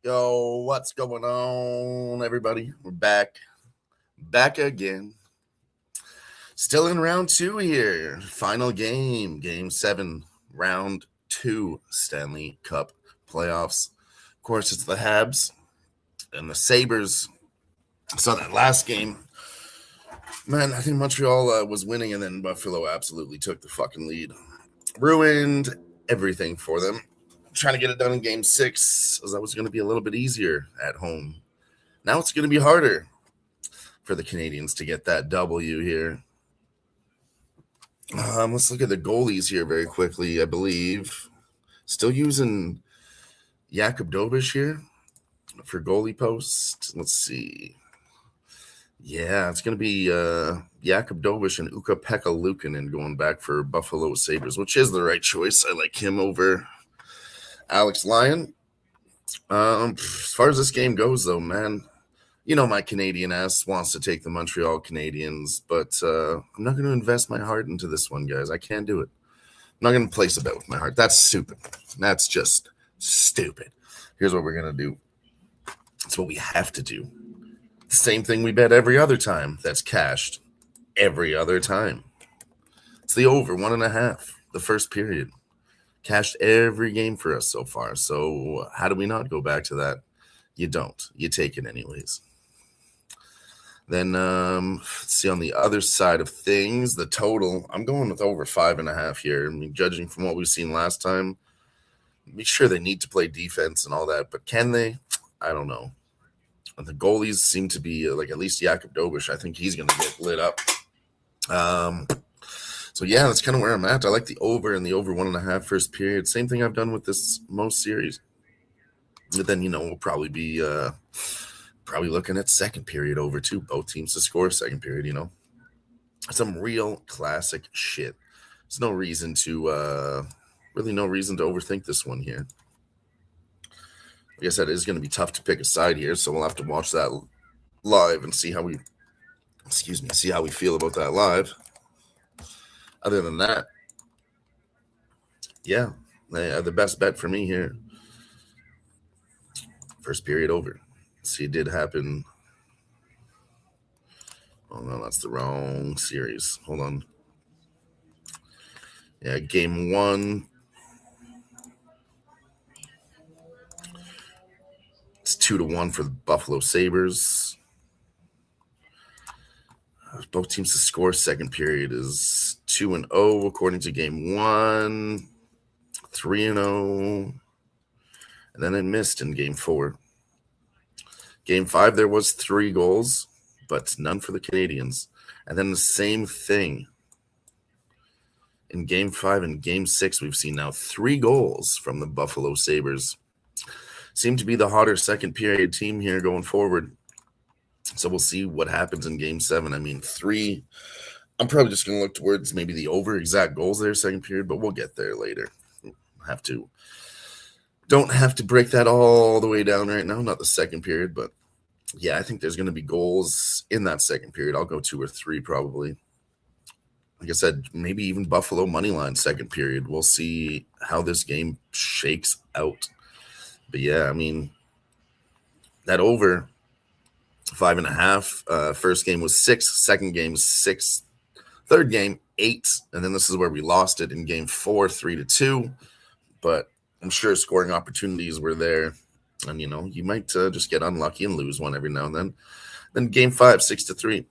Yo, what's going on, everybody? We're back again. Still in round 2 here. Final game, game 7, round 2, Stanley Cup playoffs. Of course, it's the Habs and the Sabres. So that last game, man, I think Montreal was winning, and then Buffalo absolutely took the fucking lead. Ruined everything for them. Trying to get it done in game 6, as that was going to be a little bit easier at home. Now it's going to be harder for the Canadiens to get that W here. Let's look at the goalies here very quickly. I believe still using Jakub Dobish here for goalie post. Let's see. Yeah, it's going to be Jakub Dobish and Ukko-Pekka Luukkonen going back for Buffalo Sabres, which is the right choice. I like him over Alex Lyon. As far as this game goes, though, man, you know my Canadian ass wants to take the Montreal Canadiens, but I'm not going to invest my heart into this one, guys. I can't do it. I'm not going to place a bet with my heart. That's stupid. That's just stupid. Here's what we're going to do. It's what we have to do. The same thing we bet every other time that's cashed every other time. It's the over 1.5, the first period. Cashed every game for us so far. So how do we not go back to that? You don't. You take it anyways. Then let's see on the other side of things, the total. I'm going with over 5.5 here. I mean, judging from what we've seen last time, be sure they need to play defense and all that, but can they? I don't know. The goalies seem to be like at least Jakub Dobish. I think he's going to get lit up. So, yeah, that's kind of where I'm at. I like the over and the over 1.5 first period. Same thing I've done with this most series. But then, we'll probably be looking at second period over, too. Both teams to score second period, Some real classic shit. There's no reason to overthink this one here. Like I said, it's going to be tough to pick a side here, so we'll have to watch that live and see how we feel about that live. Other than that, yeah, they are the best bet for me here. First period over. See, it did happen. Oh, no, that's the wrong series. Hold on. Yeah, game 1. It's 2-1 for the Buffalo Sabres. Both teams to score second period is 2-0 according to game 1, 3-0, and then it missed in game 4. Game 5, there was 3 goals, but none for the Canadiens. And then the same thing in game 5 and game 6, we've seen now 3 goals from the Buffalo Sabres. Seem to be the hotter second period team here going forward. So we'll see what happens in game 7. I mean, 3, I'm probably just going to look towards maybe the over exact goals there second period, but we'll get there later. Don't have to break that all the way down right now, not the second period, but yeah, I think there's going to be goals in that second period. I'll go 2 or 3 probably. Like I said, maybe even Buffalo money line second period. We'll see how this game shakes out. But yeah, I mean, that over 5.5. First game was 6. Second game 6. Third game 8. And then this is where we lost it in game 4, 3-2. But I'm sure scoring opportunities were there. And, you might just get unlucky and lose one every now and then. Then game 5, 6-3.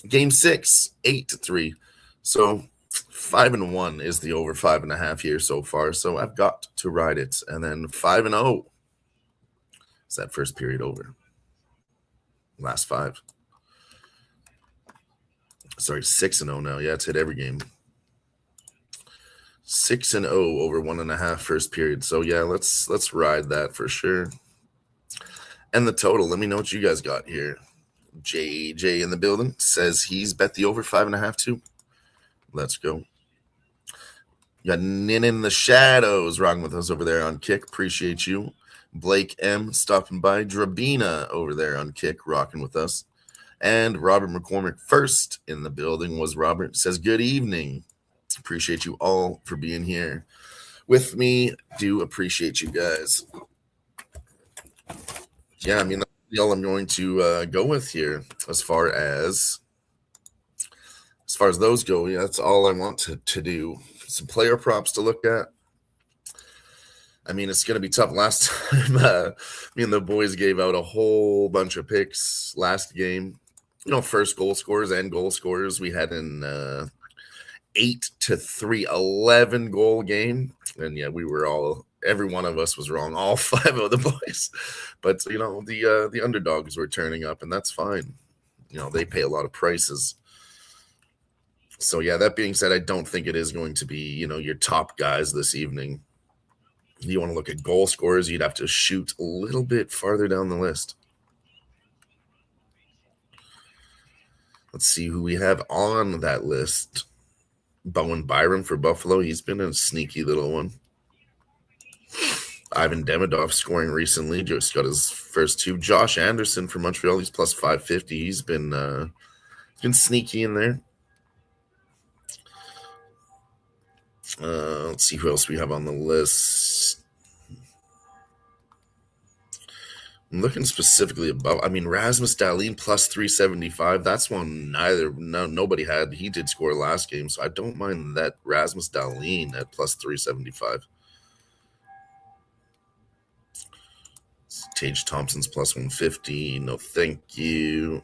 Game 6, 8-3. So 5-1 is the over 5.5 here so far. So I've got to ride it. And then 5-0 is that first period over. Last 5. Sorry, 6-0 now. Yeah, it's hit every game. 6-0 over 1.5 first period. So yeah, let's ride that for sure. And the total, let me know what you guys got here. JJ in the building says he's bet the over 5.5 too. Let's go. You got Nin in the shadows rocking with us over there on Kick. Appreciate you. Blake M stopping by. Drabina over there on Kick rocking with us. And Robert McCormick first in the building was Robert. Says good evening. Appreciate you all for being here with me. Do appreciate you guys. Yeah, I mean, that's all I'm going to go with here as far as those go. Yeah, that's all I want to do. Some player props to look at. I mean, it's going to be tough. Last time, me and the boys gave out a whole bunch of picks last game. First goal scorers and goal scorers. We had an 8-3, 11 goal game. And yeah, we were every one of us was wrong, all 5 of the boys. But, the underdogs were turning up, and that's fine. They pay a lot of prices. So, yeah, that being said, I don't think it is going to be, your top guys this evening. You want to look at goal scorers, you'd have to shoot a little bit farther down the list. Let's see who we have on that list. Bowen Byram for Buffalo. He's been a sneaky little one. Ivan Demidov scoring recently. Just got his first 2. Josh Anderson for Montreal. He's plus 550. He's been sneaky in there. Let's see who else we have on the list. I'm looking specifically above. I mean, Rasmus Dahlin plus 375. That's one nobody had. He did score last game, so I don't mind that Rasmus Dahlin at plus 375. Tage Thompson's plus 150. No, thank you.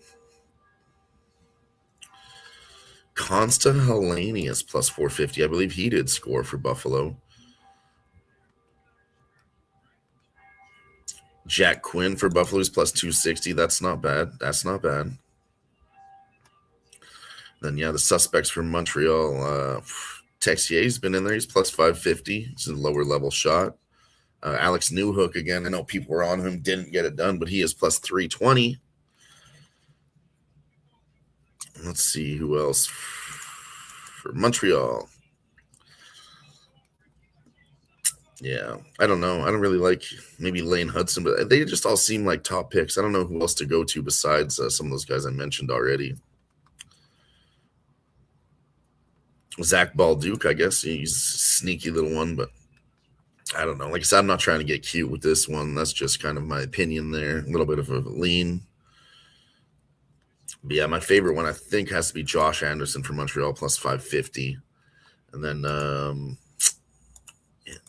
Consta Hellenius plus 450. I believe he did score for Buffalo. Jack Quinn for Buffalo's plus 260. That's not bad. Then, yeah, the suspects for Montreal. Texier's been in there. He's plus 550. It's a lower level shot. Alex Newhook again. I know people were on him, didn't get it done, but he is plus 320. Let's see who else for Montreal. Yeah, I don't know. I don't really like maybe Lane Hudson, but they just all seem like top picks. I don't know who else to go to besides some of those guys I mentioned already. Zach Balduke, I guess. He's a sneaky little one, but I don't know. Like I said, I'm not trying to get cute with this one. That's just kind of my opinion there. A little bit of a lean. But yeah, my favorite one I think has to be Josh Anderson for Montreal plus 550. And then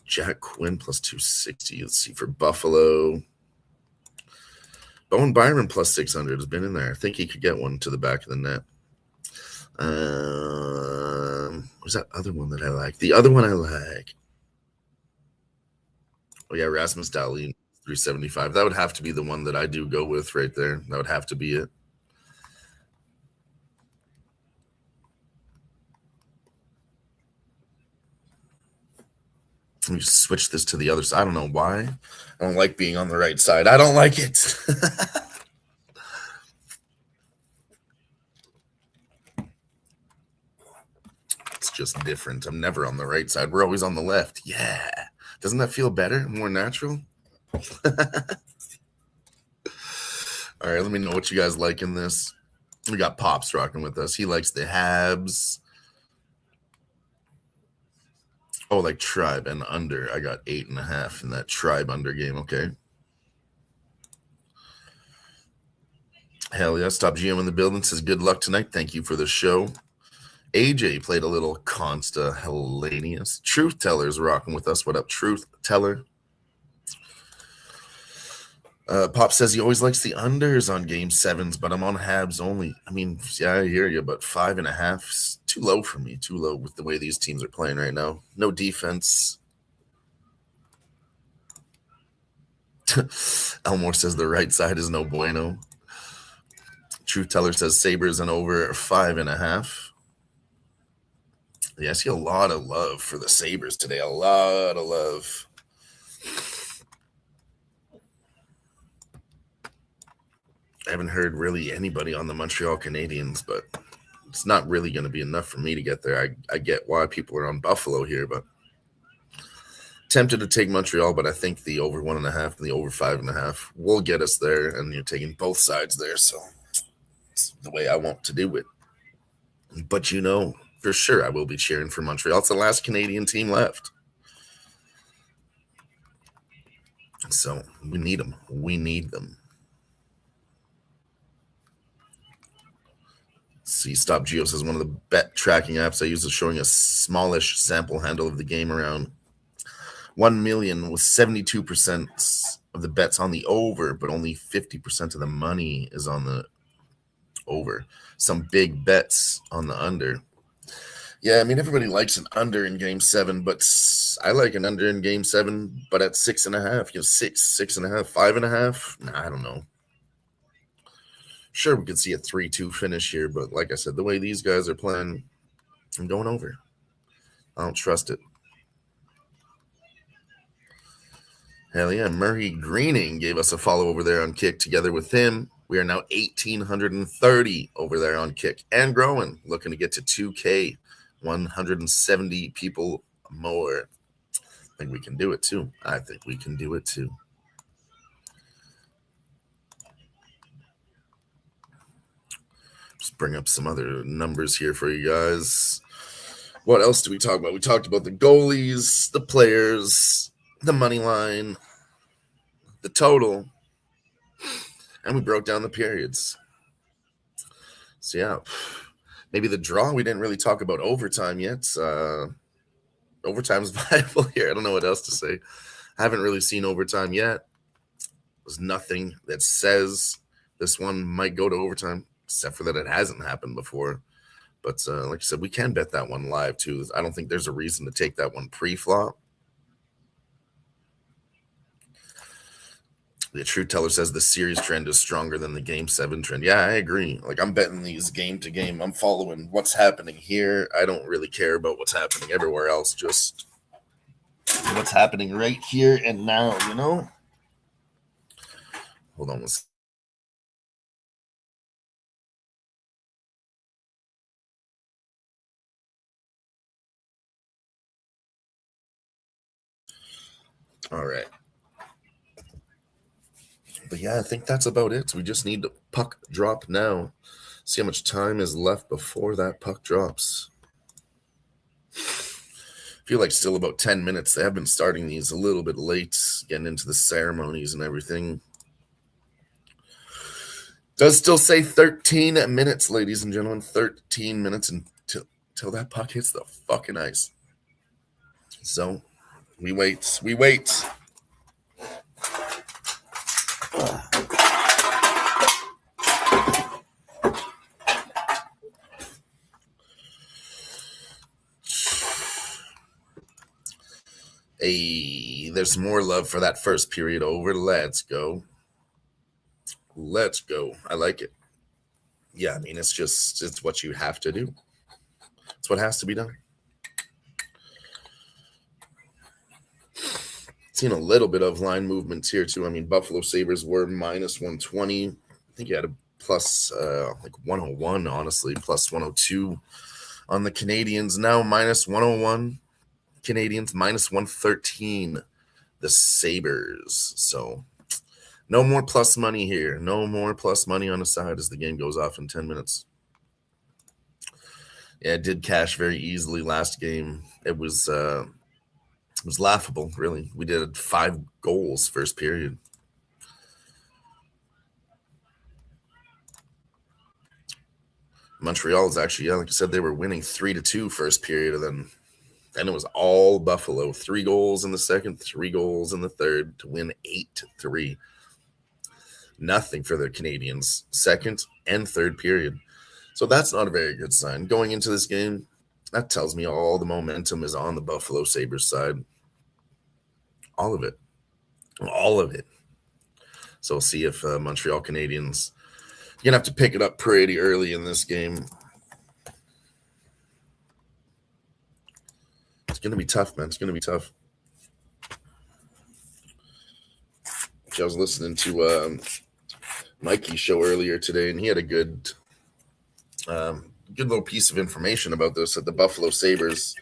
Jack Quinn plus 260. Let's see for Buffalo. Bowen Byram plus 600 has been in there. I think he could get one to the back of the net. What's that other one that I like? The other one I like. Oh, yeah, Rasmus Dahlin, 375. That would have to be the one that I do go with right there. That would have to be it. Let me switch this to the other side. I don't know why. I don't like being on the right side. I don't like it. It's just different. I'm never on the right side. We're always on the left. Yeah. Doesn't that feel better? More natural? All right, let me know what you guys like in this. We got Pops rocking with us. He likes the Habs. Oh, like Tribe and under. I got 8.5 in that Tribe under game. Okay. Hell yeah. Stop GM in the building. Says good luck tonight. Thank you for the show. AJ played a little Consta Hellenius. Truth Teller's rocking with us. What up, Truth Teller? Pop says he always likes the unders on game 7s, but I'm on Habs only. I mean, yeah, I hear you, but 5.5 is too low for me. Too low with the way these teams are playing right now. No defense. Elmore says the right side is no bueno. Truth Teller says Sabres and over 5.5. Yeah, I see a lot of love for the Sabres today. A lot of love. I haven't heard really anybody on the Montreal Canadiens, but it's not really going to be enough for me to get there. I get why people are on Buffalo here, but tempted to take Montreal, but I think the over 1.5 and the over 5.5 will get us there, and you're taking both sides there, so it's the way I want to do it. But for sure I will be cheering for Montreal. It's the last Canadian team left. So we need them. We need them. See, Stop Geo says one of the bet tracking apps I use is showing a smallish sample handle of the game around 1 million with 72% of the bets on the over, but only 50% of the money is on the over. Some big bets on the under. Yeah, I mean, everybody likes an under in Game 7, but I like an under in Game 7, but at 6.5, 6.5, 5.5. Nah, I don't know. Sure, we could see a 3-2 finish here, but like I said, the way these guys are playing, I'm going over. I don't trust it. Hell yeah, Murray Greening gave us a follow over there on Kick. Together with him, we are now 1,830 over there on Kick and growing, looking to get to 2K, 170 people more. I think we can do it too. Just bring up some other numbers here for you guys. What else do we talk about? We talked about the goalies, the players, the money line, the total, and we broke down the periods. So yeah, maybe the draw. We didn't really talk about overtime yet. Overtime's viable here. I don't know what else to say. I haven't really seen overtime yet. There's nothing that says this one might go to overtime, except for that it hasn't happened before. But like I said, we can bet that one live too. I don't think there's a reason to take that one pre-flop. The True Teller says the series trend is stronger than the Game 7 trend. Yeah, I agree. Like, I'm betting these game to game. I'm following what's happening here. I don't really care about what's happening everywhere else. Just what's happening right here and now, you know? Hold on one second. All right. But yeah, I think that's about it. We just need to puck drop now. See how much time is left before that puck drops. Feel like still about 10 minutes. They have been starting these a little bit late, getting into the ceremonies and everything. Does still say 13 minutes, ladies and gentlemen. 13 minutes until that puck hits the fucking ice. So we wait. Hey, there's more love for that first period over. Let's go. I like it. Yeah, I mean, it's what you have to do. It's what has to be done. Seen a little bit of line movements here too. I mean, Buffalo Sabres were minus 120. I think you had a plus like 101, honestly, plus 102 on the Canadiens. Now minus 101. Canadiens minus 113. The Sabres. So no more plus money here. No more plus money on the side as the game goes off in 10 minutes. Yeah, it did cash very easily last game. It was laughable, really. We did 5 goals first period. Montreal is actually, yeah, like I said, they were winning 3-2 first period, and then it was all Buffalo. 3 goals in the second, 3 goals in the third to win 8-3. Nothing for the Canadiens, second and third period. So that's not a very good sign. Going into this game, that tells me all the momentum is on the Buffalo Sabres side. All of it. So we'll see if Montreal Canadiens, you're going to have to pick it up pretty early in this game. It's going to be tough, man. It's going to be tough. I was listening to Mikey's show earlier today, and he had a good little piece of information about this, that the Buffalo Sabres,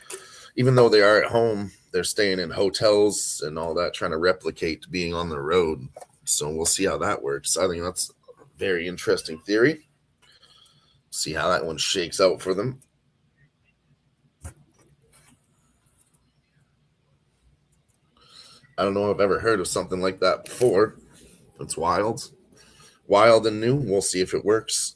even though they are at home, they're staying in hotels and all that, trying to replicate being on the road. So we'll see how that works. I think that's a very interesting theory. See how that one shakes out for them. I don't know if I've ever heard of something like that before. It's wild. Wild and new. We'll see if it works.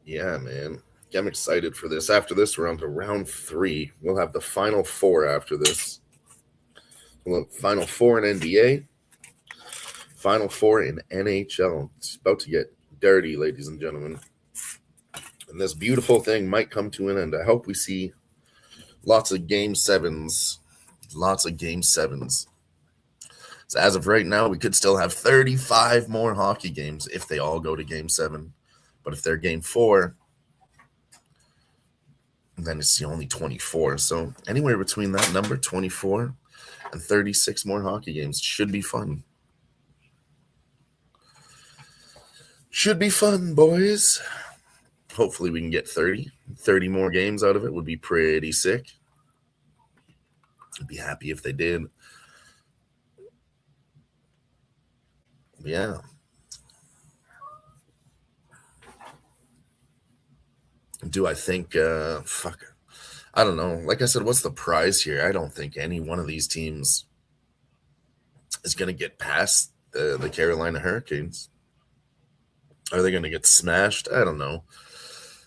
Yeah, man. I'm excited for this. After this, we're on to round 3. We'll have the final 4 after this. We'll have final 4 in NBA, final 4 in NHL. It's about to get dirty, ladies and gentlemen. And this beautiful thing might come to an end. I hope we see lots of game 7s. Lots of game 7s. So as of right now, we could still have 35 more hockey games if they all go to game 7. But if they're game 4, then it's only 24. So anywhere between that number, 24 and 36 more hockey games, should be fun. Should be fun, boys. Hopefully we can get 30 more games out of it. Would be pretty sick. I'd be happy if they did. Yeah. Do I think I don't know. Like I said, what's the prize here? I don't think any one of these teams is going to get past the Carolina Hurricanes. Are they going to get smashed? I don't know.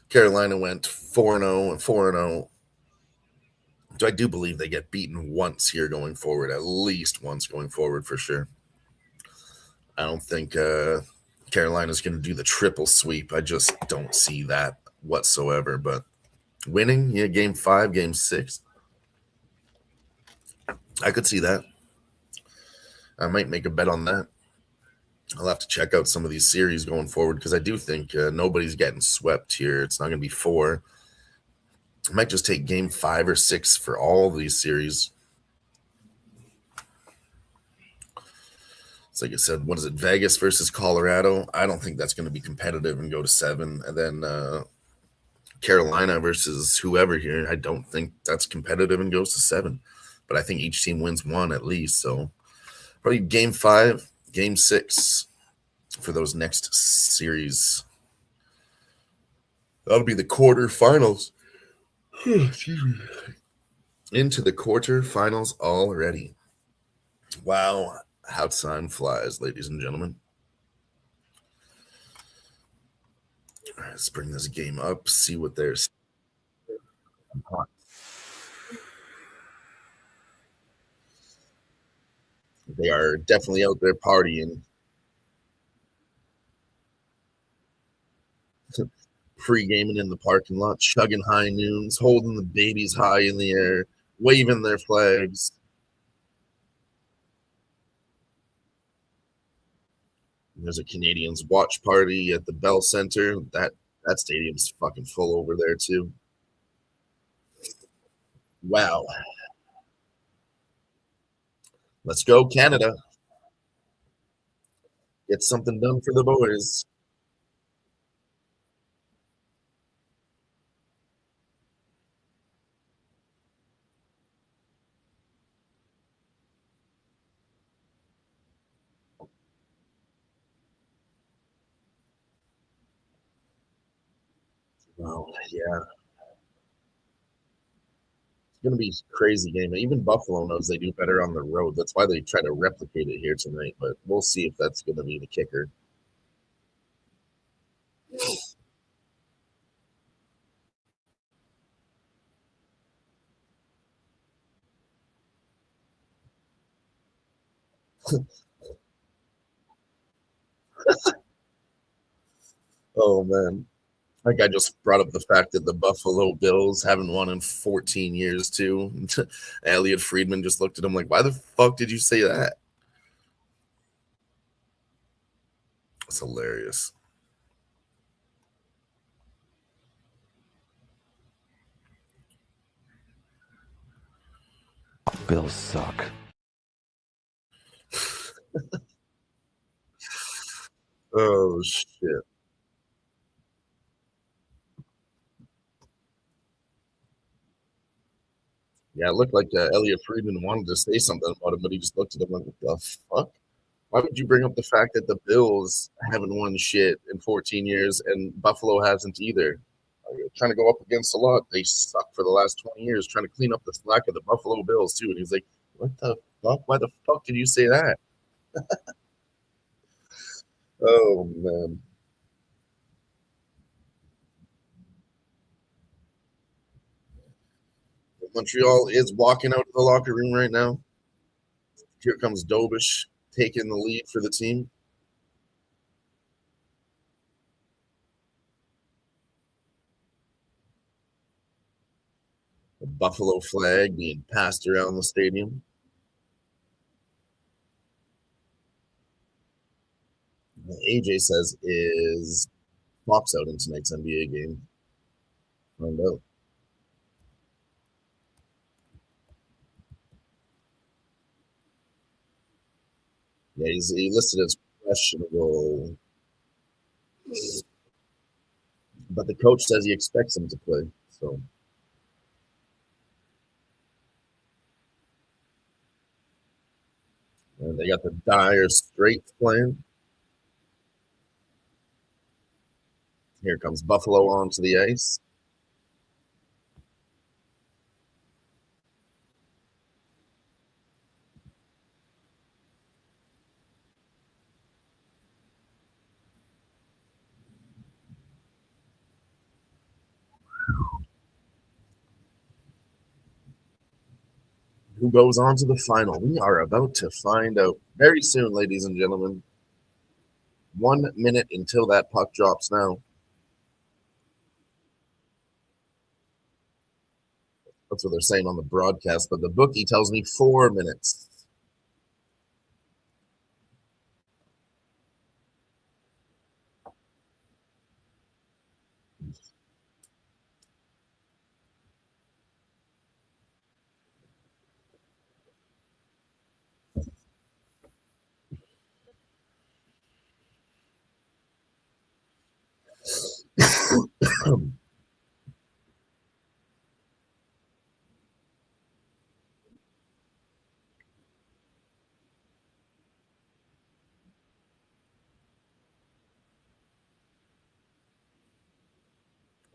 Carolina went 4-0 and 4-0. I do believe they get beaten once here going forward, at least once going forward for sure. I don't think Carolina's going to do the triple sweep. I just don't see that whatsoever. But winning, yeah, game 5, game 6, I could see that. I might make a bet on that. I'll have to check out some of these series going forward because I do think nobody's getting swept here. It's not going to be 4. I might just take game 5 or 6 for all of these series. It's like I said, what is it? Vegas versus Colorado. I don't think that's going to be competitive and go to 7. And then Carolina versus whoever here. I don't think that's competitive and goes to 7. But I think each team wins 1 at least. So probably game 5, game 6 for those next series. That'll be the quarterfinals. Excuse me. Into the quarterfinals already. Wow. How time flies, ladies and gentlemen. All right, let's bring this game up, see what there's. They are definitely out there partying. Pre-gaming in the parking lot, chugging high noons, holding the babies high in the air, waving their flags. There's a Canadiens watch party at the Bell Center. That stadium's fucking full over there too. Wow. Let's go, Canada. Get something done for the boys. Oh, yeah. It's going to be a crazy game. Even Buffalo knows they do better on the road. That's why they try to replicate it here tonight. But we'll see if that's going to be the kicker. Oh, man. Like I just brought up the fact that the Buffalo Bills haven't won in 14 years, too. Elliot Friedman just looked at him like, why the fuck did you say that? It's hilarious. Bills suck. Oh, shit. Yeah, it looked like Elliot Friedman wanted to say something about it, but he just looked at him like, what the fuck? Why would you bring up the fact that the Bills haven't won shit in 14 years and Buffalo hasn't either? You're trying to go up against a lot. They suck for the last 20 years, trying to clean up the slack of the Buffalo Bills, too. And he's like, what the fuck? Why the fuck did you say that? Oh, man. Montreal is walking out of the locker room right now. Here comes Dobish taking the lead for the team. The Buffalo flag being passed around the stadium. AJ says, is Fox out in tonight's NBA game? Find out. Yeah, he listed as questionable, but the coach says he expects him to play. So and they got the Dire Straits playing. Here comes Buffalo onto the ice. Who goes on to the final? We are about to find out very soon, ladies and gentlemen. 1 minute until that puck drops now. That's what they're saying on the broadcast, but the bookie tells me 4 minutes.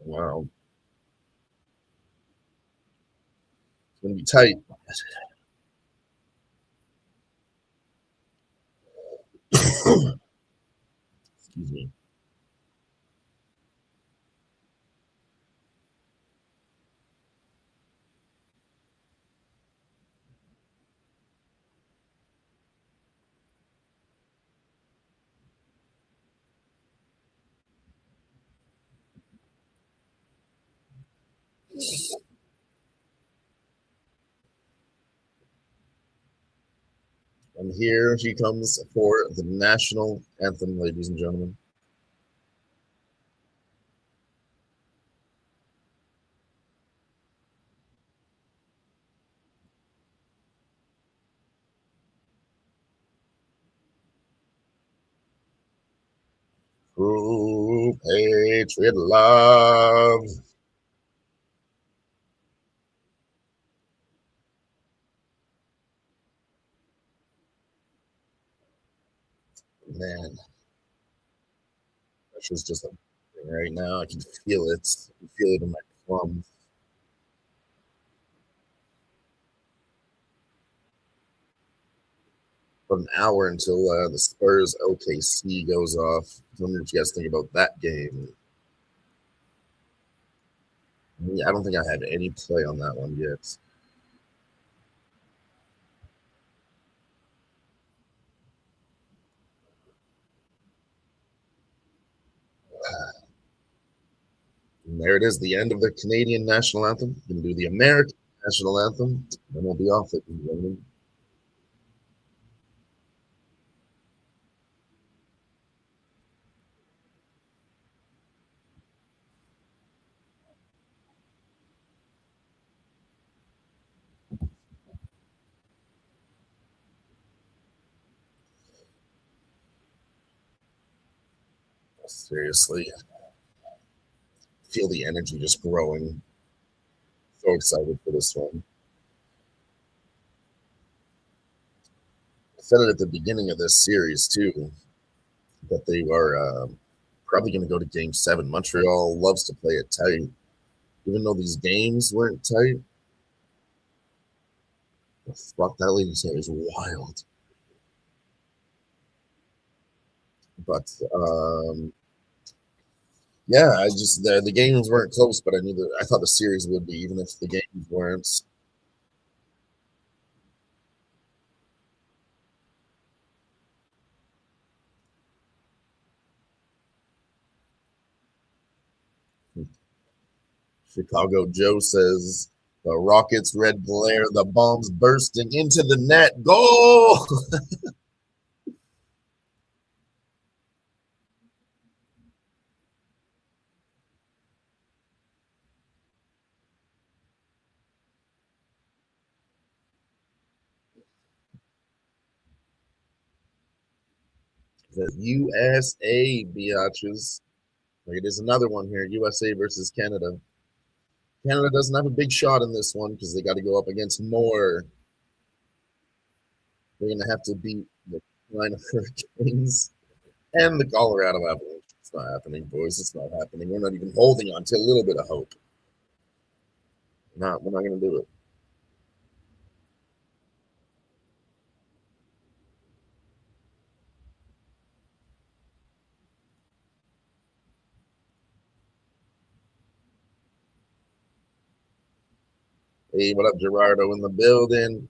Wow. It's going to be tight. Excuse me. And here she comes for the national anthem, ladies and gentlemen. True patriot love. Man, pressure's just a thing right now. I can feel it. I can feel it in my plums. About an hour until the Spurs OKC goes off. I wonder what you guys think about that game. I don't think I had any play on that one yet. And there it is, the end of the Canadian national anthem. We're going to do the American national anthem, then we'll be off it. Seriously, feel the energy just growing. So excited for this one. I said it at the beginning of this series too, that they are probably going to go to Game 7. Montreal loves to play it tight. Even though these games weren't tight, fuck, that lady's hair is wild. But Yeah, I just the games weren't close, but I thought the series would be, even if the games weren't. Chicago Joe says the Rockets' red glare, the bombs bursting into the net. Goal! The USA biatches. It is another one here. USA versus Canada. Canada doesn't have a big shot in this one because they got to go up against more. They're going to have to beat the Carolina Hurricanes and the Colorado Avalanche. It's not happening, boys. It's not happening. We're not even holding on to a little bit of hope. We're not going to do it. Hey, what up, Gerardo in the building?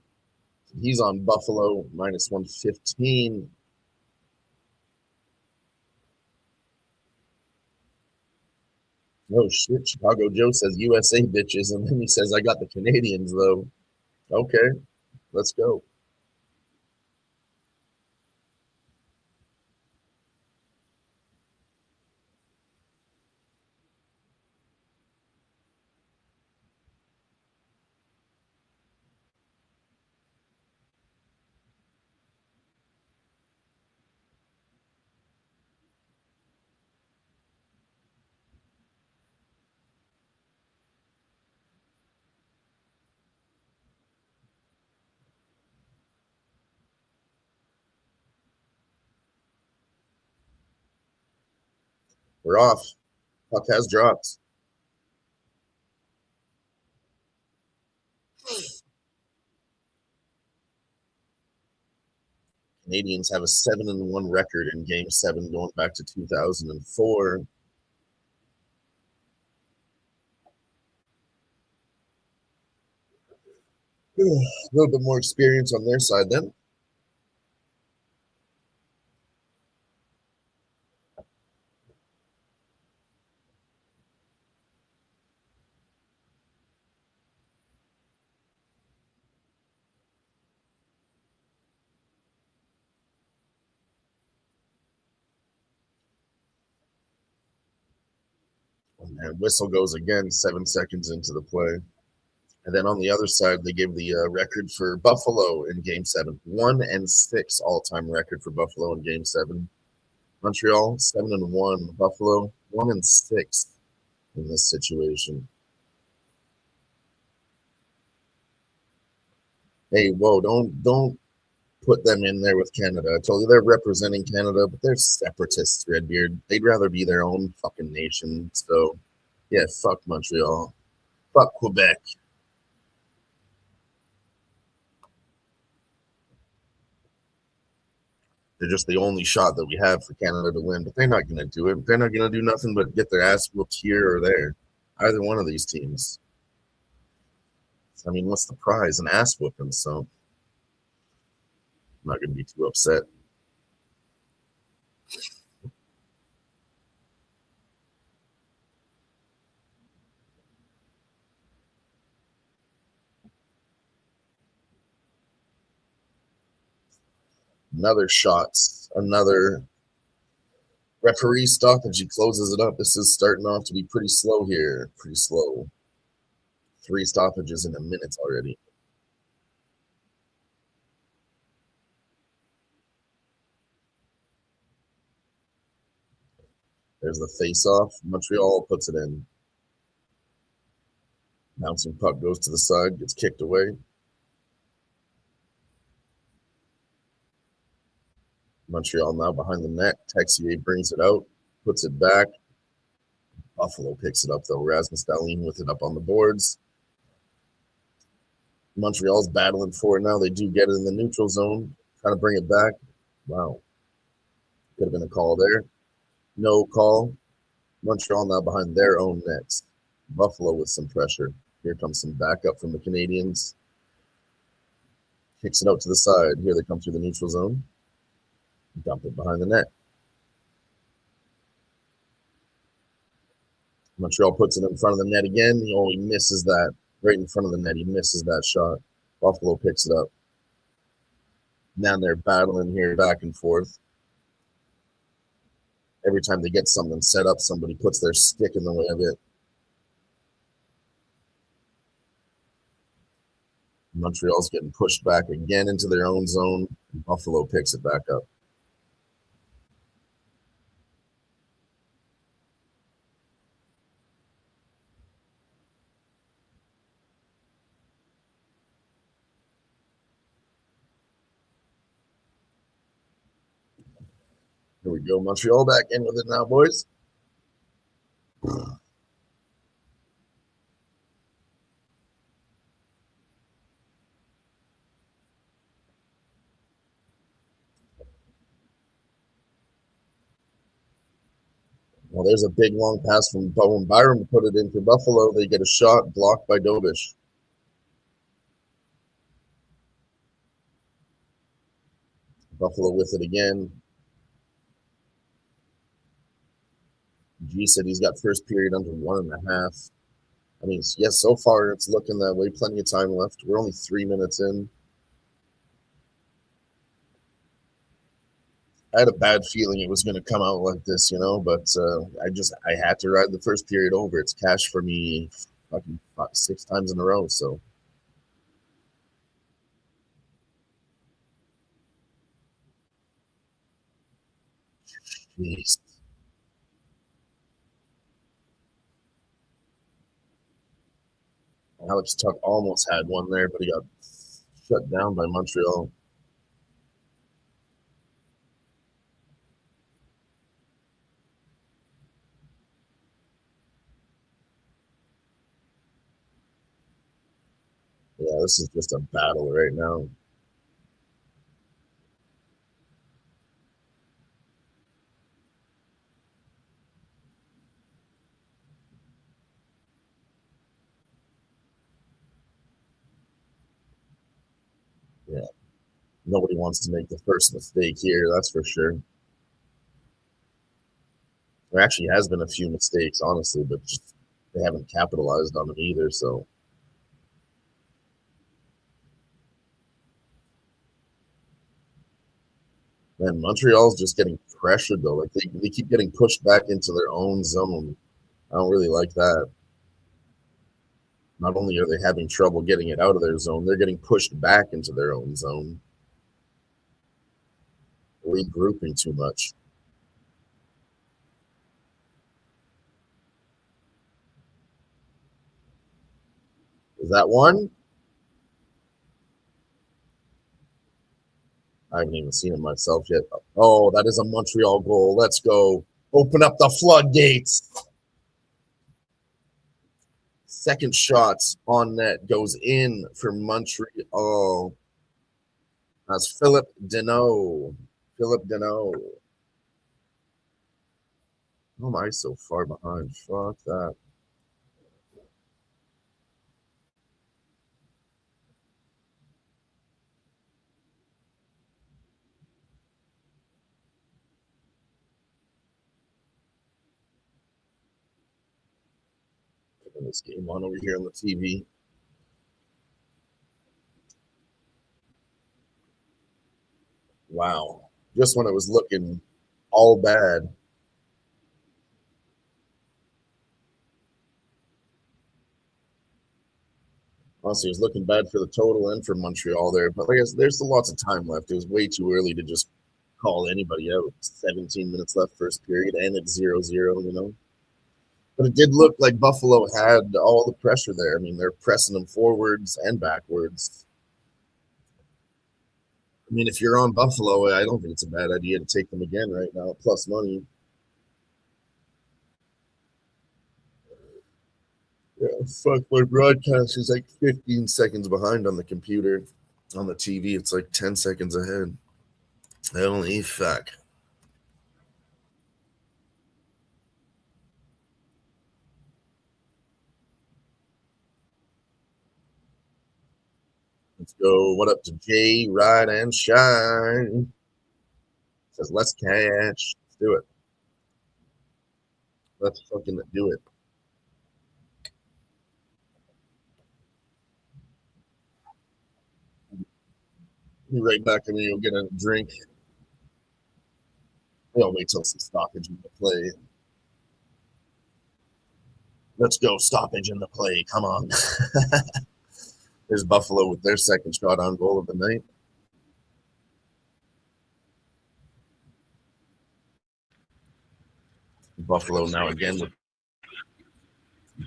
He's on Buffalo minus 115. Oh shit, Chicago Joe says USA bitches, and then he says I got the Canadians though. Okay, let's go. We're off. Puck has dropped. Canadians have a 7-1 record in Game 7 going back to 2004. A little bit more experience on their side then. And whistle goes again 7 seconds into the play. And then on the other side, they gave the record for Buffalo in Game 7. 1-6 all-time record for Buffalo in Game 7. Montreal 7-1. Buffalo 1-6 in this situation. Hey, whoa! Don't put them in there with Canada. I told you they're representing Canada, but they're separatists, Redbeard. They'd rather be their own fucking nation. So, yeah, fuck Montreal. Fuck Quebec. They're just the only shot that we have for Canada to win, but they're not going to do it. They're not going to do nothing but get their ass whooped here or there. Either one of these teams. I mean, what's the prize? An ass whooping. So I'm not going to be too upset. Another shot. Another referee stoppage. He closes it up. This is starting off to be pretty slow here. Pretty slow. 3 stoppages in a minute already. There's the face-off. Montreal puts it in. Bouncing puck goes to the side, gets kicked away. Montreal now behind the net. Texier brings it out, puts it back. Buffalo picks it up, though. Rasmus Dahlin with it up on the boards. Montreal's battling for it now. They do get it in the neutral zone, trying to bring it back. Wow. Could have been a call there. No call. Montreal now behind their own nets. Buffalo with some pressure. Here comes some backup from the Canadiens. Kicks it out to the side. Here they come through the neutral zone. Dump it behind the net. Montreal puts it in front of the net again. He misses that. Right in front of the net. He misses that shot. Buffalo picks it up. Now they're battling here back and forth. Every time they get something set up, somebody puts their stick in the way of it. Montreal's getting pushed back again into their own zone. Buffalo picks it back up. Here we go. Montreal back in with it now, boys. Well, there's a big long pass from Bowen Byram to put it in for Buffalo. They get a shot blocked by Dobish. Buffalo with it again. G said he's got first period under 1.5. I mean, yes, so far it's looking that way. Plenty of time left. We're only 3 minutes in. I had a bad feeling it was going to come out like this, but I had to ride the first period over. It's cash for me fucking 6 times in a row. So, jeez. Alex Tuck almost had one there, but he got shut down by Montreal. Yeah, this is just a battle right now. Yeah, nobody wants to make the first mistake here, that's for sure. There actually has been a few mistakes, honestly, but just they haven't capitalized on them either. So, man, Montreal's just getting pressured though. Like they keep getting pushed back into their own zone. I don't really like that. Not only are they having trouble getting it out of their zone, they're getting pushed back into their own zone. Regrouping too much. Is that one? I haven't even seen it myself yet. Oh, that is a Montreal goal. Let's go. Open up the floodgates. Second shots on net goes in for Montreal. That's Philip Deneau. Philip Deneau. How am I so far behind? Fuck that. Putting this game on over here on the TV. Wow. Just when it was looking all bad. Honestly, it was looking bad for the total and for Montreal there. But I guess there's still lots of time left. It was way too early to just call anybody out. 17 minutes left first period, and it's 0-0, But it did look like Buffalo had all the pressure there. I mean, they're pressing them forwards and backwards. I mean, if you're on Buffalo, I don't think it's a bad idea to take them again right now, plus money. Yeah, fuck, my broadcast is like 15 seconds behind on the computer. On the TV, it's like 10 seconds ahead. Holy fuck. Let's go. What up to Jay, Ride and Shine? Says, let's catch. Let's do it. Let's fucking do it. Be right back and we'll get a drink. We'll wait till some stoppage in the play. Let's go. Stoppage in the play. Come on. There's Buffalo with their second shot on goal of the night. Buffalo now again,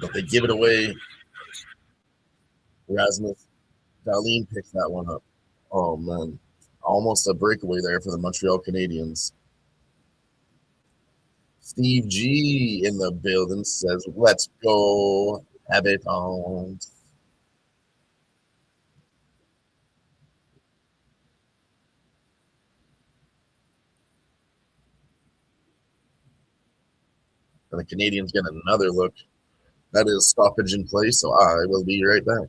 but they give it away. Rasmus Dahlin picks that one up. Oh, man. Almost a breakaway there for the Montreal Canadiens. Steve G in the building says, let's go. Habitants. And the Canadians get another look. That is stoppage in play, so I will be right back.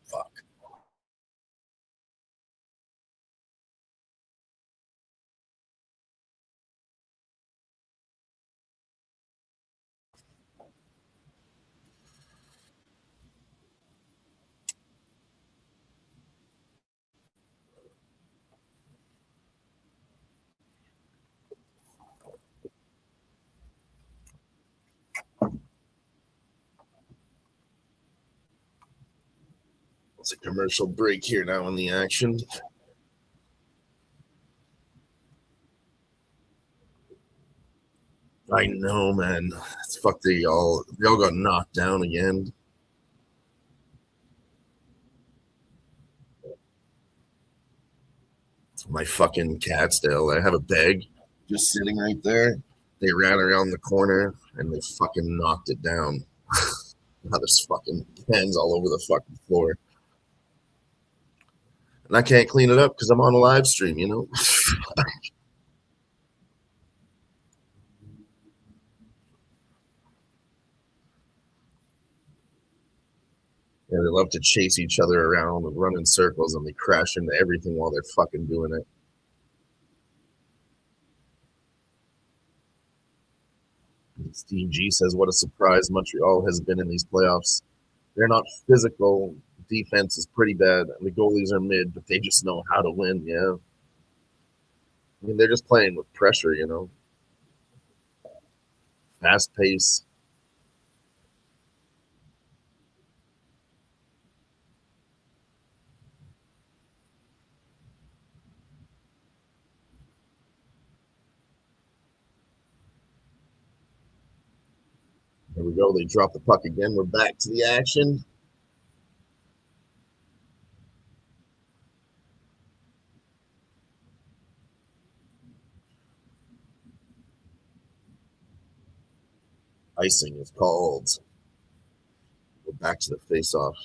Fuck. It's a commercial break here now in the action. I know, man. It's fuck. They all got knocked down again. My fucking cat still. I have a bag just sitting right there. They ran around the corner and they fucking knocked it down. Now there's fucking pens all over the fucking floor. And I can't clean it up because I'm on a live stream, you know? Yeah, they love to chase each other around and run in circles and they crash into everything while they're fucking doing it. Steve G says, what a surprise Montreal has been in these playoffs. They're not physical. Defense is pretty bad. And the goalies are mid, but they just know how to win. Yeah. I mean, they're just playing with pressure, you know. Fast pace. There we go. They drop the puck again. We're back to the action. Icing is called. We're back to the face-off.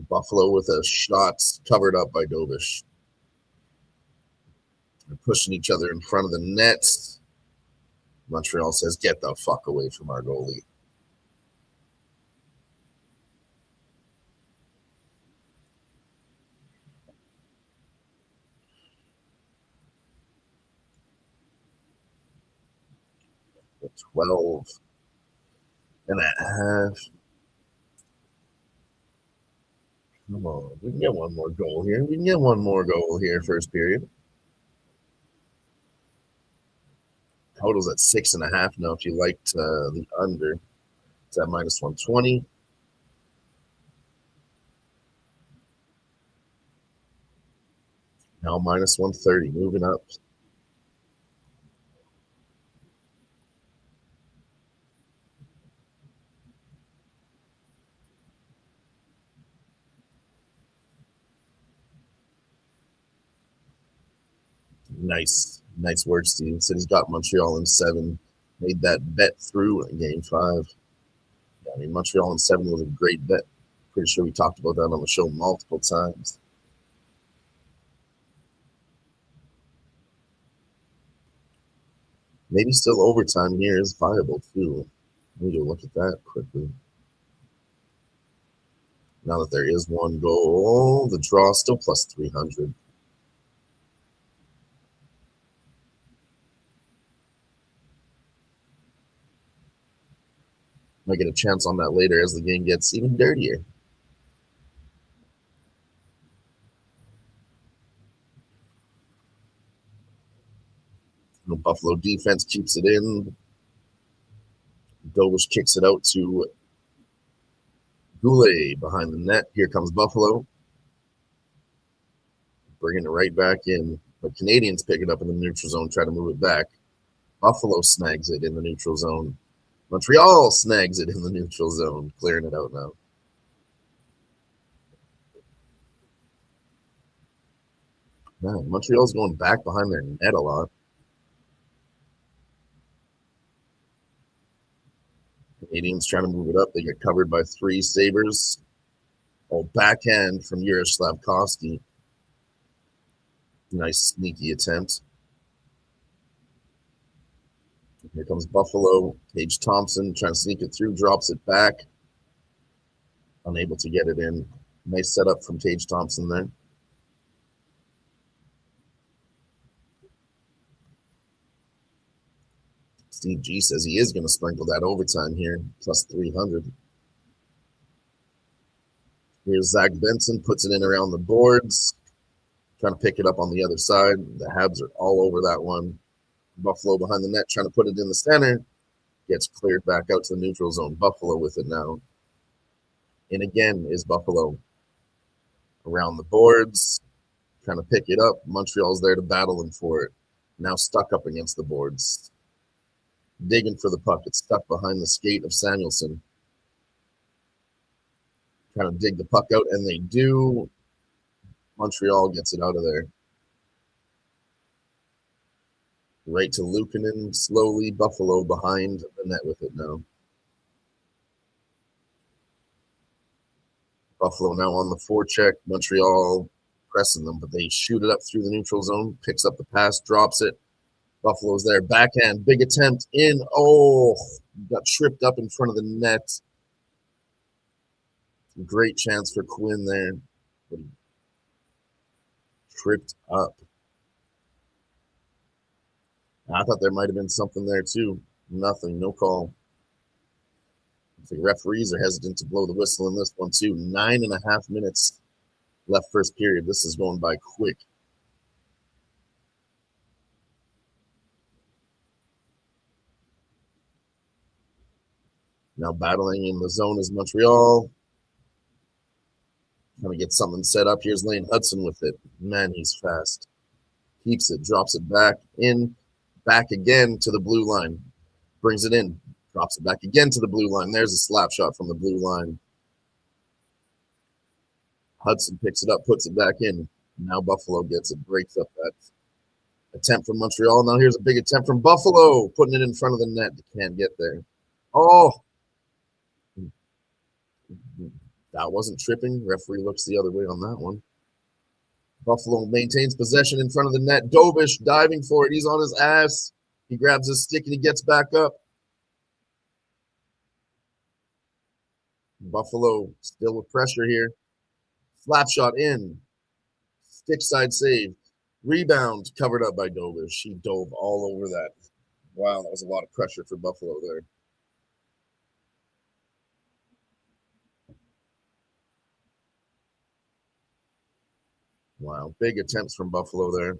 Buffalo with a shot covered up by Dobish. They're pushing each other in front of the nets. Montreal says, get the fuck away from our goalie. 12 and a half. Come on. We can get one more goal here. We can get one more goal here, first period. Total's at 6.5 now. If you liked the under, it's at minus 120. Now minus 130, moving up. Nice work, Steve. Said he's got Montreal in 7. Made that bet through in Game 5. Yeah, I mean, Montreal in 7 was a great bet. Pretty sure we talked about that on the show multiple times. Maybe still overtime here is viable too. Let me go look at that quickly. Now that there is one goal, the draw is still plus 300. Might get a chance on that later as the game gets even dirtier. The Buffalo defense keeps it in. Dovish kicks it out to Goulet behind the net. Here comes Buffalo. Bringing it right back in. The Canadiens pick it up in the neutral zone, try to move it back. Buffalo snags it in the neutral zone. Montreal snags it in the neutral zone, clearing it out now. Man, Montreal's going back behind their net a lot. Canadiens trying to move it up. They get covered by 3 Sabres. Oh, backhand from Yuri Slavkovsky. Nice sneaky attempt. Here comes Buffalo. Tage Thompson trying to sneak it through, drops it back. Unable to get it in. Nice setup from Tage Thompson there. Steve G says he is going to sprinkle that overtime here, plus 300. Here's Zach Benson, puts it in around the boards, trying to pick it up on the other side. The Habs are all over that one. Buffalo behind the net, trying to put it in the center. Gets cleared back out to the neutral zone. Buffalo with it now. And again is Buffalo around the boards, trying to pick it up. Montreal's there to battle him for it. Now stuck up against the boards. Digging for the puck. It's stuck behind the skate of Samuelson. Trying to dig the puck out, and they do. Montreal gets it out of there. Right to Luukkonen, slowly. Buffalo behind the net with it now. Buffalo now on the forecheck. Montreal pressing them, but they shoot it up through the neutral zone. Picks up the pass, drops it. Buffalo's there. Backhand, big attempt in. Oh, got tripped up in front of the net. Great chance for Quinn there. But he tripped up. I thought there might have been something there too. Nothing, no call. The referees are hesitant to blow the whistle in this one too. 9.5 minutes left first period. This is going by quick. Now battling in the zone is Montreal. Trying to get something set up. Here's Lane Hudson with it. Man, he's fast. Keeps it, drops it back in, back again to the blue line. Brings it in, drops it back again to the blue line. There's a slap shot from the blue line. Hudson picks it up, puts it back in. Now Buffalo gets it, breaks up that attempt from Montreal. Now here's a big attempt from Buffalo, putting it in front of the net. Can't get there. Oh, that wasn't tripping. Referee looks the other way on that one. Buffalo maintains possession in front of the net. Dovish diving for it. He's on his ass. He grabs his stick and he gets back up. Buffalo still with pressure here. Slap shot in. Stick side save. Rebound covered up by Dovish. He dove all over that. Wow, that was a lot of pressure for Buffalo there. Wow, big attempts from Buffalo there.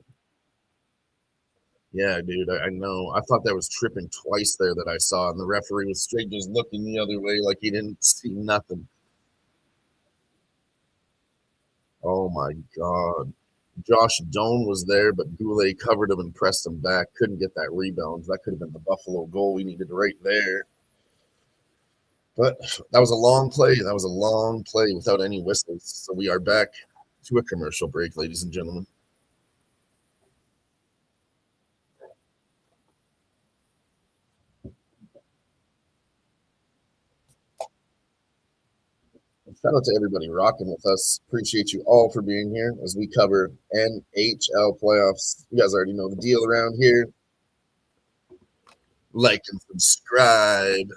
Yeah, dude, I know. I thought that was tripping twice there that I saw, and the referee was straight just looking the other way like he didn't see nothing. Oh my God. Josh Doan was there, but Goulet covered him and pressed him back. Couldn't get that rebound. That could have been the Buffalo goal we needed right there. But that was a long play. That was a long play without any whistles. So we are back to a commercial break, ladies and gentlemen. Shout out to everybody rocking with us. Appreciate you all for being here as we cover NHL playoffs. You guys already know the deal around here. Like and subscribe.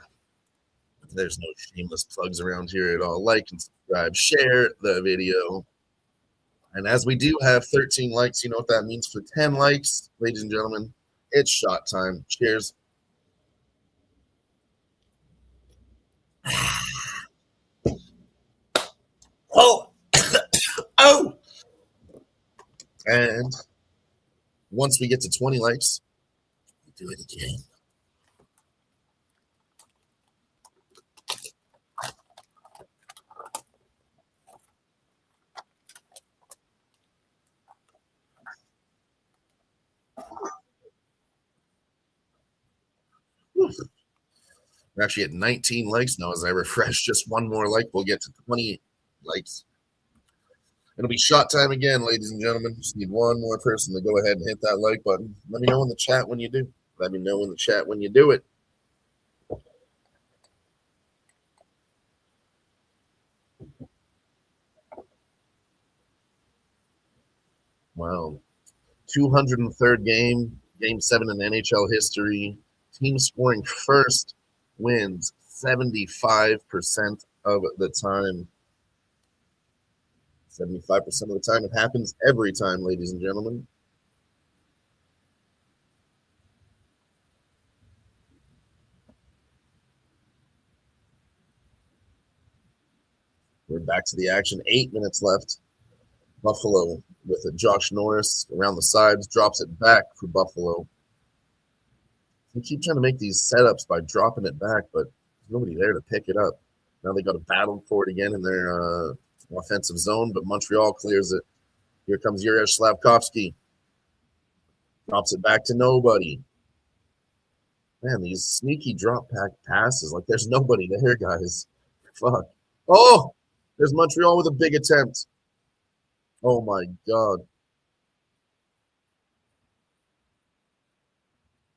There's no shameless plugs around here at all. Like and subscribe. Share the video. And as we do have 13 likes, you know what that means for 10 likes, ladies and gentlemen. It's shot time. Cheers. Oh, oh. And once we get to 20 likes, we do it again. We're actually at 19 likes now. As I refresh just one more like, we'll get to 20 likes. It'll be shot time again, ladies and gentlemen. Just need one more person to go ahead and hit that like button. Let me know in the chat when you do. Let me know in the chat when you do it. Wow. 203rd game, game 7 in NHL history. Team scoring first wins 75% of the time. 75% of the time. It happens every time, ladies and gentlemen. We're back to the action. 8 minutes left. Buffalo with a Josh Norris around the sides, drops it back for Buffalo. They keep trying to make these setups by dropping it back, but there's nobody there to pick it up. Now they got to battle for it again in their offensive zone, but Montreal clears it. Here comes Juraj Slavkovsky. Drops it back to nobody. Man, these sneaky drop back passes. Like there's nobody there, guys. Fuck. Oh, there's Montreal with a big attempt. Oh my God.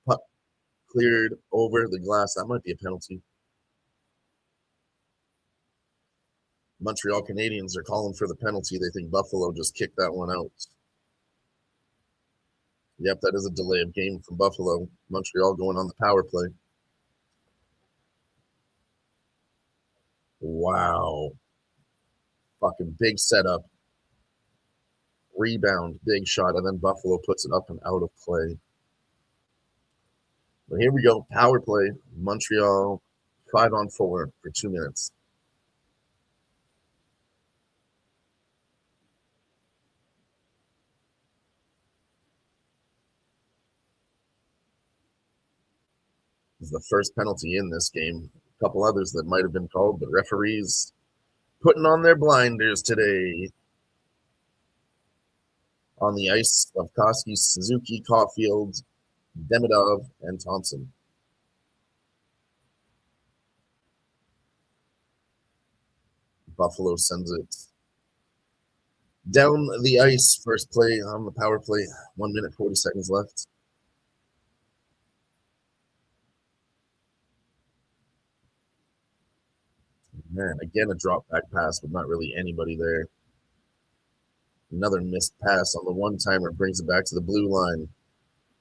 Puck cleared over the glass. That might be a penalty. Montreal Canadiens are calling for the penalty. They think Buffalo just kicked that one out. Yep, that is a delay of game from Buffalo. Montreal going on the power play. Wow. Fucking big setup. Rebound, big shot, and then Buffalo puts it up and out of play. But here we go. Power play. Montreal 5-on-4 for 2 minutes. This is the first penalty in this game. A couple others that might have been called, but referees putting on their blinders today. On the ice, Slavkovsky, Suzuki, Caulfield, Demidov, and Thompson. Buffalo sends it down the ice. First play on the power play. 1 minute, 40 seconds left. Man, again, a drop back pass, but not really anybody there. Another missed pass on the one-timer brings it back to the blue line.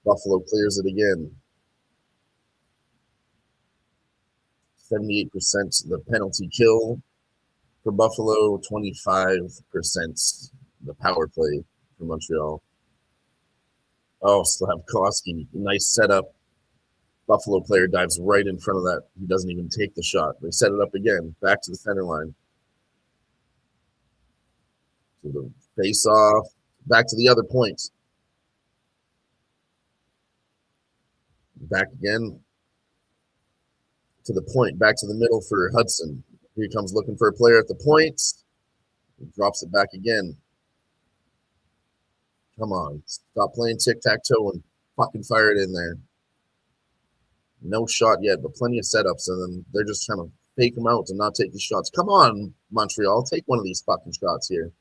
Buffalo clears it again. 78% the penalty kill for Buffalo, 25% the power play for Montreal. Oh, Slavkovsky, nice setup. Buffalo player dives right in front of that. He doesn't even take the shot. They set it up again, back to the center line. To the face off, back to the other point. Back again to the point, back to the middle for Hudson. Here he comes looking for a player at the point. He drops it back again. Come on, stop playing tic-tac-toe and fucking fire it in there. No shot yet, but plenty of setups, and then they're just trying to fake them out and not take the shots. Come on, Montreal, take one of these fucking shots here.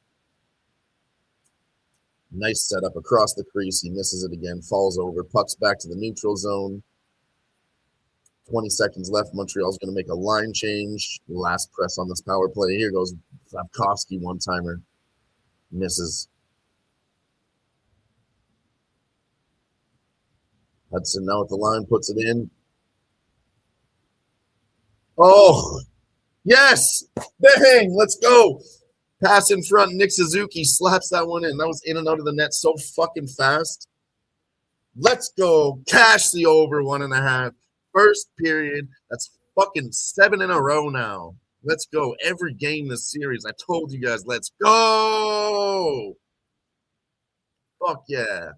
Nice setup across the crease. He misses it again, falls over, pucks back to the neutral zone. 20 seconds left. Montreal's going to make a line change. Last press on this power play. Here goes Slavkovsky, one-timer. Misses. Hudson now at the line, puts it in. Oh, yes! Bang! Let's go! Pass in front. Nick Suzuki slaps that one in. That was in and out of the net so fucking fast. Let's go. Cash the over 1.5. First period. That's fucking 7 in a row now. Let's go. Every game this series. I told you guys, let's go. Fuck yeah.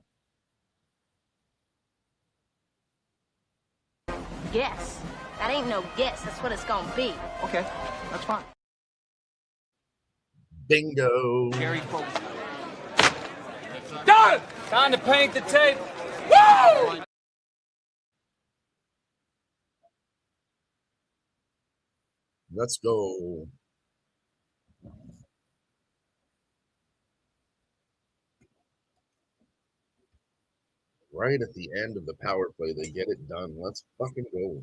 Guess. That ain't no guess. That's what it's gonna be. Okay, that's fine. Bingo. Jerry Folks. Done! Time to paint the tape. Woo! Let's go. Right at the end of the power play, they get it done. Let's fucking go.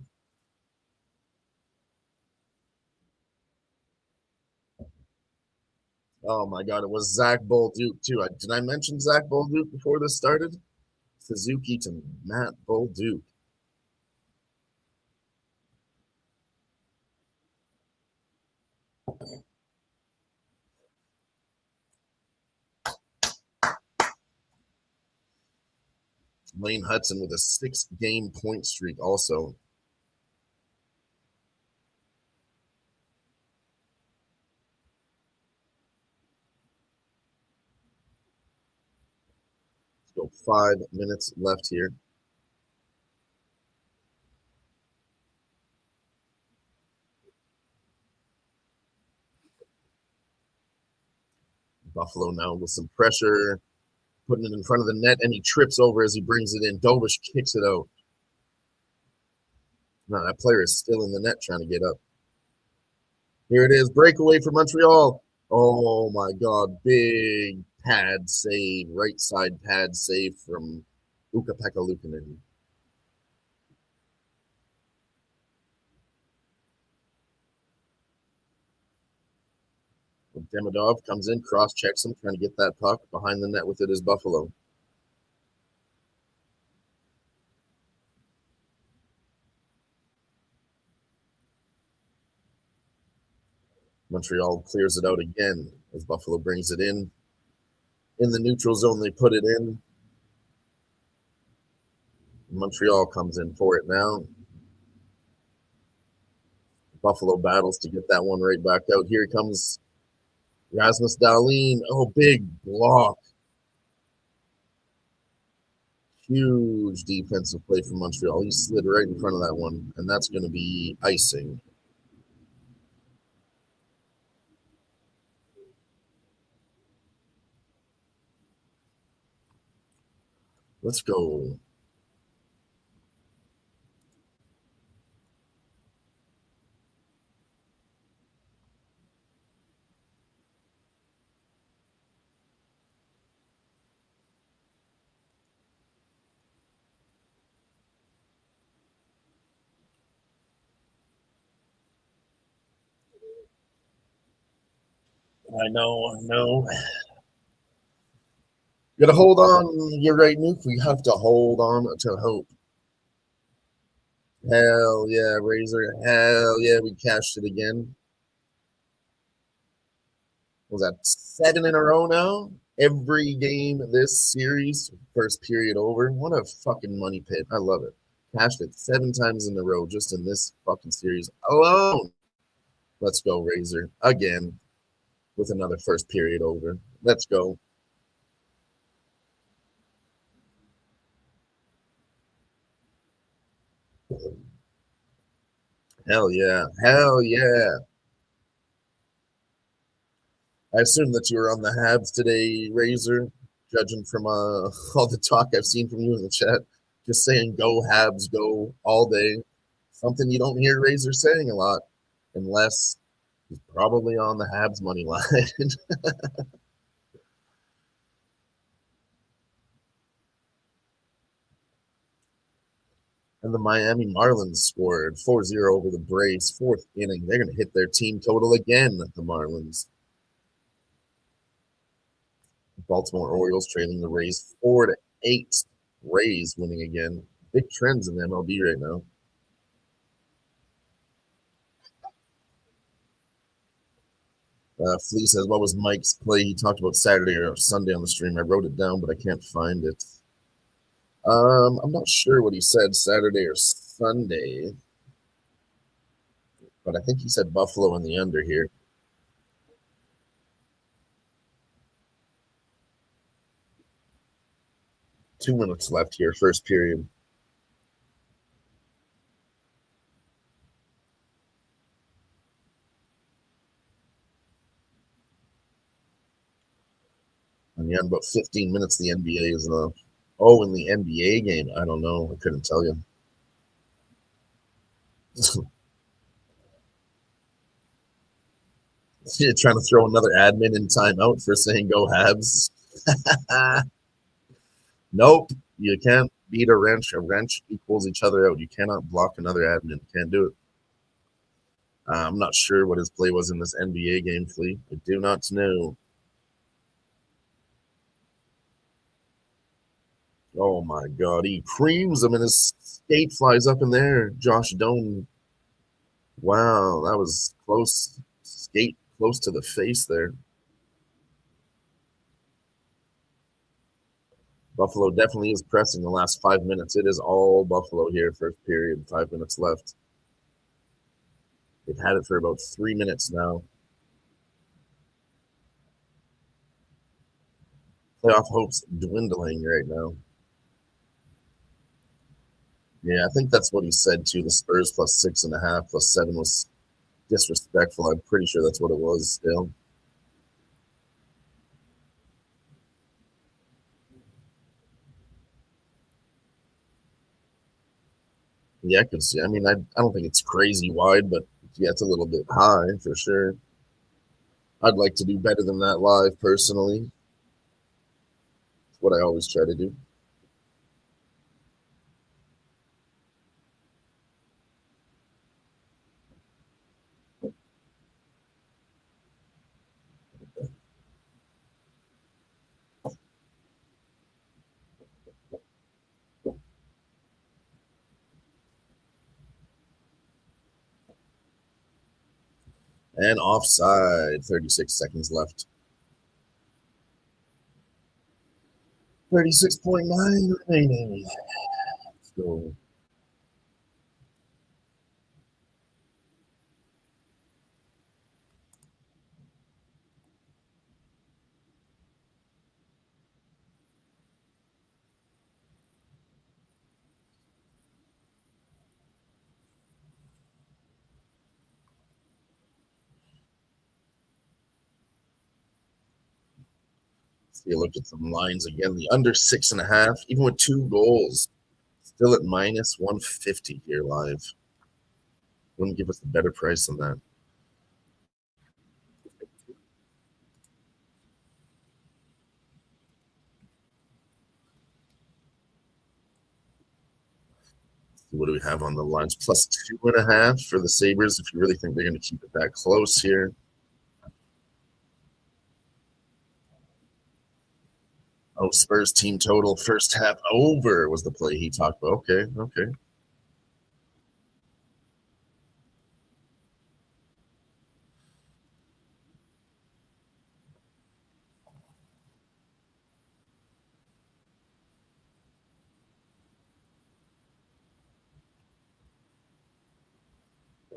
Oh my God, it was Zach Bolduc too. Did I mention Zach Bolduc before this started? Suzuki to Matt Bolduc. Lane Hudson with a 6-game point streak also. Let's go. 5 minutes left here. Buffalo now with some pressure, putting it in front of the net, and he trips over as he brings it in. Dobish kicks it out. No, that player is still in the net trying to get up. Here it is, breakaway for Montreal. Oh my God, big pad save, right side pad save from Ukko-Pekka Luukkonen. Demidov comes in, cross-checks him, trying to get that puck. Behind the net with it is Buffalo. Montreal clears it out again as Buffalo brings it in. In the neutral zone, they put it in. Montreal comes in for it now. Buffalo battles to get that one right back out. Here comes Rasmus Dahlin. Oh, big block. Huge defensive play from Montreal. He slid right in front of that one, and that's going to be icing. Let's go. I know. You gotta hold on. You're right, Nuke. We have to hold on to hope. Hell yeah, Razor. Hell yeah, we cashed it again. Was that 7 in a row now? Every game this series, first period over. What a fucking money pit. I love it. Cashed it 7 times in a row just in this fucking series alone. Let's go, Razor. Again, with another first period over. Let's go. Hell yeah. Hell yeah. I assume that you were on the Habs today, Razor, judging from all the talk I've seen from you in the chat. Just saying go Habs, go all day. Something you don't hear Razor saying a lot, unless he's probably on the Habs money line. And the Miami Marlins scored 4-0 over the Braves, 4th inning. They're going to hit their team total again, the Marlins. Baltimore Orioles trailing the Rays 4-8. Rays winning again. Big trends in the MLB right now. Flea says, what was Mike's play? He talked about Saturday or Sunday on the stream. I wrote it down, but I can't find it. I'm not sure what he said, Saturday or Sunday. But I think he said Buffalo in the under here. Two minutes left here, first period. And yeah, in about 15 minutes, the NBA is in the NBA game. I don't know. I couldn't tell you. You're trying to throw another admin in timeout for saying go Habs. Nope. You can't beat a wrench. A wrench equals each other out. You cannot block another admin. Can't do it. I'm not sure what his play was in this NBA game, Flea. I do not know. Oh my God, he creams him and his skate flies up in there. Josh Doan. Wow, that was close. Skate close to the face there. Buffalo definitely is pressing the last 5 minutes. It is all Buffalo here, first period, 5 minutes left. They've had it for about 3 minutes now. Playoff hopes dwindling right now. Yeah, I think that's what he said too. The Spurs plus 6.5, plus 7 was disrespectful. I'm pretty sure that's what it was still. Yeah, I can see. I mean, I don't think it's crazy wide, but yeah, it's a little bit high for sure. I'd like to do better than that live personally. It's what I always try to do. And offside, 36 seconds left. 36.9 remaining. Let's go. See, look at some lines again. The under 6.5, even with 2 goals, still at minus 150 here live. Wouldn't give us a better price than that. What do we have on the lines? Plus 2.5 for the Sabres if you really think they're going to keep it that close here. Oh, Spurs team total first half over was the play he talked about. Okay, okay.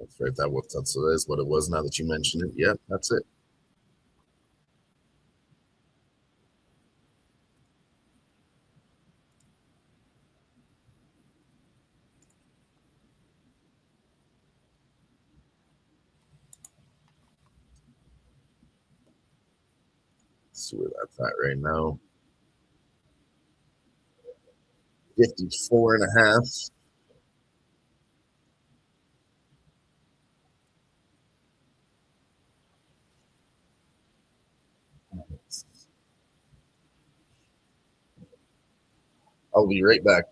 That's right. That's what it was. Now that you mention it, yeah, that's it. Let's see where that's at right now. 54.5. I'll be right back.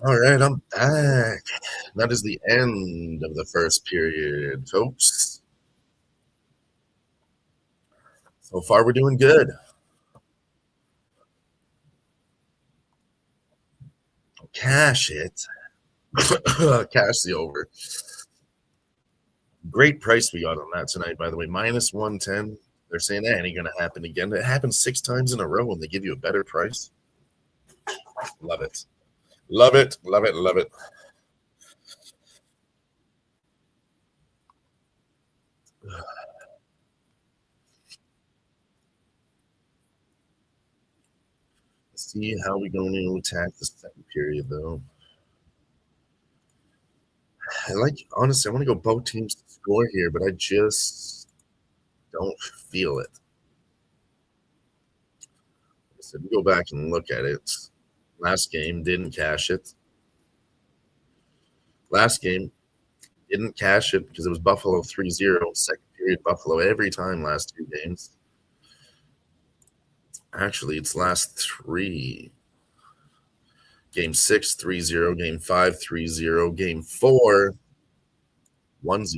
All right, I'm back. That is the end of the first period, folks. So far, we're doing good. Cash it. Cash the over. Great price we got on that tonight, by the way. Minus 110. They're saying that ain't going to happen again. It happened 6 times in a row and they give you a better price. Love it. Love it. Love it. Love it. Let's see how we're going to attack the second period, though. Honestly, I want to go both teams to score here, but I just don't feel it. So we go back and look at it. Last game, didn't cash it. Last game, didn't cash it because it was Buffalo 3-0. Second period, Buffalo every time last 2 games. Actually, it's last 3. Game 6, 3-0. Game 5, 3-0. Game 4, 1-0.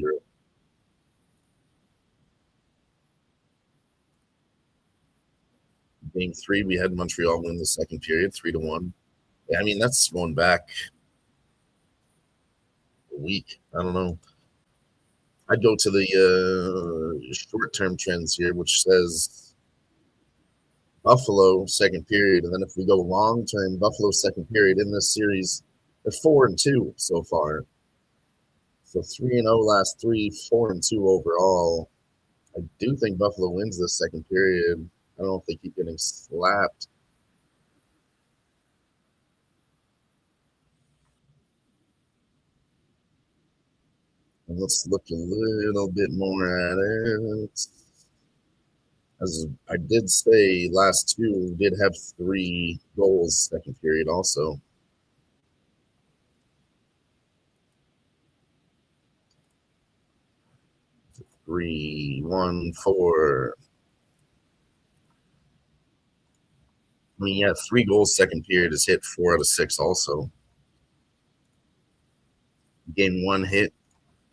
Game 3, we had Montreal win the second period, 3-1. Yeah, I mean, that's going back a week. I don't know. I'd go to the short-term trends here, which says Buffalo second period, and then if we go long-term, Buffalo second period in this series, they're 4-2 so far. So 3-0 last three, 4-2 overall. I do think Buffalo wins this second period. I don't think he's getting slapped. And let's look a little bit more at it. As I did say, last two did have 3 goals second period also. 3, 1, 4. I mean, yeah, 3 goals second period is hit 4 out of 6 also. Game 1 hit,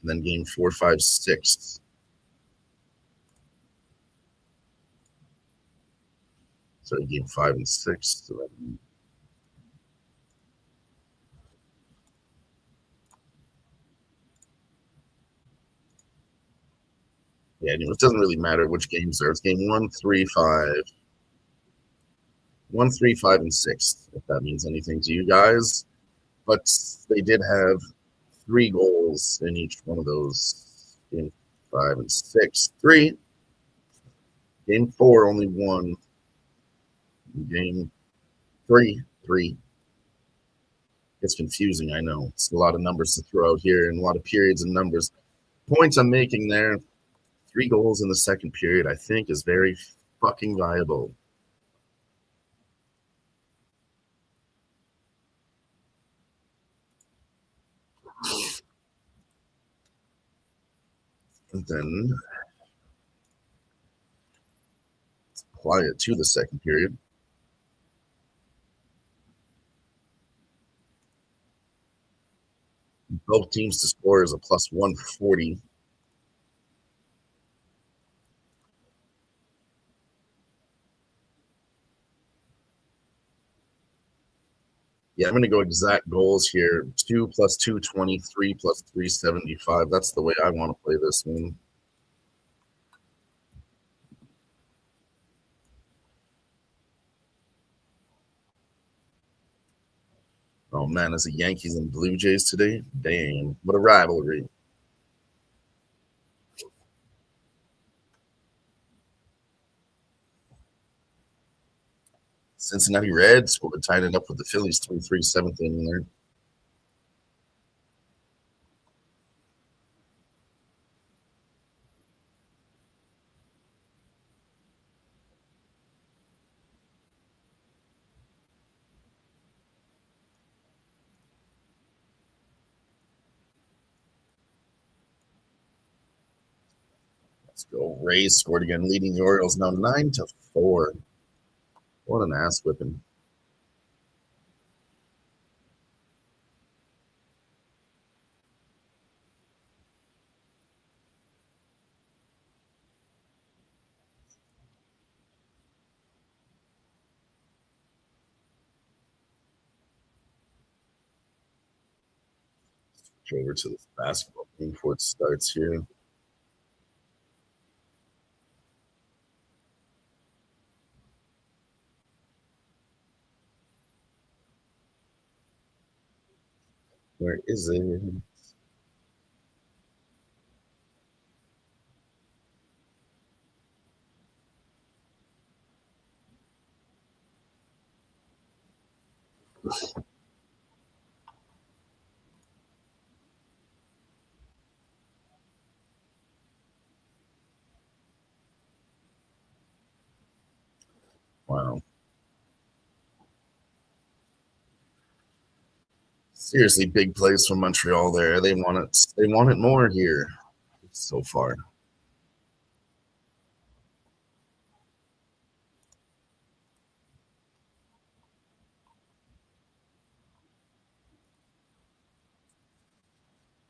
and then game 4, 5, 6. So game 5 and 6. So yeah, anyway, it doesn't really matter which games there. It's game 1, 3, 5. 1, 3, 5, and 6, if that means anything to you guys. But they did have 3 goals in each one of those. Game 5 and 6, 3. Game 4, only 1. Game 3, 3. It's confusing, I know. It's a lot of numbers to throw out here and a lot of periods and numbers. Points I'm making there, 3 goals in the second period, I think is very fucking viable. And then apply it to the second period. Both teams to score is a plus 140. Yeah, I'm going to go exact goals here. 2 plus 220, 3 plus 375. That's the way I want to play this one. Oh, man, is it Yankees and Blue Jays today? Damn, what a rivalry. Cincinnati Reds scored, tied it up with the Phillies 3-3, 7th inning there. Let's go. Rays scored again, leading the Orioles now 9-4. What an ass whipping. Over to this basketball game before it starts here. Where is it? Wow. Seriously, big plays from Montreal there. They want it. They want it more here so far.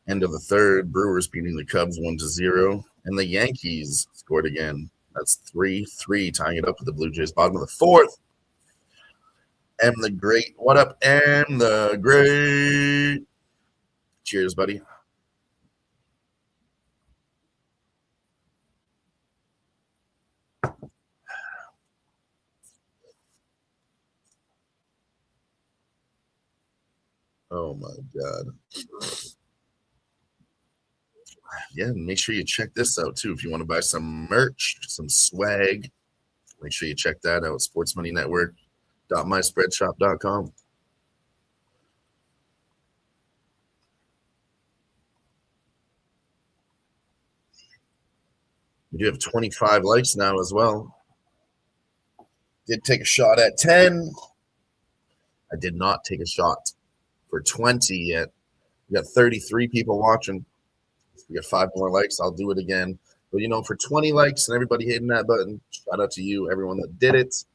End of the third, Brewers beating the Cubs 1-0, and the Yankees scored again. That's 3-3, tying it up with the Blue Jays. Bottom of the fourth. M the Great. What up, M the Great? Cheers, buddy. Oh my God. Yeah, make sure you check this out too. If you want to buy some merch, some swag, make sure you check that out. sportsmoneynetwork.myspreadshop.com. We do have 25 likes now as well. Did take a shot at 10. I did not take a shot for 20 yet. We got 33 people watching. We got 5 more likes. I'll do it again. But, for 20 likes and everybody hitting that button, shout out to you, everyone that did it.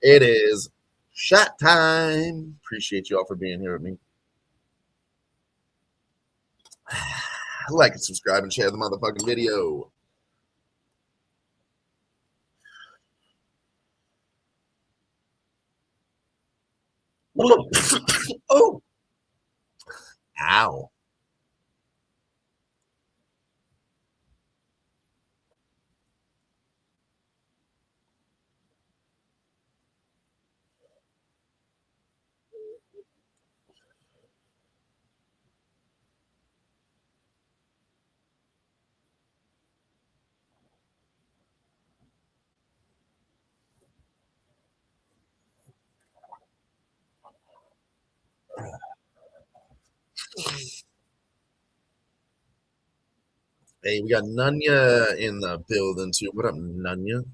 It is shot time. Appreciate you all for being here with me. Like and subscribe and share the motherfucking video. Oh. Ow. Hey, we got Nunya in the building too. What up, Nunya?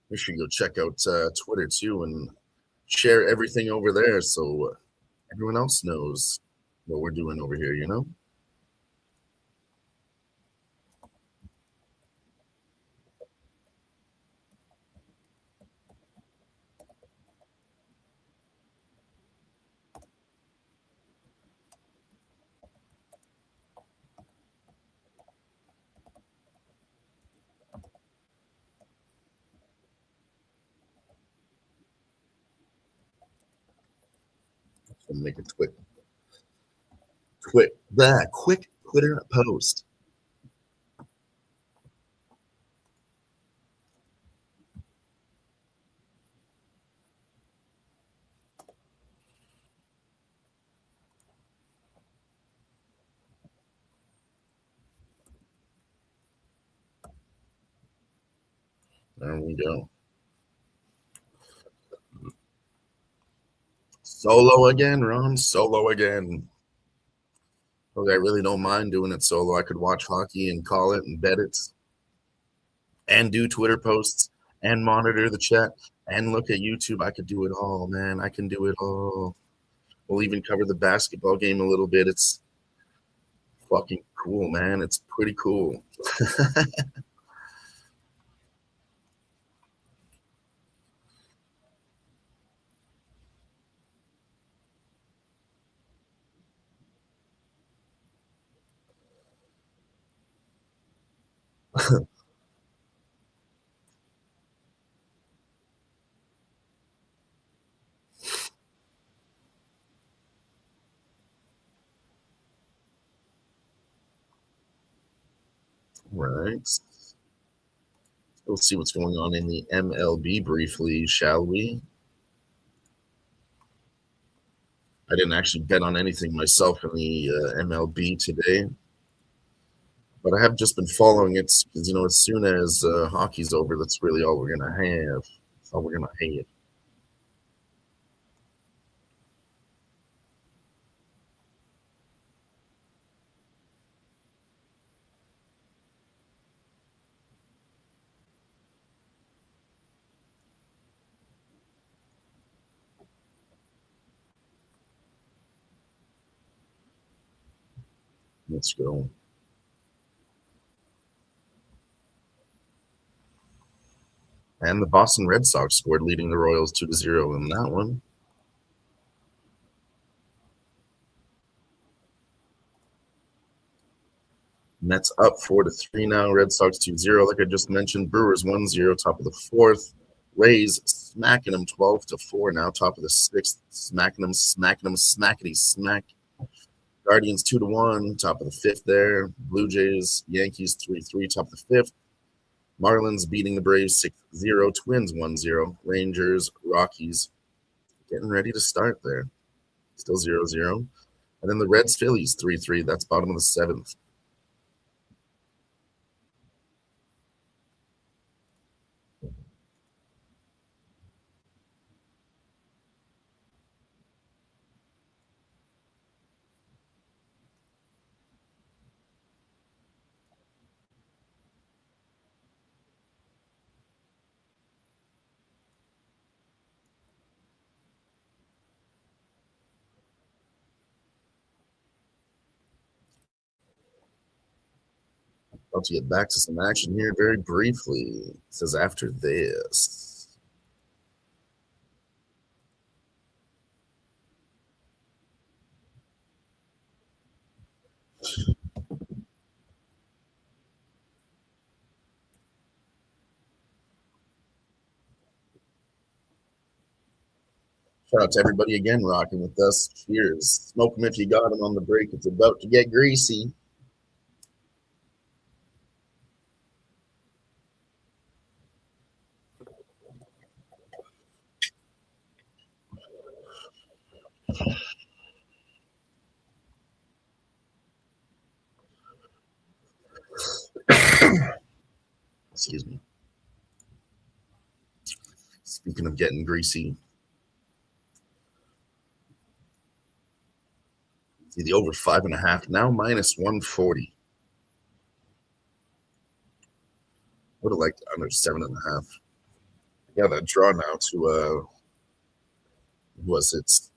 Make sure you go check out Twitter too and share everything over there so everyone else knows what we're doing over here, So make a quick Twitter post. There we go. Solo again, Ron. Solo again. Okay, I really don't mind doing it solo. I could watch hockey and call it and bet it and do Twitter posts and monitor the chat and look at YouTube. I could do it all, man. I can do it all. We'll even cover the basketball game a little bit. It's fucking cool, man. It's pretty cool. Right. We'll see what's going on in the MLB briefly, shall we? I didn't actually bet on anything myself in the MLB today, but I have just been following it because, as soon as hockey's over, that's really all we're going to have. That's all we're going to have. Let's go. And the Boston Red Sox scored, leading the Royals 2-0 in that one. Mets up 4-3 now. Red Sox 2-0, like I just mentioned. Brewers 1-0, top of the fourth. Rays smacking them 12-4 now, top of the sixth. Smacking them, smackety smack. Guardians 2-1, top of the fifth there. Blue Jays, Yankees 3-3, top of the fifth. Marlins beating the Braves 6-0. Twins 1-0. Rangers, Rockies getting ready to start there. Still 0-0. And then the Reds, Phillies 3-3. That's bottom of the seventh. About to get back to some action here very briefly. It says after this. Shout out to everybody again rocking with us. Cheers. Smoke them if you got them on the break. It's about to get greasy. Excuse me. Speaking of getting greasy, see the over 5.5 now minus 140. Would have liked under 7.5. Yeah, that draw now to was it?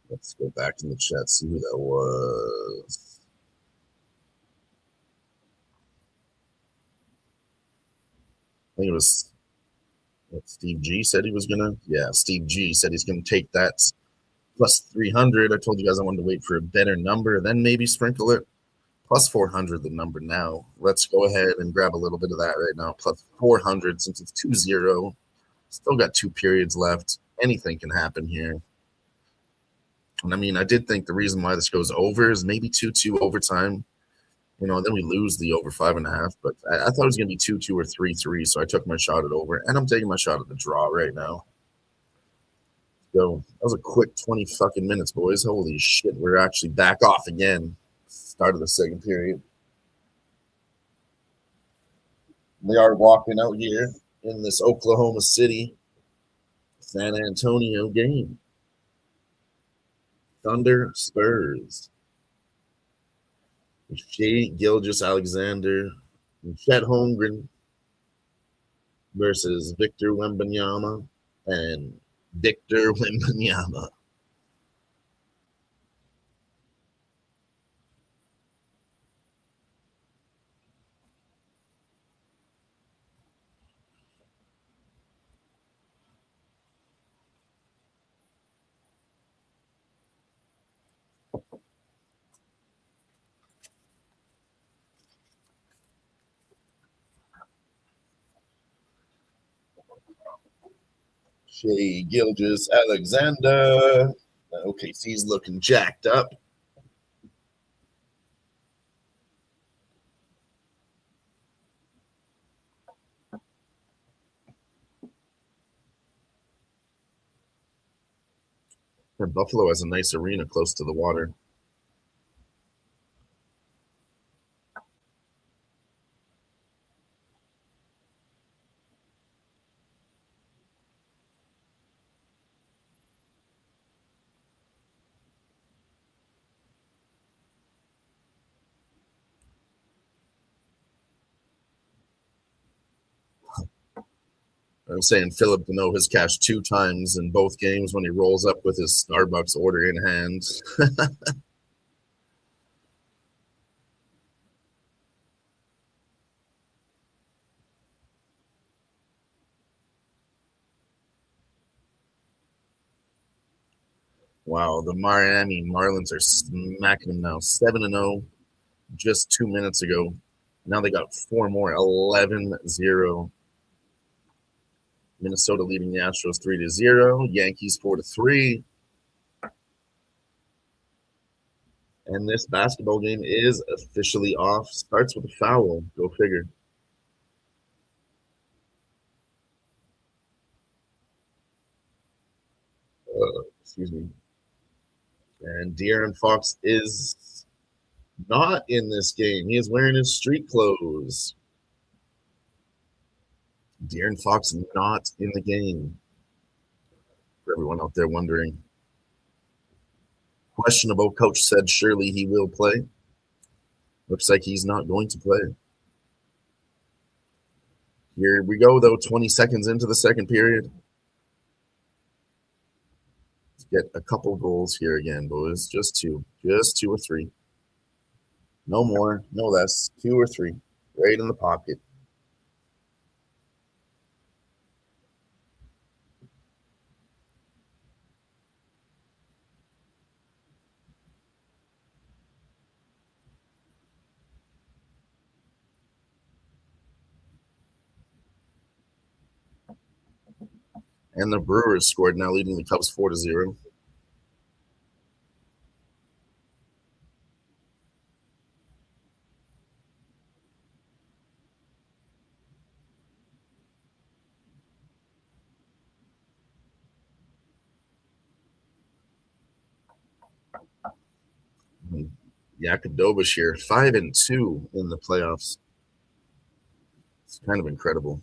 Let's go back in the chat, see who that was. I think it was Steve G said he was gonna. Yeah, Steve G said he's gonna take that plus 300. I told you guys I wanted to wait for a better number, then maybe sprinkle it. Plus 400, the number now. Let's go ahead and grab a little bit of that right now. Plus 400 since it's 2-0. Still got 2 periods left. Anything can happen here. And I mean, I did think the reason why this goes over is maybe 2-2 overtime. You know, then we lose the over 5.5. But I thought it was going to be 2-2 or 3-3. So I took my shot at over. And I'm taking my shot at the draw right now. So that was a quick 20 fucking minutes, boys. Holy shit. We're actually back off again. Start of the second period. We are walking out here in this Oklahoma City, San Antonio game. Thunder Spurs. Shea Gilgeous-Alexander and Chet Holmgren versus Victor Wembanyama and Victor Wembanyama. Shea Gilgeous-Alexander. OKC's looking jacked up. And Buffalo has a nice arena close to the water. I'm saying Philip Deneau has cashed 2 times in both games when he rolls up with his Starbucks order in hand. Wow, the Miami Marlins are smacking them now. 7-0 just 2 minutes ago. Now they got 4 more, 11-0. Minnesota leading the Astros 3-0. Yankees 4-3. And this basketball game is officially off. Starts with a foul. Go figure. Excuse me. And De'Aaron Fox is not in this game. He is wearing his street clothes. De'Aaron Fox not in the game. For everyone out there wondering. Questionable. Coach said surely he will play. Looks like he's not going to play. Here we go, though. 20 seconds into the second period. Let's get a couple goals here again, boys. Just two or three. No more, no less. 2 or 3. Right in the pocket. And the Brewers scored, now leading the Cubs 4-0. Jakub here, 5-2 in the playoffs. It's kind of incredible.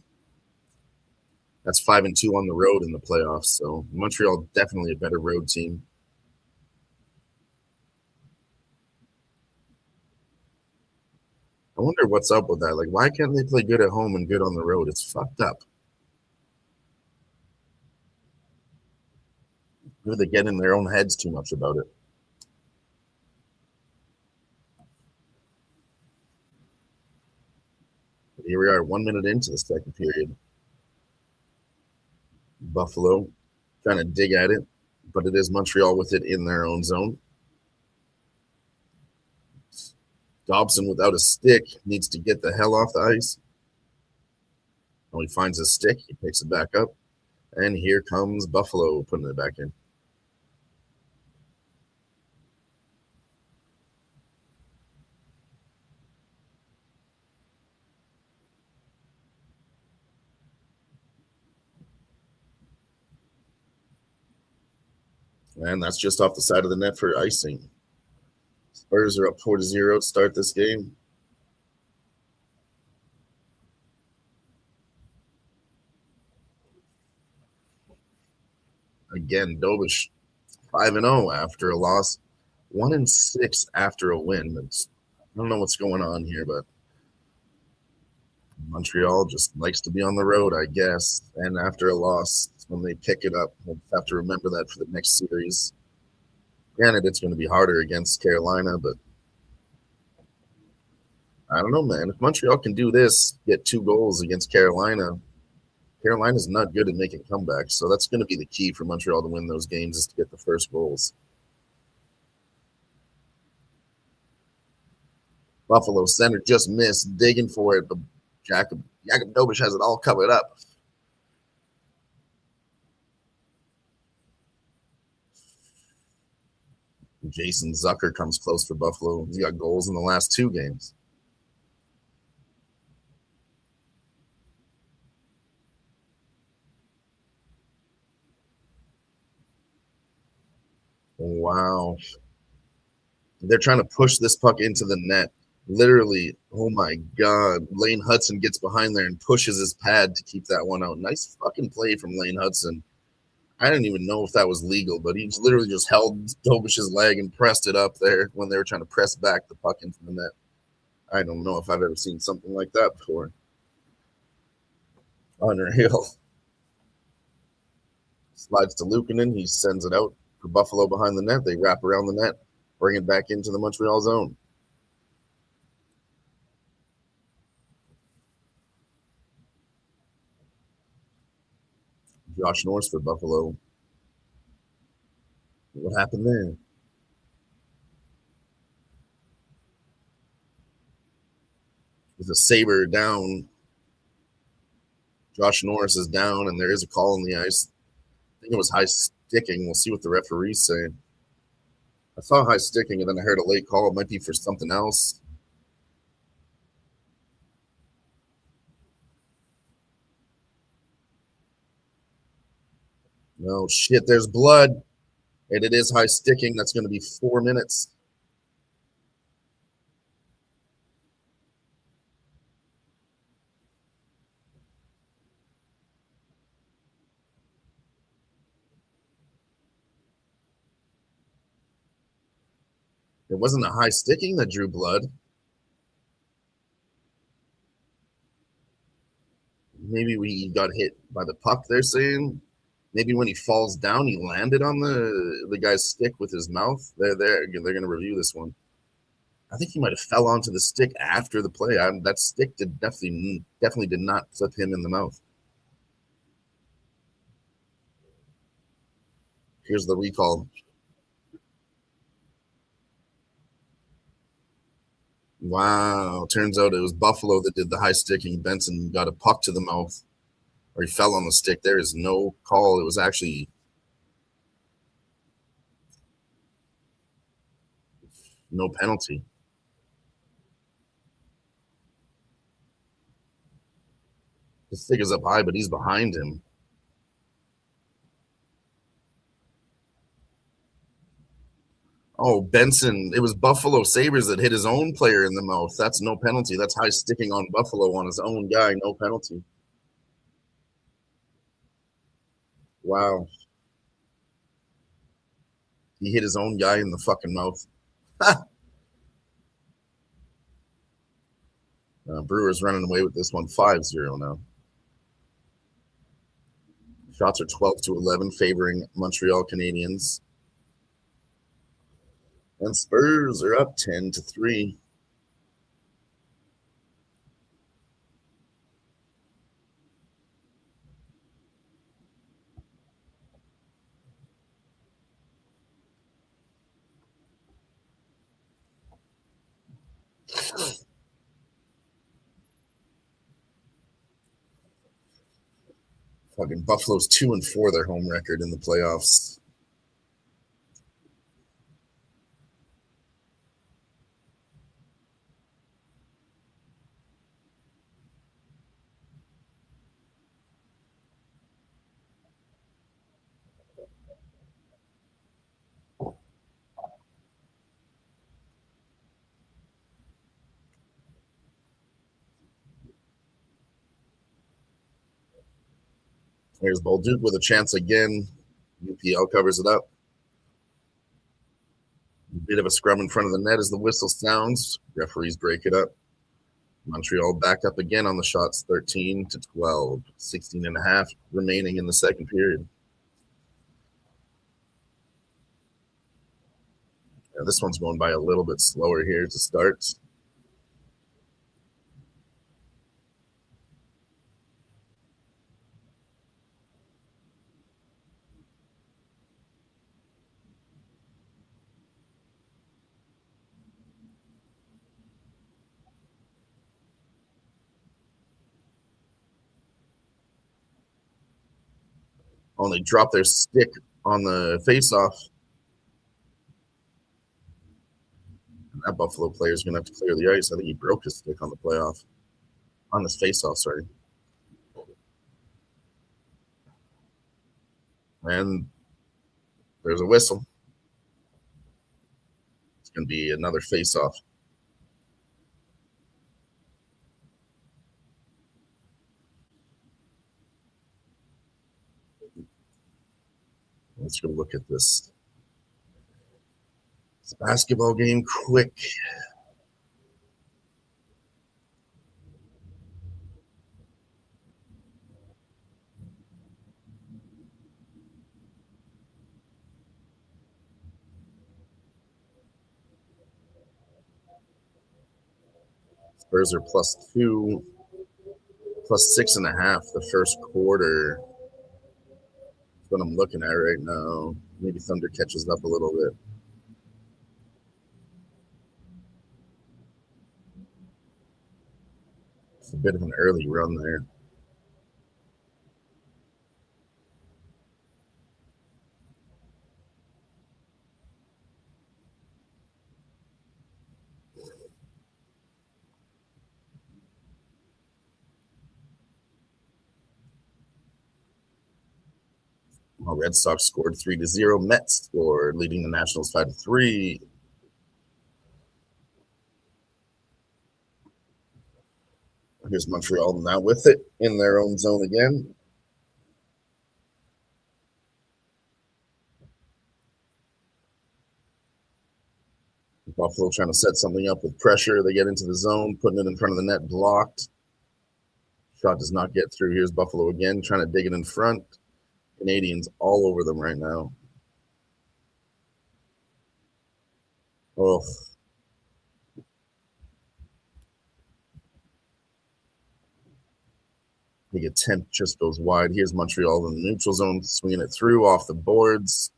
That's 5-2 on the road in the playoffs. So Montreal definitely a better road team. I wonder what's up with that. Like, why can't they play good at home and good on the road? It's fucked up. Maybe they get in their own heads too much about it. But here we are, 1 minute into the second period. Buffalo trying to dig at it, but it is Montreal with it in their own zone. Dobson without a stick needs to get the hell off the ice. When he finds his stick, he picks it back up. And here comes Buffalo putting it back in. And that's just off the side of the net for icing. Spurs are up 4-0 to start this game. Again, Dobish 5-0 after a loss, 1-6 after a win. I don't know what's going on here, but Montreal just likes to be on the road, I guess. And after a loss, when they pick it up, we'll have to remember that for the next series. Granted, it's going to be harder against Carolina, but I don't know, man. If Montreal can do this, get 2 goals against Carolina, Carolina's not good at making comebacks. So that's going to be the key for Montreal to win those games is to get the first goals. Buffalo center just missed, digging for it, but Jakub Dobish has it all covered up. Jason Zucker comes close for Buffalo. He's got goals in the last 2 games. Wow. They're trying to push this puck into the net. Literally, oh my God. Lane Hudson gets behind there and pushes his pad to keep that one out. Nice fucking play from Lane Hudson. I didn't even know if that was legal, but he literally just held Dobish's leg and pressed it up there when they were trying to press back the puck into the net. I don't know if I've ever seen something like that before. Unreal. Slides to Luukkonen. He sends it out for Buffalo behind the net. They wrap around the net, bring it back into the Montreal zone. Josh Norris for Buffalo. What happened there? There's a Sabre down. Josh Norris is down, and there is a call on the ice. I think it was high sticking. We'll see what the referees say. I saw high sticking, and then I heard a late call. It might be for something else. No shit, there's blood. And it is high sticking. That's going to be 4 minutes. It wasn't a high sticking that drew blood. Maybe we got hit by the puck, they're saying. Maybe when he falls down, he landed on the guy's stick with his mouth. They're going to review this one. I think he might have fell onto the stick after the play. That stick definitely did not flip him in the mouth. Here's the recall. Wow. Turns out it was Buffalo that did the high sticking. Benson got a puck to the mouth, or he fell on the stick. There is no call. It was actually no penalty. The stick is up high, but he's behind him. Oh, Benson. It was Buffalo Sabres that hit his own player in the mouth. That's no penalty. That's high sticking on Buffalo on his own guy. No penalty. Wow. He hit his own guy in the fucking mouth. Brewers running away with this one 5-0 now. Shots are 12-11 favoring Montreal Canadiens. And Spurs are up 10-3. Fucking Buffalo's 2-4 their home record in the playoffs. There's Bolduc with a chance again. UPL covers it up. A bit of a scrum in front of the net as the whistle sounds. Referees break it up. Montreal back up again on the shots, 13-12. 16.5 remaining in the second period. Yeah, this one's going by a little bit slower here to start. Oh, they drop their stick on the face-off. And that Buffalo player is going to have to clear the ice. I think he broke his stick on the playoff. On his face-off, sorry. And there's a whistle. It's going to be another face-off. Let's go look at this basketball game quick. Spurs are +2, +6.5 the first quarter. That's what I'm looking at right now. Maybe Thunder catches up a little bit. It's a bit of an early run there. Well, Red Sox scored 3-0. Mets scored, leading the Nationals 5-3. Here's Montreal now with it in their own zone again. Buffalo trying to set something up with pressure. They get into the zone, putting it in front of the net, blocked. Shot does not get through. Here's Buffalo again, trying to dig it in front. Canadiens all over them right now. Oh. Big attempt just goes wide. Here's Montreal in the neutral zone, swinging it through off the boards.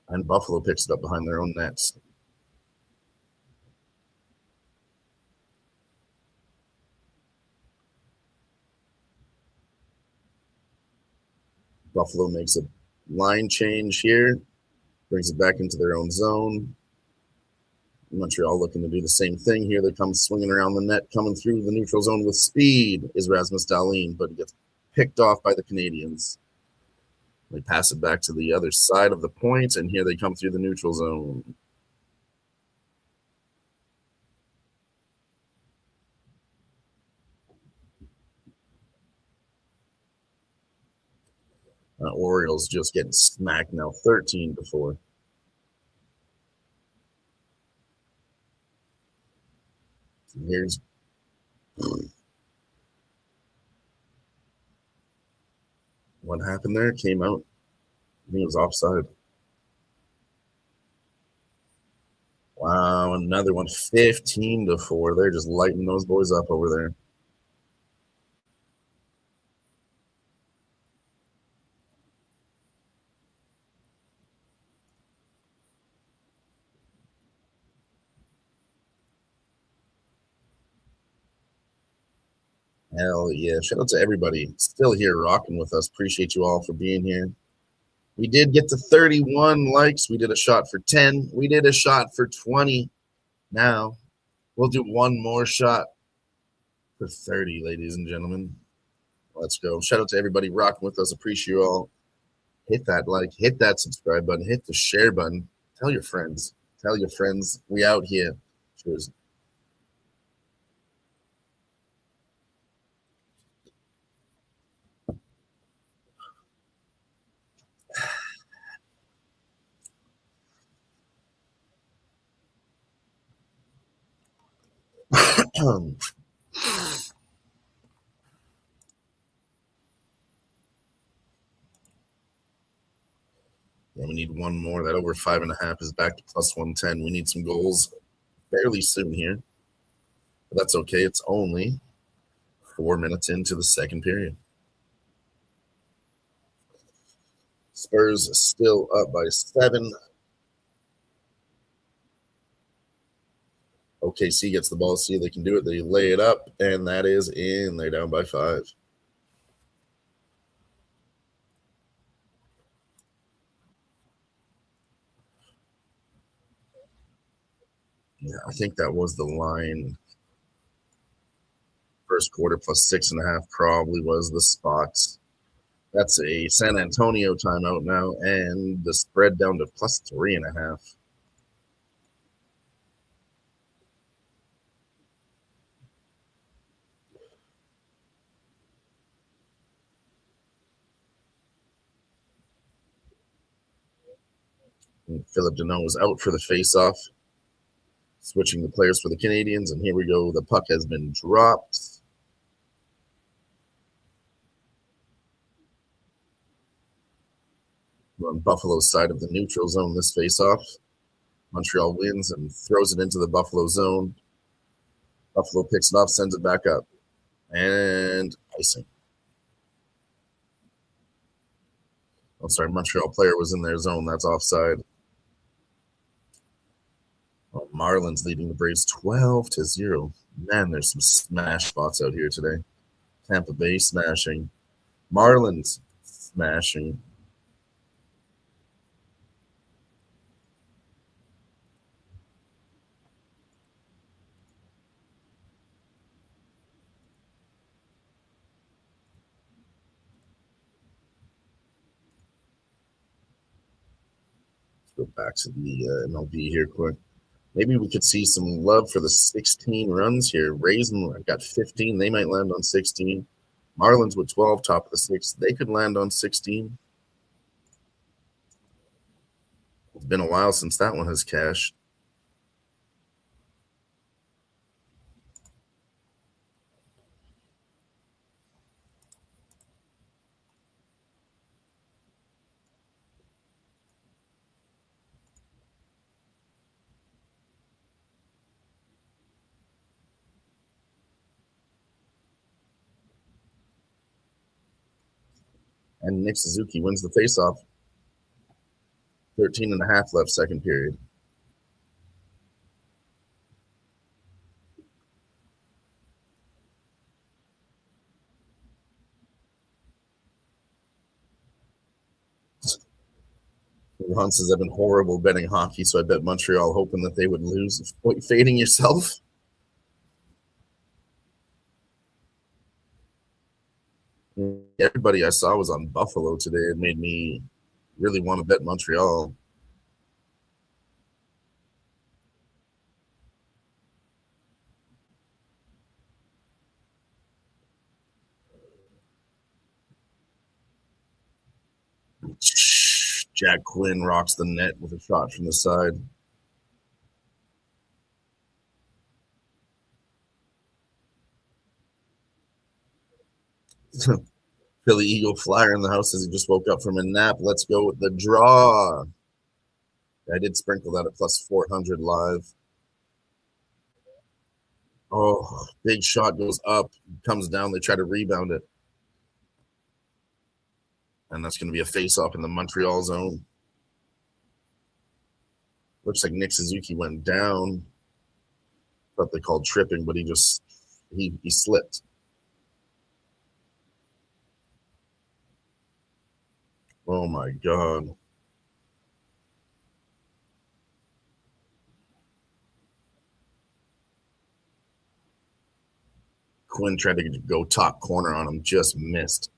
And Buffalo picks it up behind their own nets. Buffalo makes a line change here, brings it back into their own zone. Montreal looking to do the same thing here. They come swinging around the net, coming through the neutral zone with speed is Rasmus Dahlin, but he gets picked off by the Canadiens. They pass it back to the other side of the point, and here they come through the neutral zone. Orioles just getting smacked now, 13-4. Here's what happened there. Came out. I think it was offside. Wow, another one, 15-4. They're just lighting those boys up over there. Hell yeah. Shout out to everybody still here rocking with us. Appreciate you all for being here. We did get to 31 likes. We did a shot for 10. We did a shot for 20. Now we'll do one more shot for 30, ladies and gentlemen. Let's go. Shout out to everybody rocking with us. Appreciate you all. Hit that like, hit that subscribe button, hit the share button. Tell your friends. Tell your friends. We out here. Cheers. Yeah, we need one more. That over 5.5 is back to plus 110. We need some goals fairly soon here. But that's okay. It's only 4 minutes into the second period. Spurs still up by 7. OKC gets the ball. See if they can do it. They lay it up, and that is in. They're down by 5. Yeah, I think that was the line. First quarter plus 6.5 probably was the spot. That's a San Antonio timeout now, and the spread down to plus 3.5. And Philip Deneau is out for the faceoff. Switching the players for the Canadiens, and here we go. The puck has been dropped. We're on Buffalo's side of the neutral zone this faceoff. Montreal wins and throws it into the Buffalo zone. Buffalo picks it off, sends it back up. And icing. Oh, sorry, Montreal player was in their zone. That's offside. Oh, Marlins leading the Braves 12-0. Man, there's some smash spots out here today. Tampa Bay smashing. Marlins smashing. Let's go back to the MLB here quick. Maybe we could see some love for the 16 runs here. Rays got 15. They might land on 16. Marlins with 12, top of the sixth. They could land on 16. It's been a while since that one has cashed. And Nick Suzuki wins the faceoff. 13 and a half left, second period. Ron says, I've been horrible betting hockey, so I bet Montreal hoping that they would lose. What, fading yourself? Everybody I saw was on Buffalo today. It made me really want to bet Montreal. Jack Quinn rocks the net with a shot from the side. Philly Eagle flyer in the house as he just woke up from a nap. Let's go with the draw. I did sprinkle that at plus 400 live. Oh, big shot goes up, comes down. They try to rebound it. And that's going to be a face-off in the Montreal zone. Looks like Nick Suzuki went down. Thought they called tripping, but he slipped. Oh my God. Quinn tried to go top corner on him, just missed.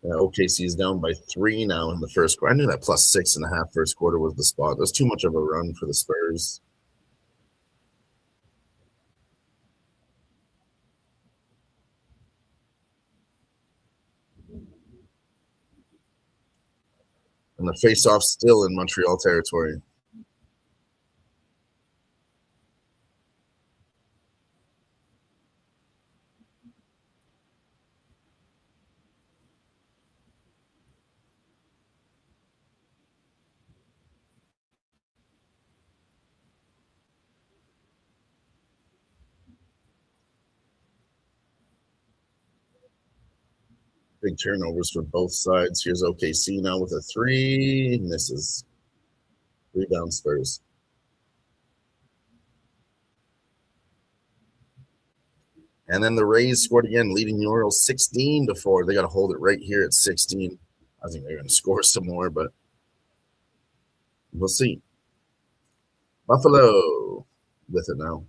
OKC is down by 3 now in the first quarter. I knew that plus 6.5 first quarter was the spot. That's too much of a run for the Spurs. And the face-off still in Montreal territory. Big turnovers for both sides. Here's OKC now with a 3. Misses. Rebound Spurs. And then the Rays scored again, leading the Orioles 16-4. They got to hold it right here at 16. I think they're going to score some more, but we'll see. Buffalo with it now.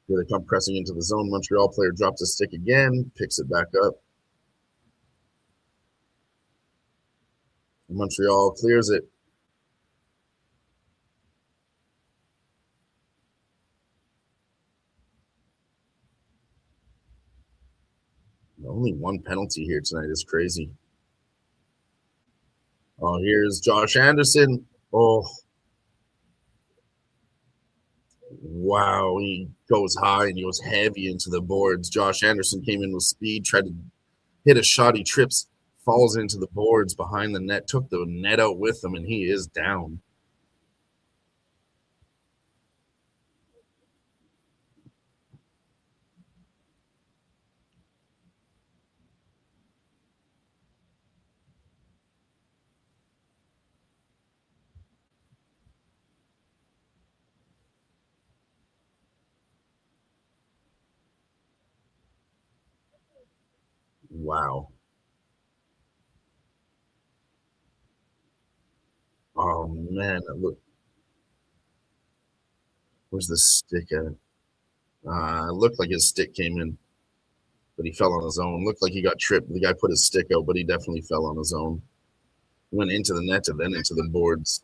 Here they come pressing into the zone. Montreal player drops a stick again, picks it back up. Montreal clears it. Only one penalty here tonight is crazy. Oh, here's Josh Anderson. Oh, wow. He goes high and he goes heavy into the boards. Josh Anderson came in with speed, tried to hit a shot. He trips, falls into the boards behind the net, took the net out with him, and he is down. Wow. Oh man, look, where's the stick at? It looked like his stick came in, but he fell on his own. Looked like he got tripped. The guy put his stick out, but he definitely fell on his own. Went into the net and then into the boards.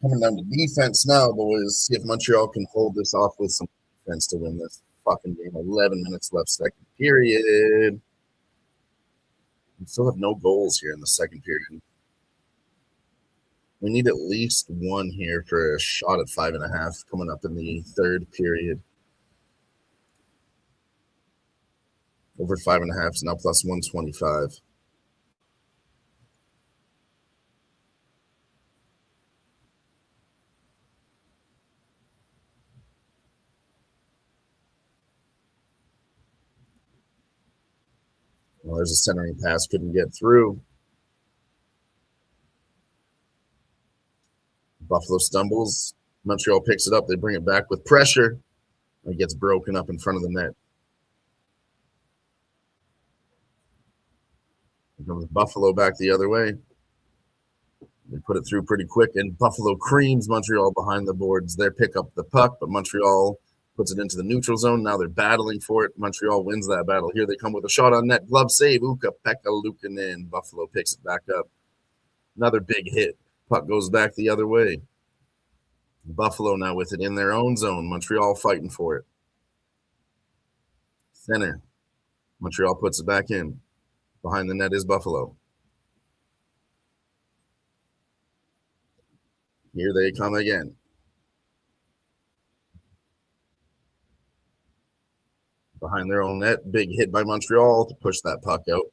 Coming down to defense now, boys. See if Montreal can hold this off with some defense to win this fucking game. 11 minutes left, second period. We still have no goals here in the second period. We need at least one here for a shot at 5.5 coming up in the third period. Over 5.5 is now plus 125. Well, there's a centering pass, couldn't get through. Buffalo stumbles. Montreal picks it up. They bring it back with pressure. It gets broken up in front of the net. Here comes Buffalo back the other way. They put it through pretty quick, and Buffalo creams Montreal behind the boards. They pick up the puck, but Montreal puts it into the neutral zone. Now they're battling for it. Montreal wins that battle. Here they come with a shot on net. Glove save. Ukko-Pekka Luukkonen. Buffalo picks it back up. Another big hit. Puck goes back the other way. Buffalo now with it in their own zone. Montreal fighting for it. Center. Montreal puts it back in. Behind the net is Buffalo. Here they come again. Behind their own net. Big hit by Montreal to push that puck out.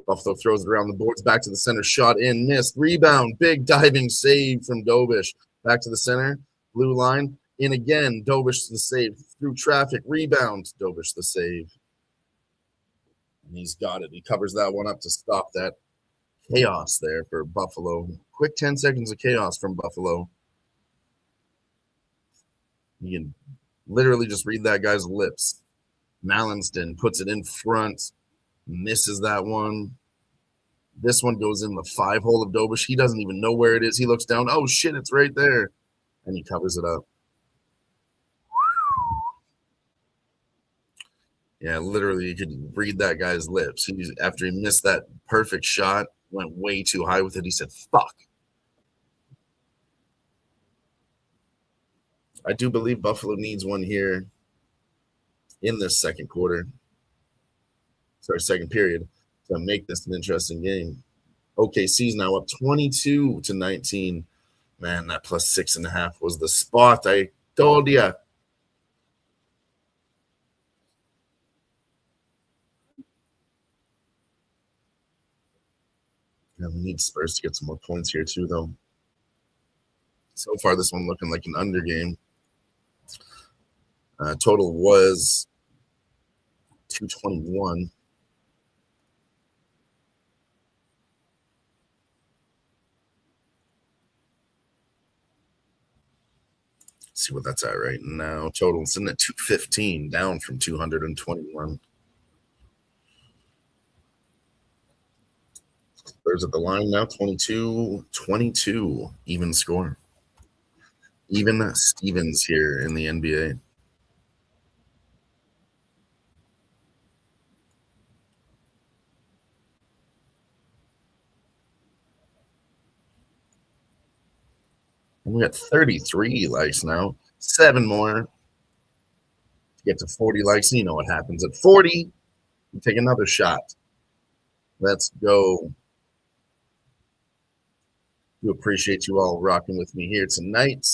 Buffalo throws it around the boards. Back to the center. Shot in. Missed. Rebound. Big diving save from Dobish. Back to the center. Blue line. In again. Dobish the save. Through traffic. Rebound. Dobish the save. And he's got it. He covers that one up to stop that chaos there for Buffalo. Quick 10 seconds of chaos from Buffalo. You can literally just read that guy's lips. Mallinston puts it in front, misses that one. This one goes in the 5-hole of Dobish. He doesn't even know where it is. He looks down. Oh, shit, it's right there. And he covers it up. Yeah, literally, you could read that guy's lips. After he missed that perfect shot, went way too high with it. He said, fuck. I do believe Buffalo needs one here in this second period to make this an interesting game. OKC's now up 22-19. Man, that plus 6.5 was the spot. I told you. Yeah, we need Spurs to get some more points here too, though. So far, this one looking like an under game. Total was 221. Let's see what that's at right now. Total sitting at 215, down from 221. Spurs at the line now, 22-22, even score. Even Stevens here in the NBA. And we got 33 likes now. 7 more to get to 40 likes. You know what happens at 40. You take another shot. Let's go. Do appreciate you all rocking with me here tonight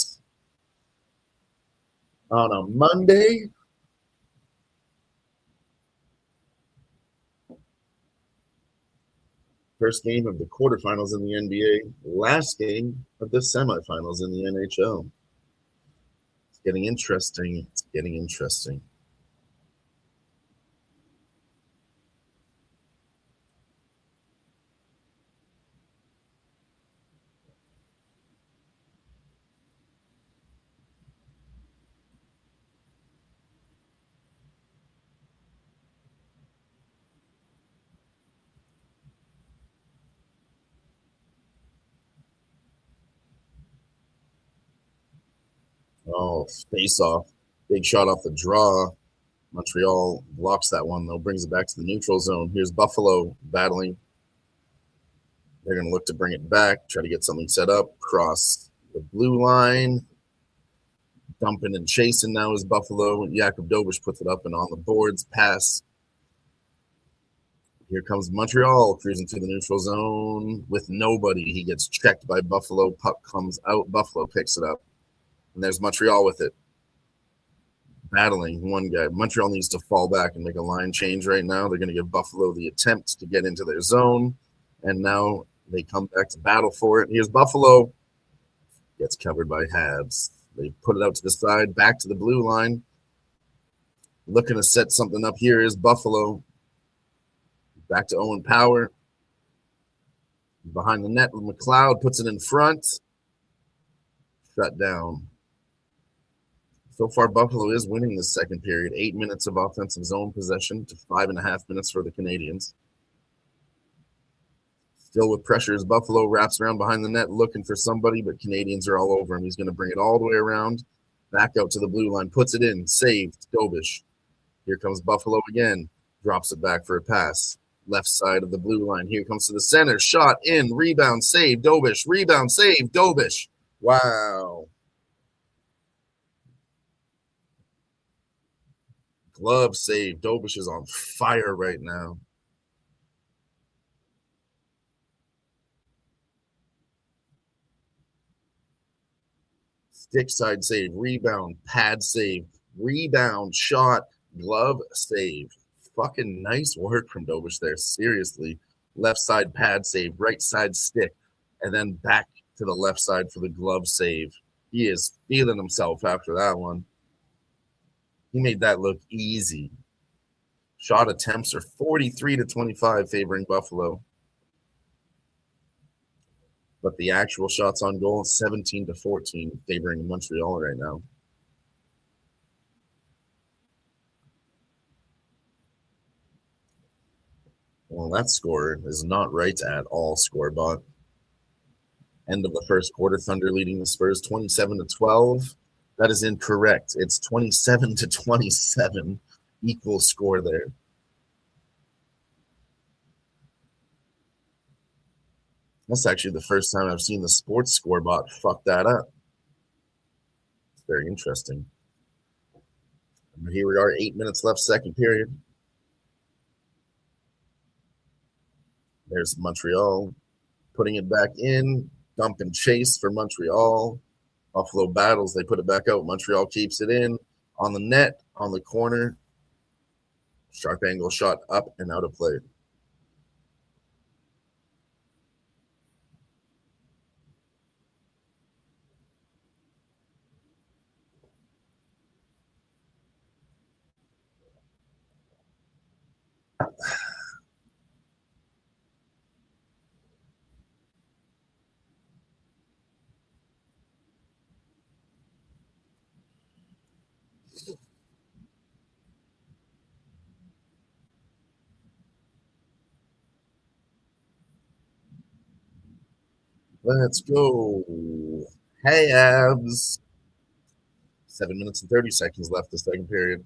on a Monday. First game of the quarterfinals in the NBA. Last game of the semifinals in the NHL. It's getting interesting. It's getting interesting. Oh, face off. Big shot off the draw. Montreal blocks that one, though, brings it back to the neutral zone. Here's Buffalo battling. They're going to look to bring it back, try to get something set up, cross the blue line. Dumping and chasing now is Buffalo. Jakub Dobeš puts it up and on the boards. Pass. Here comes Montreal cruising to the neutral zone with nobody. He gets checked by Buffalo. Puck comes out. Buffalo picks it up. And there's Montreal with it. Battling one guy. Montreal needs to fall back and make a line change right now. They're going to give Buffalo the attempt to get into their zone. And now they come back to battle for it. Here's Buffalo. Gets covered by Habs. They put it out to the side, back to the blue line. Looking to set something up here is Buffalo. Back to Owen Power. Behind the net with McLeod. Puts it in front. Shut down. So far, Buffalo is winning the second period. 8 minutes of offensive zone possession to 5.5 minutes for the Canadiens. Still with pressure as Buffalo wraps around behind the net looking for somebody, but Canadiens are all over him. He's going to bring it all the way around. Back out to the blue line. Puts it in. Saved. Dobeš. Here comes Buffalo again. Drops it back for a pass. Left side of the blue line. Here comes to the center. Shot in. Rebound. Save. Dobeš. Rebound. Save. Dobeš. Wow. Glove save. Dobeš is on fire right now. Stick side save. Rebound. Pad save. Rebound. Shot. Glove save. Fucking nice work from Dobeš there. Seriously. Left side pad save. Right side stick. And then back to the left side for the glove save. He is feeling himself after that one. He made that look easy. Shot attempts are 43-25 favoring Buffalo. But the actual shots on goal, 17-14 favoring Montreal right now. Well, that score is not right at all, Scorebot. End of the first quarter, Thunder leading the Spurs 27-12. That is incorrect. It's 27-27. Equal score there. That's actually the first time I've seen the sports scorebot fuck that up. It's very interesting. And here we are, 8 minutes left, second period. There's Montreal putting it back in. Dump and chase for Montreal. Buffalo battles. They put it back out. Montreal keeps it in. On the net, on the corner. Sharp angle shot up and out of play. Let's go. Hey, Abs. 7 minutes and 30 seconds left the second period.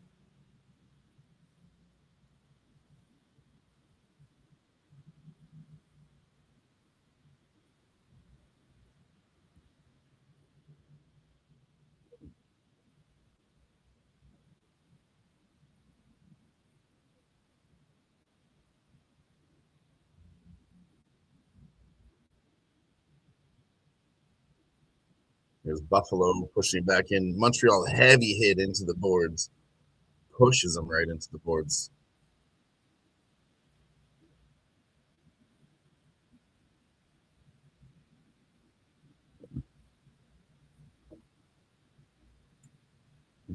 There's Buffalo pushing back in. Montreal heavy hit into the boards. Pushes them right into the boards.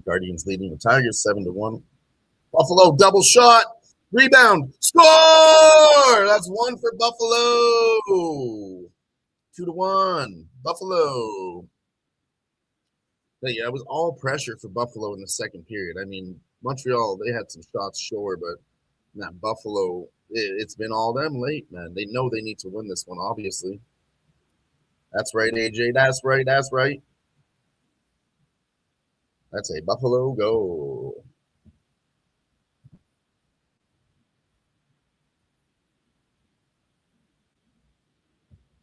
Guardians leading the Tigers 7-1. Buffalo double shot. Rebound. Score! That's one for Buffalo. 2-1. Buffalo. But yeah, it was all pressure for Buffalo in the second period. I mean, Montreal, they had some shots, sure, but not Buffalo. It's been all them late, man. They know they need to win this one, obviously. That's right, AJ. That's right. That's right. That's a Buffalo goal.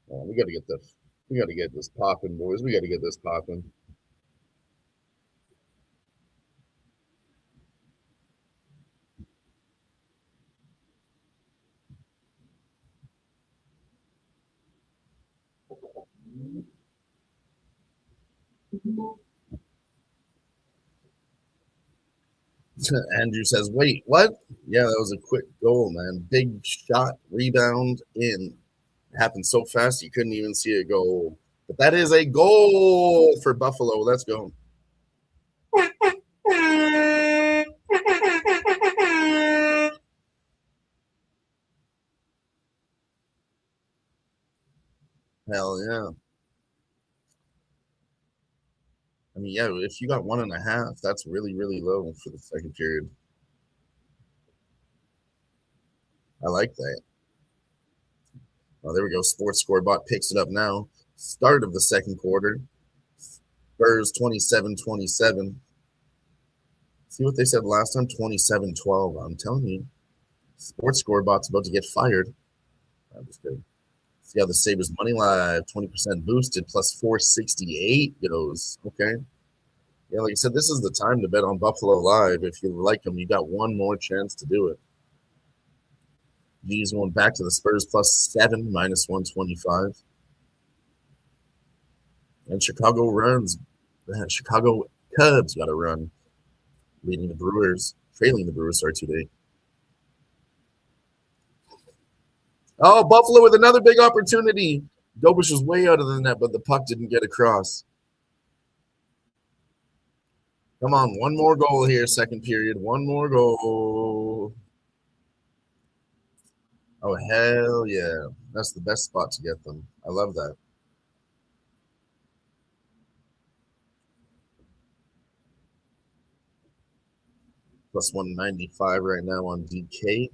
We got to get this. We got to get this popping, boys. We got to get this popping. Andrew says, wait, what? Yeah, that was a quick goal, man. Big shot, rebound, in. It happened so fast you couldn't even see it go. But that is a goal for Buffalo. Let's go. Hell yeah. I mean, yeah, if you got 1.5, that's really, really low for the second period. I like that. Oh, there we go. Sports Scorebot picks it up now. Start of the second quarter. Spurs 27-27. See what they said last time? 27-12. I'm telling you. Sports Scorebot's about to get fired. I'm just kidding. See how the Sabres money live, 20% boosted, plus 468 goes. Okay. Yeah, like I said, this is the time to bet on Buffalo Live. If you like them, you got one more chance to do it. G's going back to the Spurs +7, minus 125. And Chicago runs. Chicago Cubs got to run. Leading the Brewers, trailing the Brewers, today. Oh, Buffalo with another big opportunity. Dobish was way out of the net, but the puck didn't get across. Come on, one more goal here, second period. One more goal. Oh, hell yeah. That's the best spot to get them. I love that. Plus 195 right now on DK. See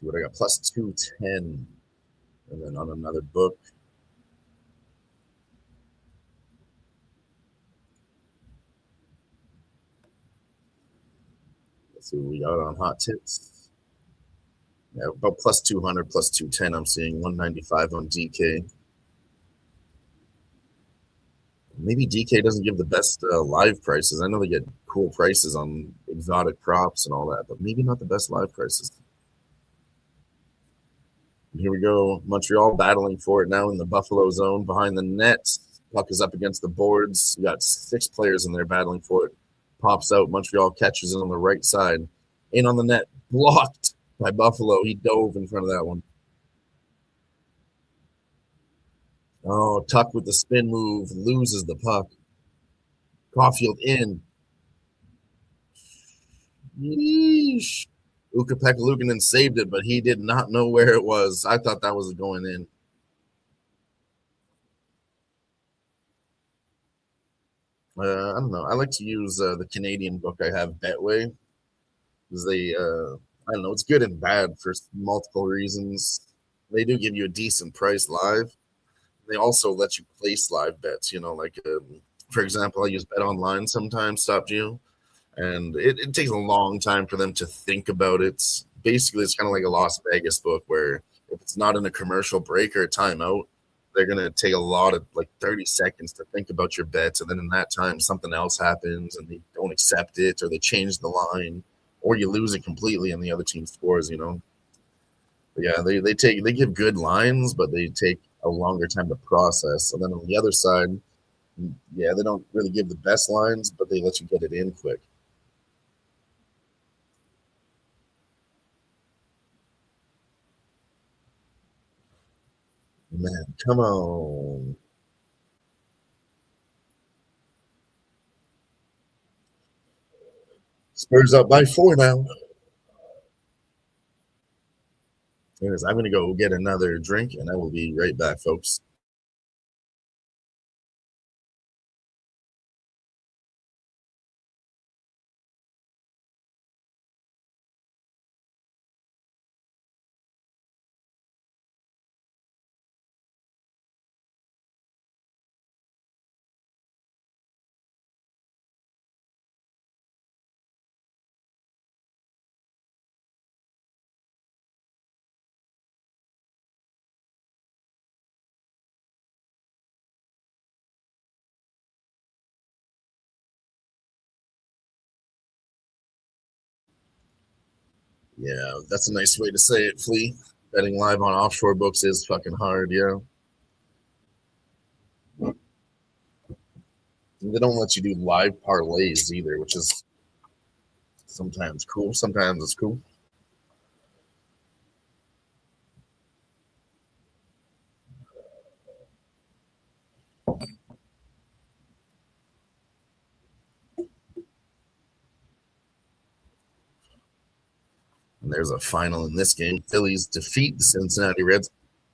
what I got. Plus 210. And then on another book. Let's see what we got on hot tips. Yeah, about plus 200, plus 210. I'm seeing 195 on DK. Maybe DK doesn't give the best live prices. I know they get cool prices on exotic props and all that, but maybe not the best live prices. And here we go. Montreal battling for it now in the Buffalo zone behind the net. Puck is up against the boards. You got 6 players in there battling for it. Pops out. Montreal catches it on the right side. In on the net. Blocked by Buffalo. He dove in front of that one. Oh, Tuck with the spin move. Loses the puck. Caulfield in. Yeesh. Ukko-Pekka Luukkonen saved it, but he did not know where it was. I thought that was going in. I don't know. I like to use the Canadian book I have, Betway, because they, I don't know, it's good and bad for multiple reasons. They do give you a decent price live. They also let you place live bets, like, for example, I use Bet Online sometimes, Stop You, and it takes a long time for them to think about it. Basically, it's kind of like a Las Vegas book where if it's not in a commercial break or a timeout, they're going to take a lot of 30 seconds to think about your bets. And then in that time, something else happens and they don't accept it or they change the line or you lose it completely and the other team scores, But yeah, they give good lines, but they take a longer time to process. And then on the other side, yeah, they don't really give the best lines, but they let you get it in quick. Man, come on. Spurs up by 4 now. Anyways, I'm going to go get another drink, and I will be right back, folks. Yeah, that's a nice way to say it, Flea. Betting live on offshore books is fucking hard, yeah. They don't let you do live parlays either, which is sometimes cool. Sometimes it's cool. And there's a final in this game. Phillies defeat the Cincinnati Reds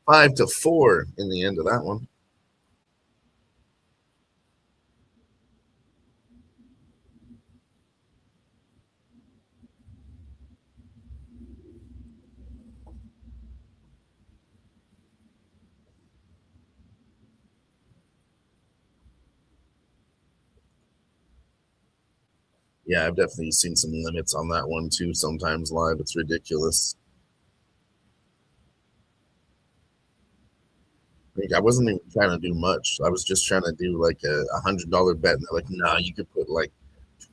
5-4 in the end of that one. Yeah, I've definitely seen some limits on that one too. Sometimes live, it's ridiculous. I wasn't even trying to do much. I was just trying to do like a $100 bet, and they're like, "Nah, you could put like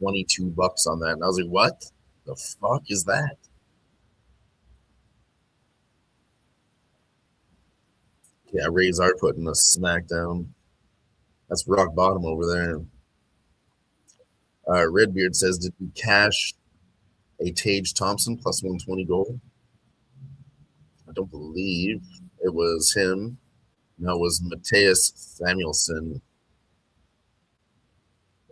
$22 on that." And I was like, "What the fuck is that?" Yeah, Rays are putting a smack down. That's rock bottom over there. Redbeard says, "Did you cash a Tage Thompson plus 120 goal?" I don't believe it was him. No, it was Mateus Samuelson,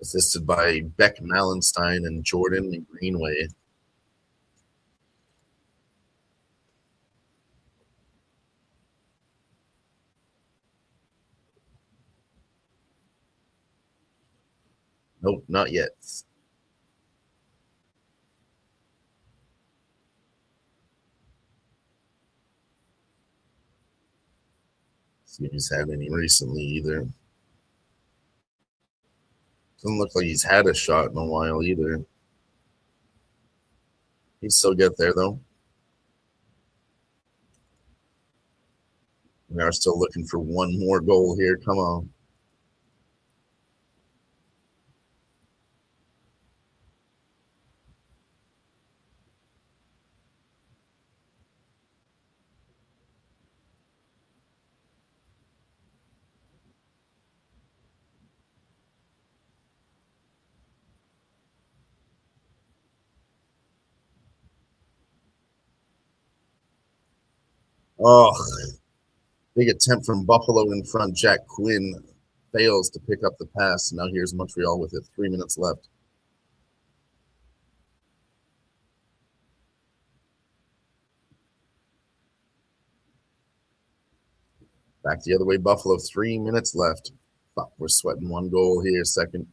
assisted by Beck Malenstein and Jordan Greenway. Nope, not yet. See if he's had any recently either. Doesn't look like he's had a shot in a while either. He'd still get there though. We are still looking for one more goal here. Come on. Oh, big attempt from Buffalo in front. Jack Quinn fails to pick up the pass. Now here's Montreal with it. 3 minutes left. Back the other way, Buffalo. 3 minutes left. Fuck, we're sweating one goal here. Second.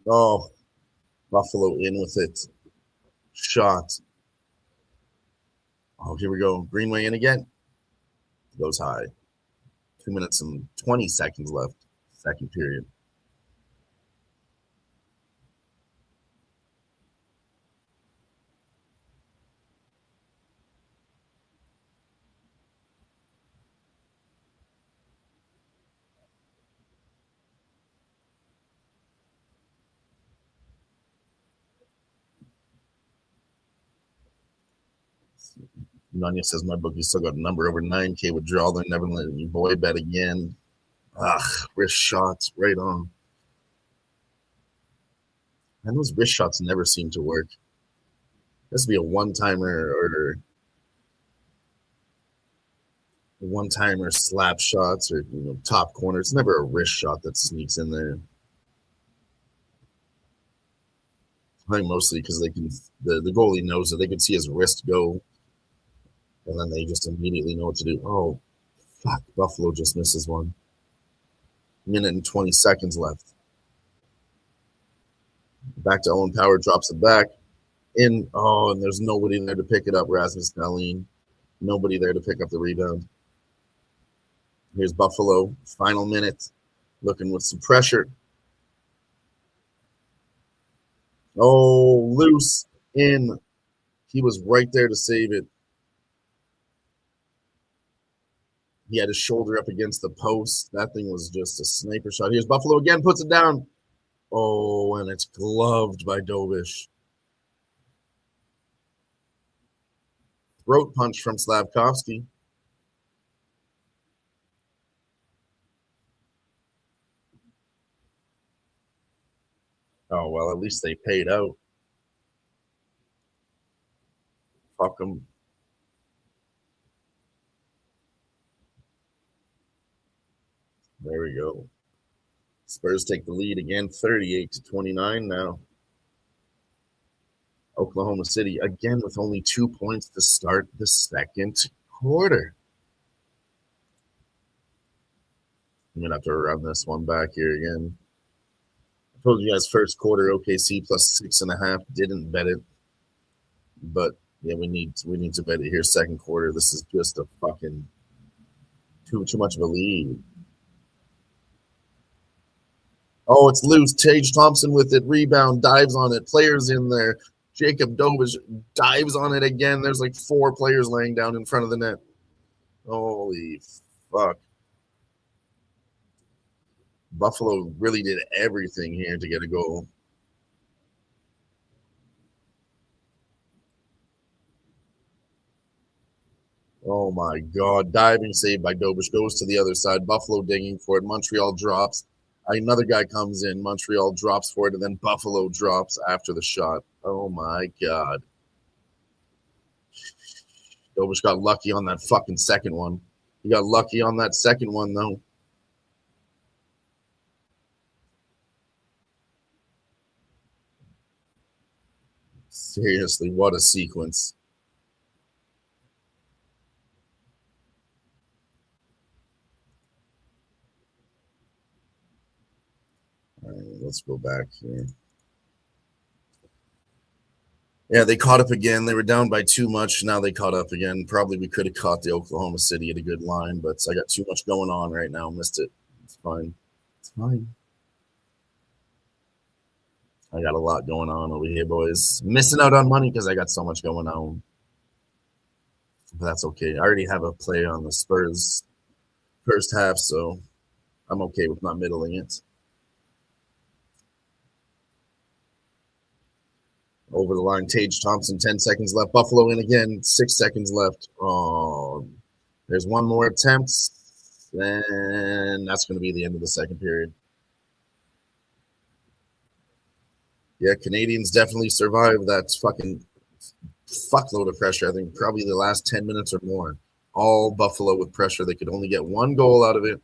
Oh, Buffalo in with it. Shot. Oh, here we go. Greenway in again. Goes high. 2 minutes and 20 seconds left. Second period. Nanya says my bookie still got a number over 9K withdrawal. They're never letting me boy bet again. Wrist shots right on. And those wrist shots never seem to work. This would be a one-timer or one-timer slap shots or top corner. It's never a wrist shot that sneaks in there. I think mostly because they can the goalie knows that they can see his wrist go, and then they just immediately know what to do. Oh, fuck! Buffalo just misses one. Minute and 20 seconds left. Back to Owen Power, drops it back in. Oh, and there's nobody there to pick it up. Rasmus Dahlin, nobody there to pick up the rebound. Here's Buffalo, final minute, looking with some pressure. Oh, loose in. He was right there to save it. He had his shoulder up against the post. That thing was just a sniper shot. Here's Buffalo again, puts it down. Oh, and it's gloved by Dobish. Throat punch from Slavkovsky. Oh, well, at least they paid out. Fuck them. There we go. Spurs take the lead again, 38-29 now. Oklahoma City again with only 2 points to start the second quarter. I'm going to have to run this one back here again. I told you guys first quarter OKC plus 6.5. Didn't bet it. But yeah, we need to bet it here second quarter. This is just a fucking too much of a lead. Oh, it's loose. Tage Thompson with it. Rebound, dives on it. Players in there. Jacob Dobish dives on it again. There's like 4 players laying down in front of the net. Holy fuck. Buffalo really did everything here to get a goal. Oh my God. Diving save by Dobish. Goes to the other side. Buffalo digging for it. Montreal drops. Another guy comes in. Montreal drops for it, and then Buffalo drops after the shot. Oh my God. Dobish got lucky on that fucking second one. He got lucky on that second one, though. Seriously, what a sequence. All right, let's go back here. Yeah, they caught up again. They were down by too much. Now they caught up again. Probably we could have caught the Oklahoma City at a good line, but I got too much going on right now. Missed it. It's fine. It's fine. I got a lot going on over here, boys. Missing out on money because I got so much going on. But that's okay. I already have a play on the Spurs first half, so I'm okay with not middling it. Over the line, Tage Thompson, 10 seconds left. Buffalo in again, 6 seconds left. Oh, there's one more attempt, and that's going to be the end of the second period. Yeah, Canadiens definitely survived that fucking fuckload of pressure. I think probably the last 10 minutes or more. All Buffalo with pressure. They could only get 1 goal out of it.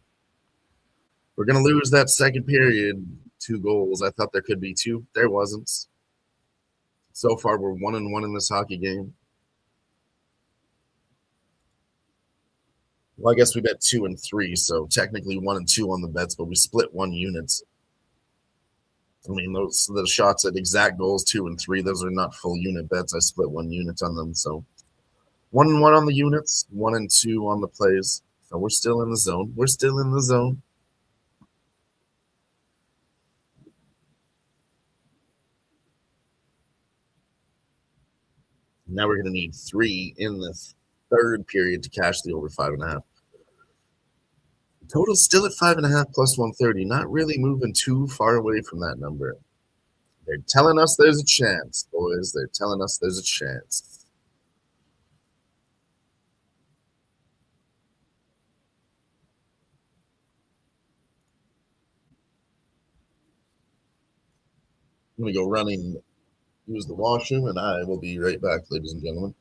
We're going to lose that second period. 2 goals. I thought there could be 2. There wasn't. So far, we're 1-1 in this hockey game. Well, I guess we bet 2 and 3, so technically 1 and 2 on the bets, but we split 1 unit. I mean, those the shots at exact goals 2 and 3. Those are not full unit bets. I split 1 unit on them, so 1 and 1 on the units, 1 and 2 on the plays. So we're still in the zone. We're still in the zone. Now we're going to need 3 in the third period to cash the over 5.5. Total still at 5.5 plus 130. Not really moving too far away from that number. They're telling us there's a chance, boys. They're telling us there's a chance. I'm going to go running, use the washroom, and I will be right back, ladies and gentlemen.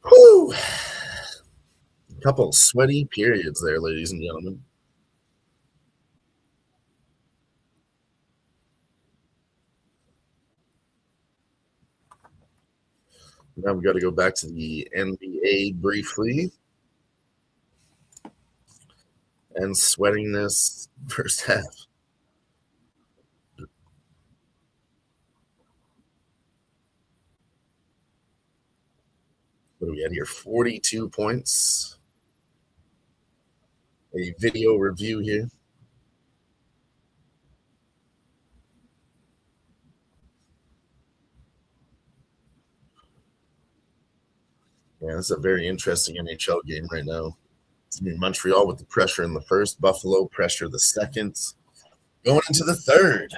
Whew. A couple sweaty periods there, ladies and gentlemen. Now we've got to go back to the NBA briefly. And sweating this first half. What do we had here? 42 points. A video review here. Yeah, this is a very interesting NHL game right now. Montreal with the pressure in the first, Buffalo pressure the second. Going into the third.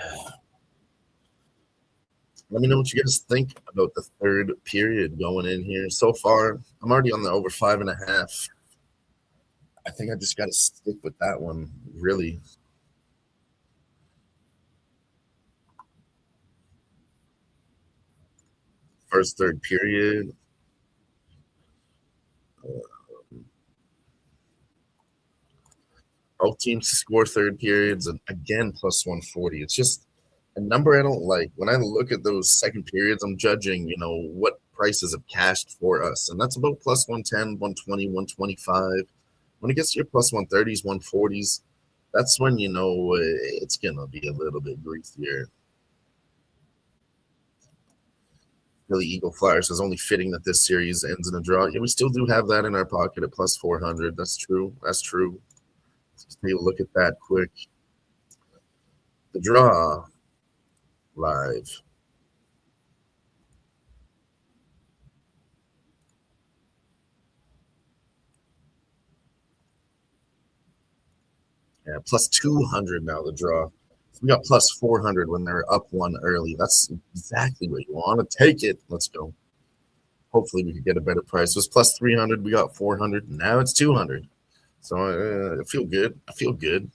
Let me know what you guys think about the third period going in here. So far, I'm already on the over 5.5. I think I just got to stick with that one, really. First, third period. Both teams to score third periods, and again, plus 140. It's just a number I don't like. When I look at those second periods, I'm judging, what prices have cashed for us. And that's about plus 110, 120, 125. When it gets to your plus 130s, 140s, that's when it's going to be a little bit greasier. Really, Eagle Flyers is only fitting that this series ends in a draw. Yeah, we still do have that in our pocket at plus 400. That's true. That's true. Let's take a look at that quick. The draw live. Yeah, plus 200 now the draw. So we got plus 400 when they're up one early. That's exactly what you want to take it. Let's go. Hopefully we could get a better price. It was plus 300. We got 400. Now it's 200. So I feel good. I feel good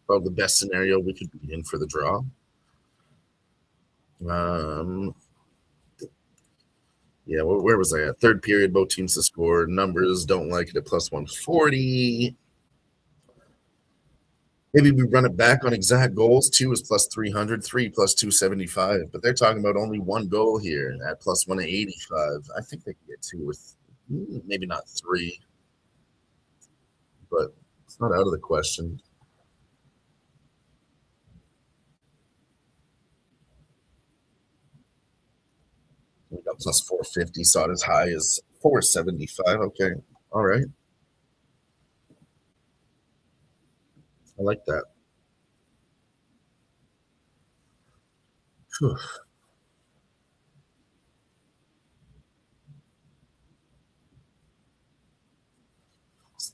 about the best scenario we could be in for the draw. Yeah, where was I at? Third period, both teams to score. Numbers don't like it at plus 140. Maybe we run it back on exact goals. 2 is plus 300, 3 plus 275. But they're talking about only one goal here at plus 185. I think they can get 2 with maybe not 3. But it's not out of the question. We got plus 450, saw it as high as 475. Okay. All right. I like that. Whew.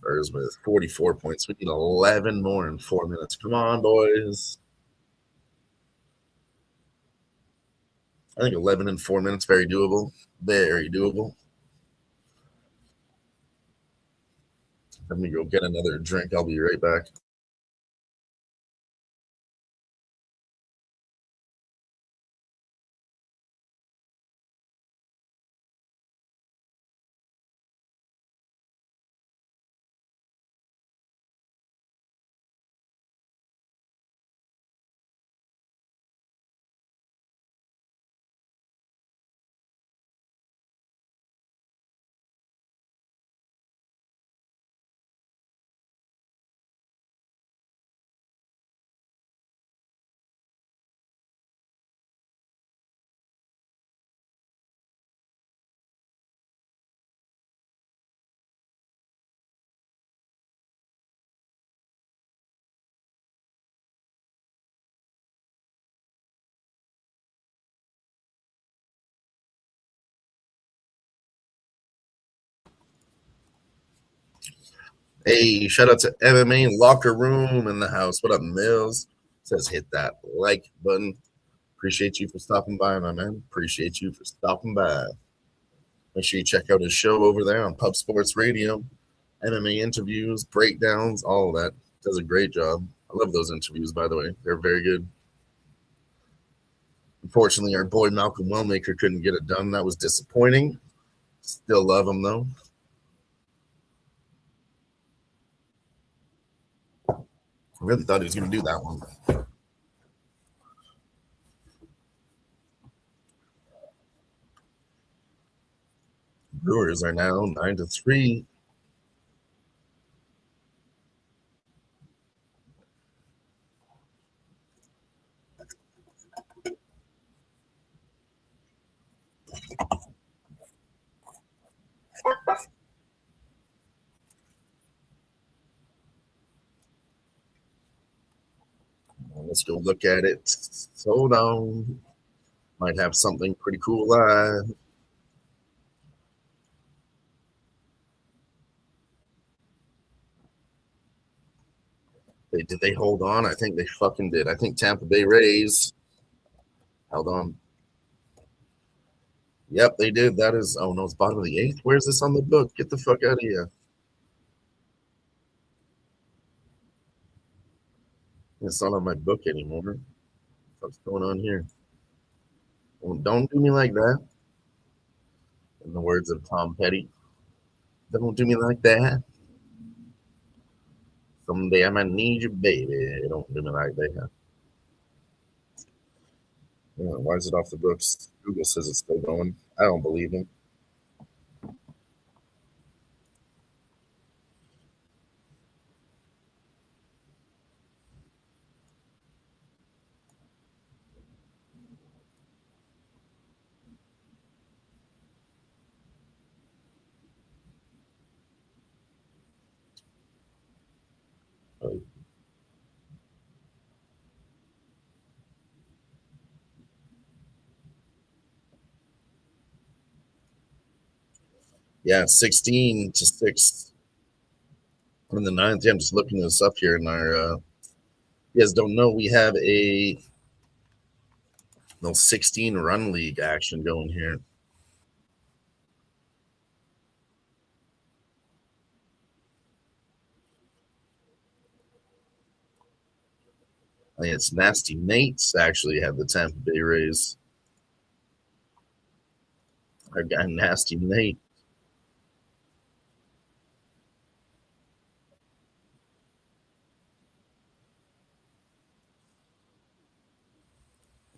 Spurs with 44 points. We need 11 more in 4 minutes. Come on, boys. I think 11 in 4 minutes, very doable. Very doable. Let me go get another drink. I'll be right back. Hey, shout out to MMA Locker Room in the house. What up, Mills? Says hit that like button. Appreciate you for stopping by, my man. Appreciate you for stopping by. Make sure you check out his show over there on Pub Sports Radio. MMA interviews, breakdowns, all of that. Does a great job. I love those interviews, by the way. They're very good. Unfortunately, our boy Malcolm Wellmaker couldn't get it done. That was disappointing. Still love him, though. I really thought he was going to do that one. Brewers are now 9-3. Let's go look at it. Hold on. Might have something pretty cool live. Did they hold on? I think they fucking did. I think Tampa Bay Rays held on. Yep, they did. That is, oh no, it's bottom of the 8th. Where's this on the book? Get the fuck out of here. It's not on my book anymore. What's going on here? Well, don't do me like that. In the words of Tom Petty, don't do me like that. Someday I might need you, baby. Don't do me like that. Yeah, why is it off the books? Google says it's still going. I don't believe him. Yeah, 16-6 in the 9th. Yeah, I'm just looking this up here in our. You guys don't know we have a 16 run league action going here. I think it's Nasty Nate's actually had the Tampa Bay Rays. Our guy Nasty Nate.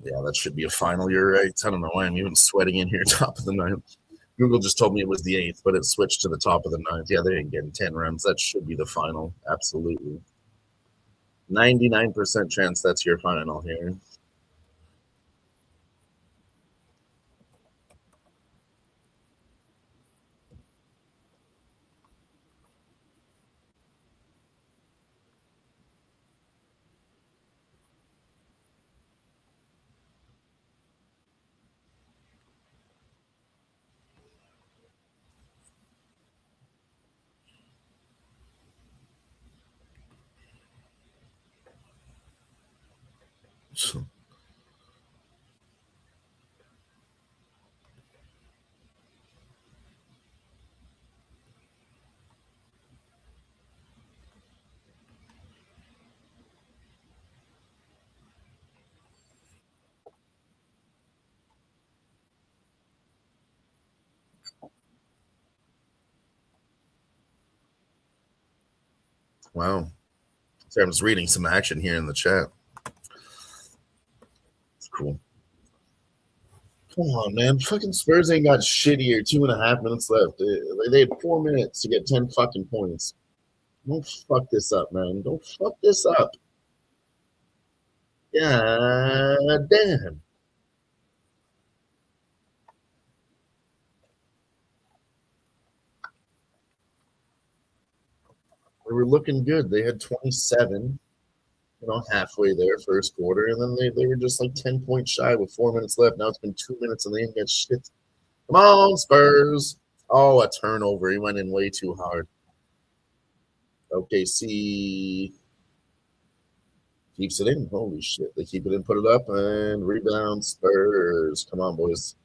Yeah, that should be a final. You're right. I don't know why I'm even sweating in here. Top of the 9th. Google just told me it was the 8th, but it switched to the top of the 9th. Yeah, they didn't get 10 runs. That should be the final. Absolutely. 99% chance that's your final here. Wow. So I'm just reading some action here in the chat. It's cool. Come on, man. Fucking Spurs ain't got shittier. 2.5 minutes left. They had 4 minutes to get 10 fucking points. Don't fuck this up, man. Don't fuck this up. God damn. They were looking good. They had 27, halfway there, first quarter, and then they were just like 10 points shy with 4 minutes left. Now it's been 2 minutes and they ain't got shit. Come on, Spurs. Oh, a turnover. He went in way too hard. OKC keeps it in. Holy shit. They keep it in, put it up, and rebound Spurs. Come on, boys.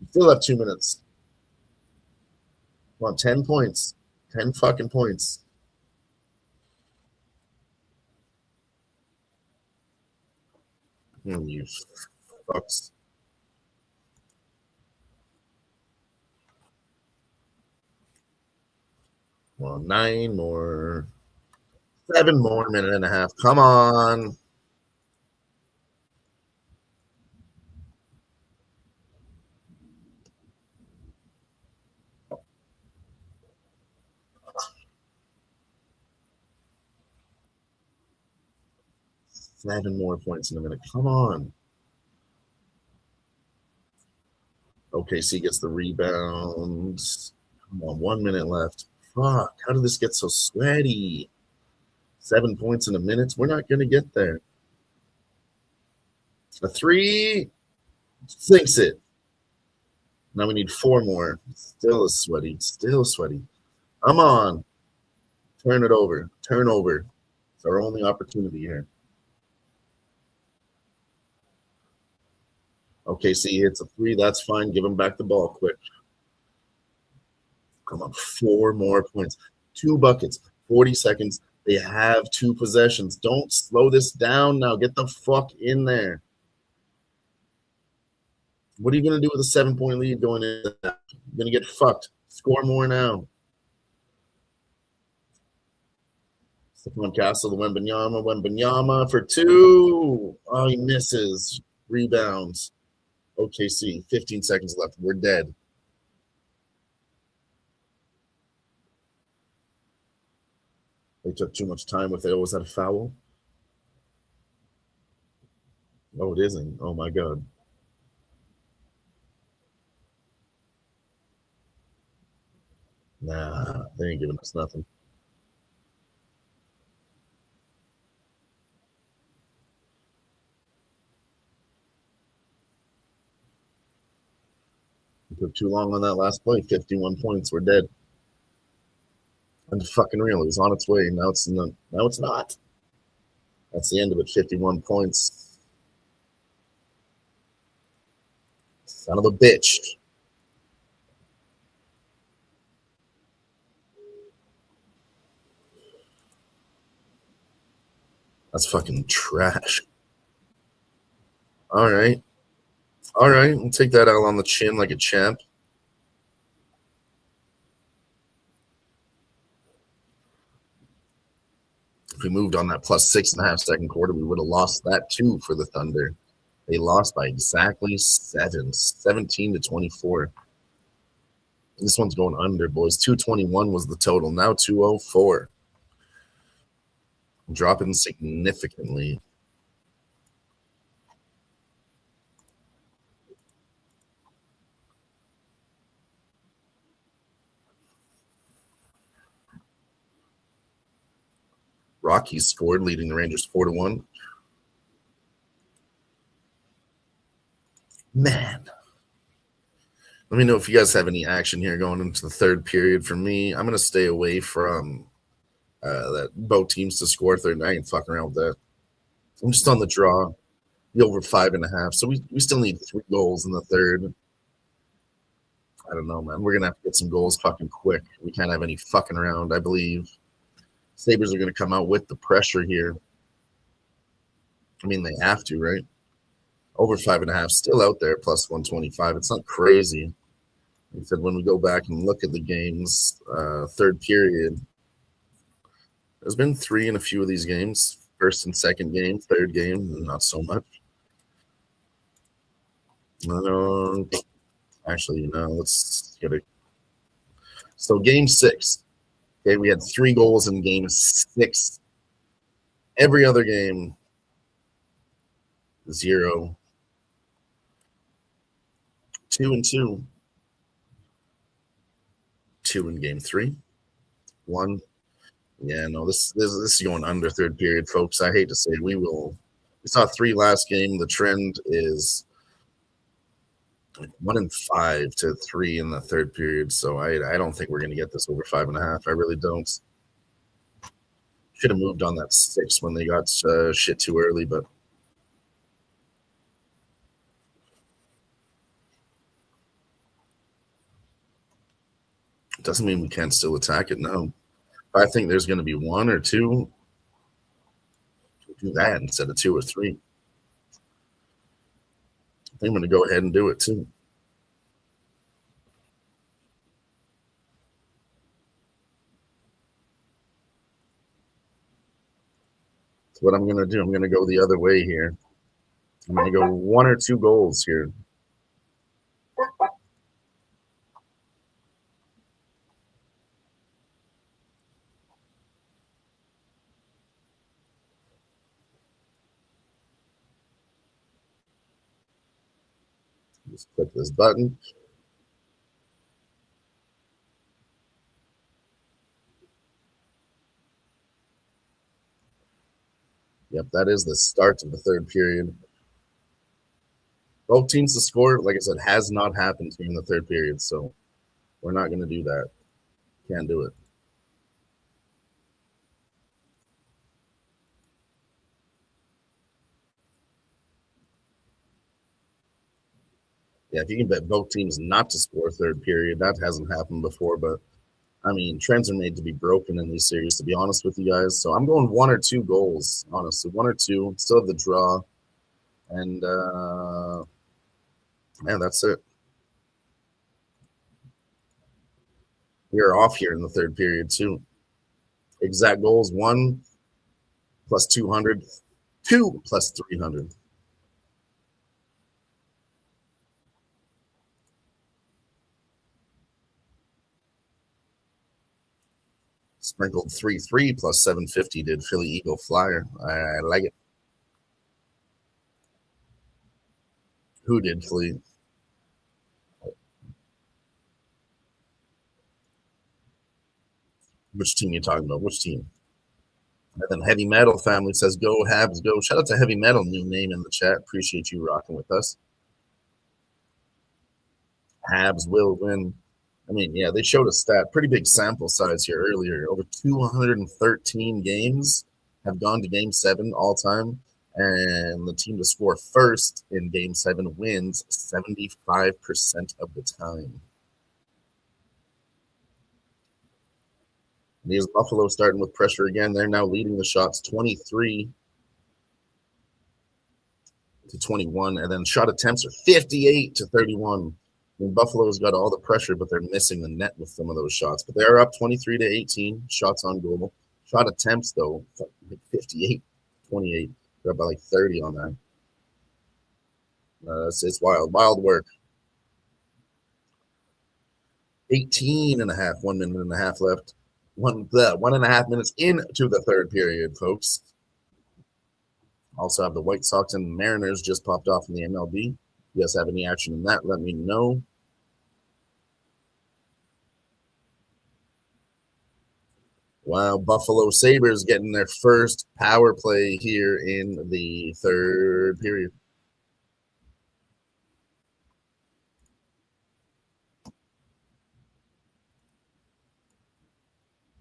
You still have 2 minutes. Come on, 10 points. 10 fucking points. You fucks. Well, 9 more. 7 more, minute and a half. Come on. Seven more points in a minute. Come on. OKC gets the rebound. Come on, 1 minute left. Fuck, how did this get so sweaty? 7 points in a minute. We're not going to get there. A 3 sinks it. Now we need 4 more. Still sweaty. Still sweaty. Come on. Turn it over. Turn over. It's our only opportunity here. OKC hits a 3. That's fine. Give him back the ball quick. Come on. 4 more points. 2 buckets. 40 seconds. They have 2 possessions. Don't slow this down now. Get the fuck in there. What are you going to do with a 7-point lead going in? You're going to get fucked. Score more now. Stephon Castle to Wembanyama. Wembanyama for 2. Oh, he misses. Rebounds. OKC. 15 seconds left. We're dead. They took too much time with it. Oh, was that a foul? Oh, it isn't. Oh, my God. Nah, they ain't giving us nothing. We took too long on that last play. 51 points. We're dead. Fucking real. It was on its way. Now it's not. Now it's not. That's the end of it. 51 points. Son of a bitch. That's fucking trash. All right. All right. We'll take that out on the chin like a champ. If we moved on that plus 6.5 second quarter, we would have lost that too for the Thunder. They lost by exactly 17 to 24. This one's going under, boys. 221 was the total. Now 204. Dropping significantly. Rockies scored, leading the Rangers 4-1. Man. Let me know if you guys have any action here going into the third period. For me, I'm going to stay away from that both teams to score third. I ain't fucking around with that. I'm just on the draw. The over 5.5. So we still need 3 goals in the third. I don't know, man. We're going to have to get some goals fucking quick. We can't have any fucking around, I believe. Sabres are going to come out with the pressure here. I mean, they have to, right? Over 5.5, still out there, plus 125. It's not crazy. Like I said, when we go back and look at the games, third period, there's been 3 in a few of these games. First and second game, third game, not so much. Actually, let's get it. So game 6. Okay, we had 3 goals in game 6. Every other game, 0. 2 and 2. 2 in game 3. 1. Yeah, no, this is going under third period, folks. I hate to say it. We saw 3 last game. The trend is 1 and 5 to 3 in the third period. So I don't think we're going to get this over 5.5. I really don't. Should have moved on that 6 when they got shit too early, but it doesn't mean we can't still attack it. No, I think there's going to be 1 or 2. Do that instead of 2 or 3. I think I'm going to go ahead and do it too. That's what I'm going to do. I'm going to go the other way here. I'm going to go 1 or 2 goals here. Just click this button. Yep, that is the start of the third period. Both teams to score, like I said, has not happened here in the third period, so we're not going to do that. Can't do it. Yeah, if you can bet both teams not to score third period, that hasn't happened before, but I mean, trends are made to be broken in these series, to be honest with you guys. So I'm going 1 or 2 goals, honestly. 1 or 2. Still have the draw. And, man, that's it. We are off here in the third period, too. Exact goals, 1 plus 200, 2 plus 300. Sprinkled 3-3 plus 750 did Philly Eagle Flyer. I like it. Who did Philly? Which team you talking about? Which team? And then Heavy Metal Family says, go Habs, go. Shout out to Heavy Metal, new name in the chat. Appreciate you rocking with us. Habs will win. I mean, yeah, they showed a stat, pretty big sample size here earlier. Over 213 games have gone to game 7 all time. And the team to score first in game 7 wins 75% of the time. And here's Buffalo starting with pressure again. They're now leading the shots 23 to 21. And then shot attempts are 58 to 31. I mean, Buffalo's got all the pressure, but they're missing the net with some of those shots. But they are up 23 to 18 shots on goal. Shot attempts, though, 58, 28. They're up by like 30 on that. It's wild. Wild work. 18 and a half, 1 minute and a half left. 1.5 minutes into the third period, folks. Also have the White Sox and Mariners just popped off in the MLB. If you guys have any action in that, let me know. Wow, Buffalo Sabres getting their first power play here in the third period.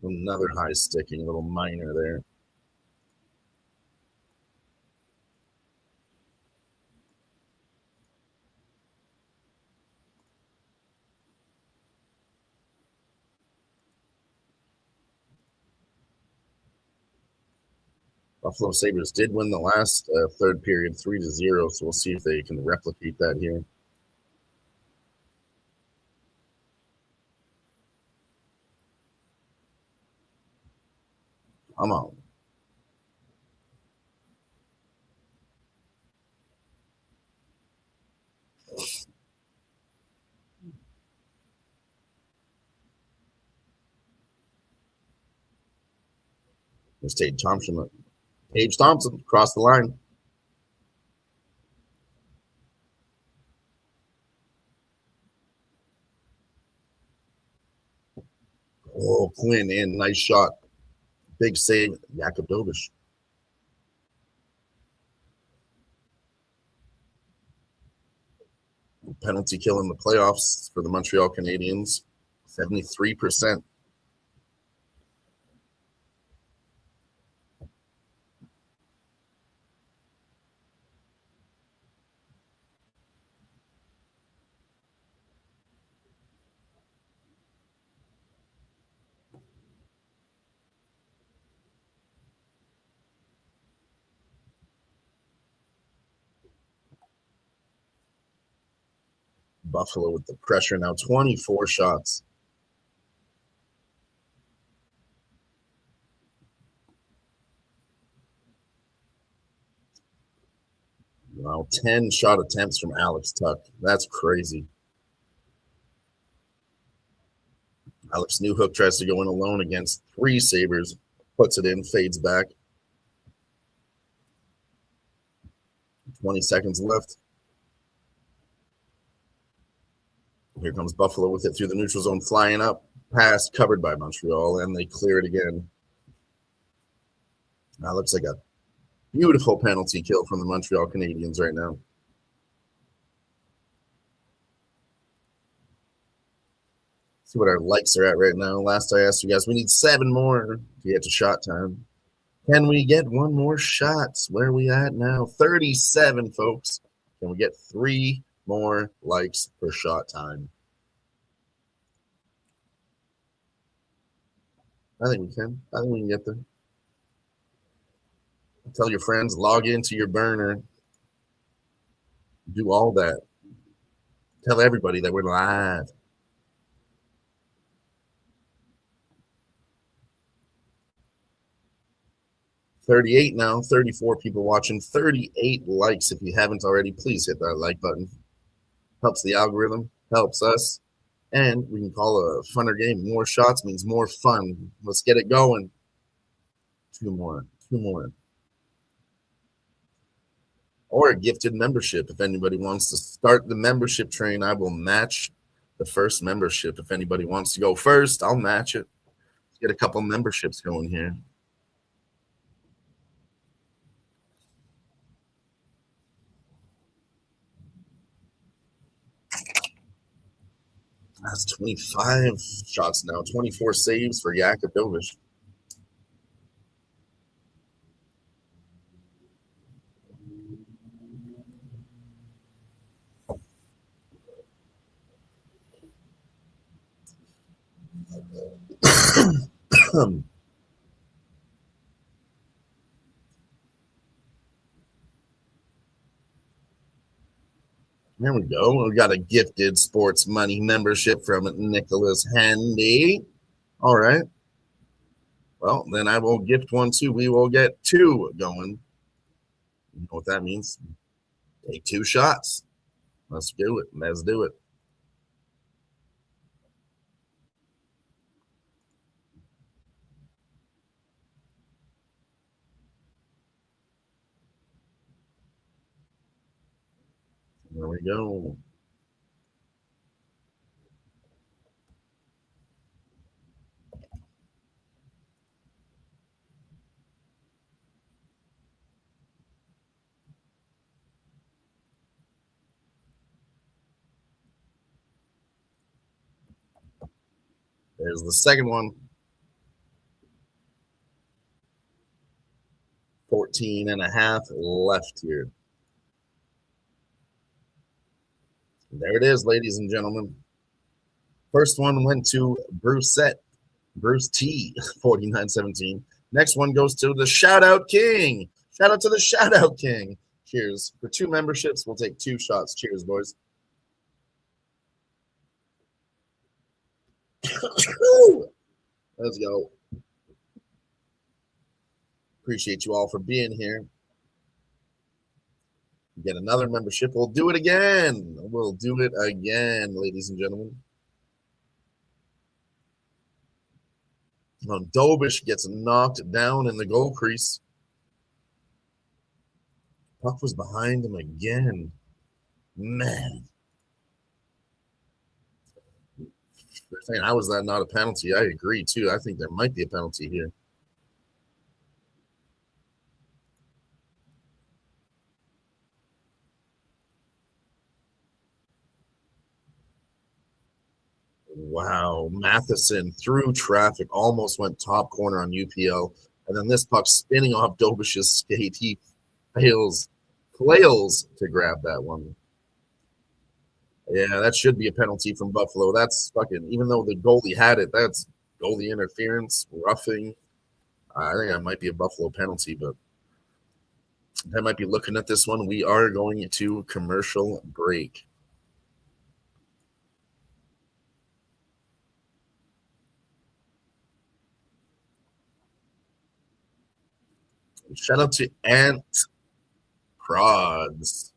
Another high sticking little minor there. Buffalo Sabres did win the last third period 3-0, so we'll see if they can replicate that here. Come on. There's Tage Thompson. Tage Thompson across the line. Oh, Quinn in. Nice shot. Big save. Jakub Dobish. Penalty kill in the playoffs for the Montreal Canadiens. 73%. Buffalo with the pressure now. 24 shots. Wow, 10 shot attempts from Alex Tuck. That's crazy. Alex Newhook tries to go in alone against 3 Sabres. Puts it in, fades back. 20 seconds left. Here comes Buffalo with it through the neutral zone, flying up. Pass covered by Montreal, and they clear it again. That looks like a beautiful penalty kill from the Montreal Canadiens right now. See what our likes are at right now. Last I asked you guys, we need 7 more to get to shot time. Can we get 1 more shot? Where are we at now? 37, folks. Can we get 3 more likes per shot time? I think we can. I think we can get there. Tell your friends, log into your burner. Do all that. Tell everybody that we're live. $38 now, 34 people watching, 38 likes. If you haven't already, please hit that like button. Helps the algorithm, helps us, and we can call a funner game. More shots means more fun. Let's get it going. 2 more. Or a gifted membership. If anybody wants to start the membership train, I will match the first membership. If anybody wants to go first, I'll match it. Let's get a couple memberships going here. That's 25 shots now, 24 saves for Jakub Dobish. There we go. We got a gifted sports money membership from Nicholas Handy. All right. Well, then I will gift 1 too. We will get 2 going. You know what that means? Take 2 shots. Let's do it. Let's do it. There we go. There's the second one. 14 and a half left here. There it is, ladies and gentlemen. First one went to Bruce T, 49-17. Next one goes to the Shout Out King. Shout out to the Shout Out King. Cheers. For 2 memberships, we'll take 2 shots. Cheers, boys. Let's go. Appreciate you all for being here. Get another membership. We'll do it again. We'll do it again, ladies and gentlemen. Dobish gets knocked down in the goal crease. Puck was behind him again. Man. They're saying, how was that not a penalty? I agree, too. I think there might be a penalty here. Wow. Matheson through traffic, almost went top corner on UPL. And then this puck spinning off Dobish's skate. He flails to grab that one. Yeah, that should be a penalty from Buffalo. That's fucking, even though the goalie had it, that's goalie interference, roughing. I think that might be a Buffalo penalty, but I might be looking at this one. We are going to commercial break. Shout out to Ant Prods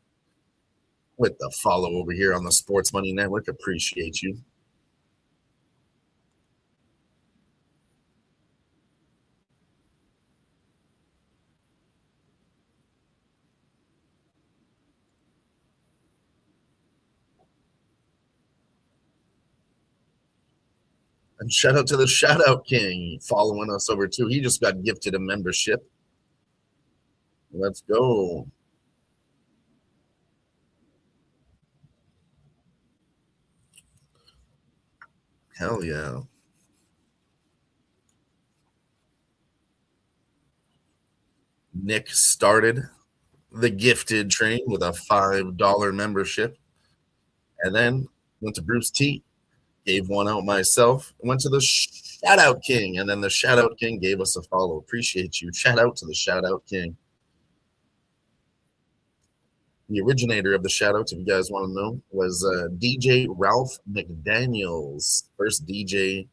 with the follow over here on the Sports Money Network. Appreciate you. And shout out to the Shout Out King following us over too. He just got gifted a membership. Let's go. Hell yeah. Nick started the gifted train with a $5 membership. And then went to Bruce T. Gave one out myself. Went to the Shout Out King. And then the Shout Out King gave us a follow. Appreciate you. Shout out to the Shout Out King. The originator of the shout-outs, if you guys want to know, was DJ Ralph McDaniels. First DJ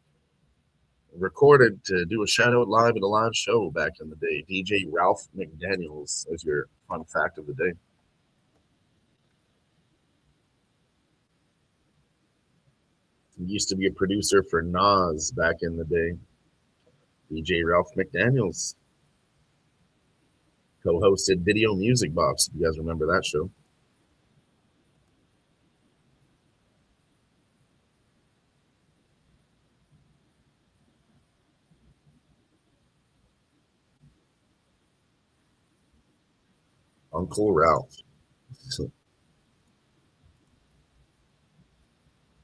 recorded to do a shout-out live at a live show back in the day. DJ Ralph McDaniels is your fun fact of the day. He used to be a producer for Nas back in the day. DJ Ralph McDaniels. Co-hosted Video Music Box, if you guys remember that show. Uncle Ralph. Here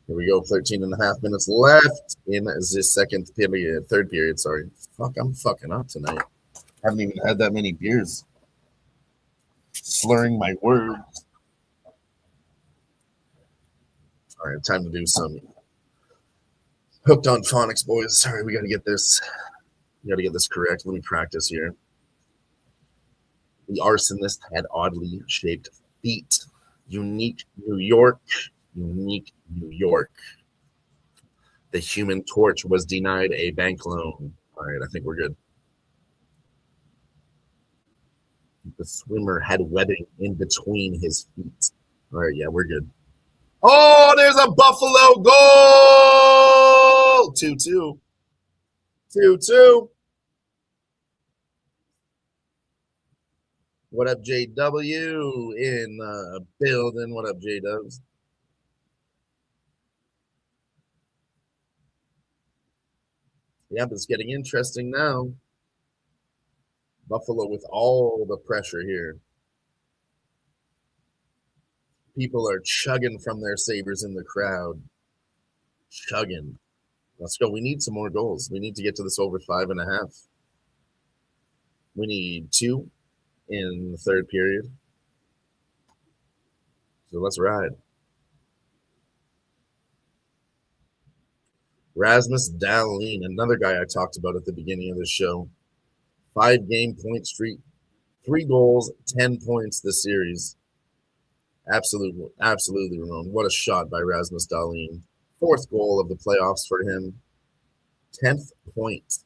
we go, 13 and a half minutes left in the third period, sorry. Fuck, I'm fucking up tonight. Haven't even had that many beers. Slurring my words. All right, time to do some hooked on phonics, boys. Sorry, we got to get this. We got to get this correct. Let me practice here. The arsonist had oddly shaped feet. Unique New York. Unique New York. The Human Torch was denied a bank loan. All right, I think we're good. The swimmer had webbing in between his feet. All right, yeah, we're good. Oh, there's a Buffalo goal! 2-2. 2-2. What up, JW? In building. What up, J-Dubs? Yep, it's getting interesting now. Buffalo with all the pressure here. People are chugging from their Sabres in the crowd. Chugging. Let's go. We need some more goals. We need to get to this over 5.5. We need 2 in the third period. So let's ride. Rasmus Dahlin, another guy I talked about at the beginning of the show. 5-game point streak, 3 goals, 10 points this series. Absolutely, Ramon. What a shot by Rasmus Dahlin. 4th goal of the playoffs for him. 10th point.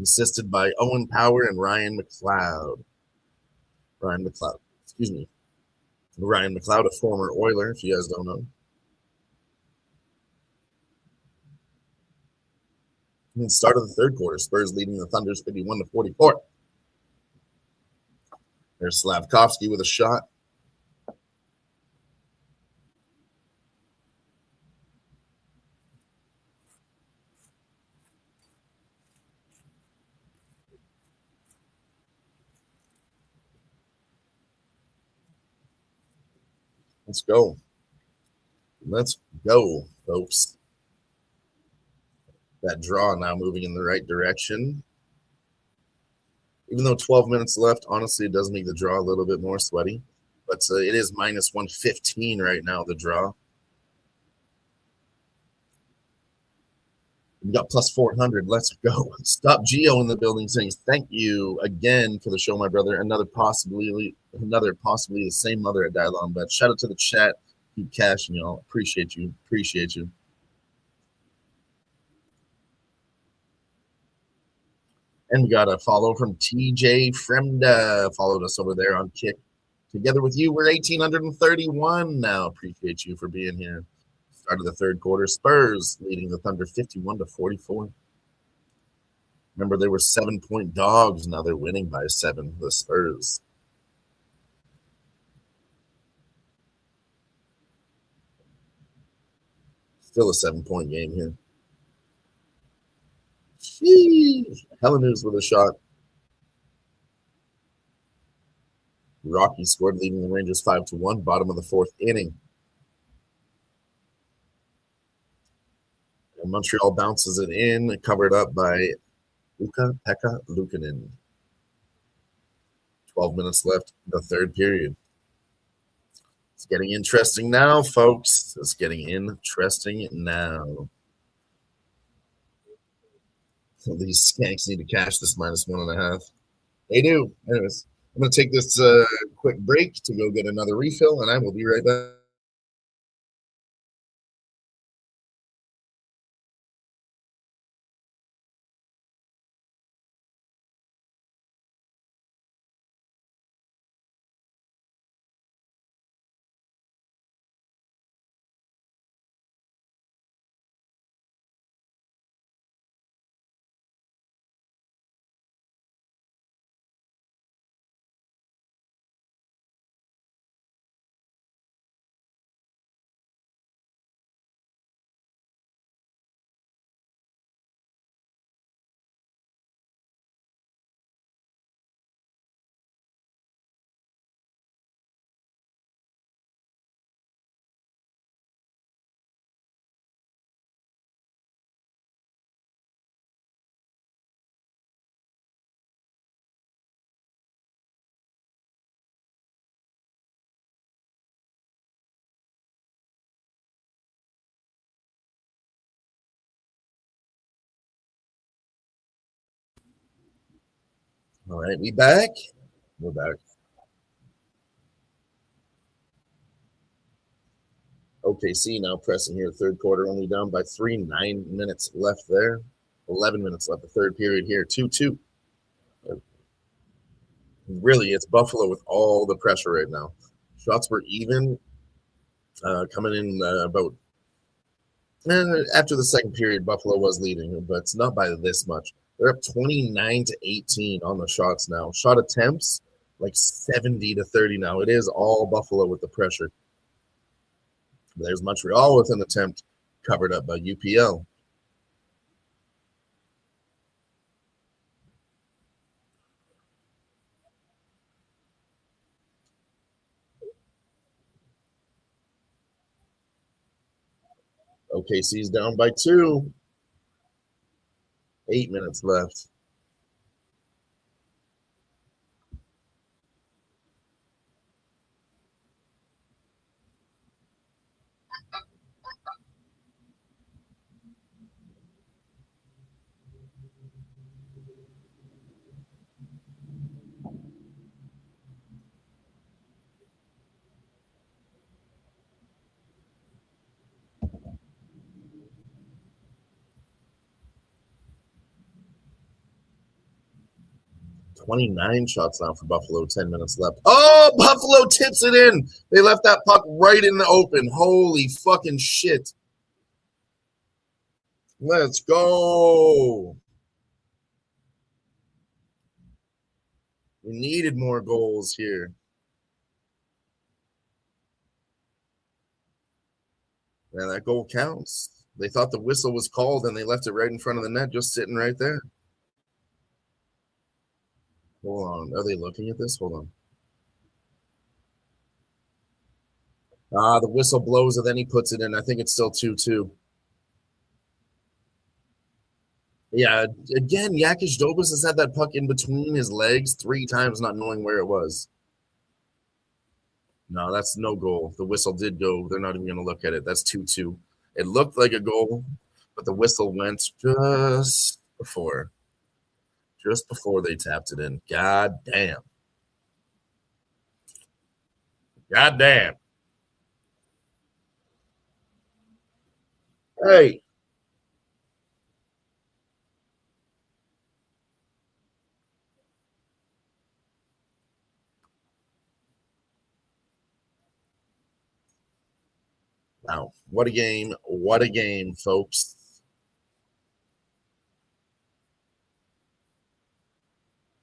Assisted by Owen Power and Ryan McLeod. Ryan McLeod, a former Oiler, if you guys don't know. And the start of the third quarter, Spurs leading the Thunders 51-44. There's Slavkovsky with a shot. Let's go. Let's go, folks. That draw now moving in the right direction. Even though 12 minutes left, honestly, it does make the draw a little bit more sweaty. But it is minus 115 right now, the draw. We got plus 400. Let's go. Stop Geo in the building saying thank you again for the show, my brother. Another possibly the same mother at Dylon Bet. Shout out to the chat. Keep cashing, y'all. Appreciate you. And we got a follow from TJ Fremda. Followed us over there on Kick. Together with you, we're 1,831 now. Appreciate you for being here. Start of the third quarter, Spurs leading the Thunder 51-44. Remember, they were 7-point dogs. Now they're winning by 7, the Spurs. Still a 7-point game here. Sheesh. Helenus with a shot. Rocky scored, leading the Rangers 5-1, bottom of the 4th inning. And Montreal bounces it in, covered up by Pekka Luukkonen. 12 minutes left in the third period. It's getting interesting now, folks. It's getting interesting now. So these skanks need to cash this minus 1.5. They do. Anyways, I'm going to take this quick break to go get another refill, and I will be right back. All right, we back. We're back. OKC now pressing here, third quarter, only down by 3. 9 minutes left there. 11 minutes left, the third period here, 2-2. Really, it's Buffalo with all the pressure right now. Shots were even, coming in about after the second period. Buffalo was leading, but it's not by this much. They're up 29-18 on the shots now. Shot attempts like 70-30 now. It is all Buffalo with the pressure. There's Montreal with an attempt covered up by UPL. OKC's down by 2. 8 minutes left. 29 shots now for Buffalo, 10 minutes left. Oh, Buffalo tips it in. They left that puck right in the open. Holy fucking shit. Let's go. We needed more goals here. And that goal counts. They thought the whistle was called and they left it right in front of the net, just sitting right there. Hold on. Are they looking at this? Hold on. The whistle blows and then he puts it in. I think it's still 2-2. Yeah, again, Jakic Dobas has had that puck in between his legs 3 times, not knowing where it was. No, that's no goal. The whistle did go. They're not even going to look at it. That's 2-2. It looked like a goal, but the whistle went just before they tapped it in. God damn. God damn. Hey. Wow. What a game. What a game, folks.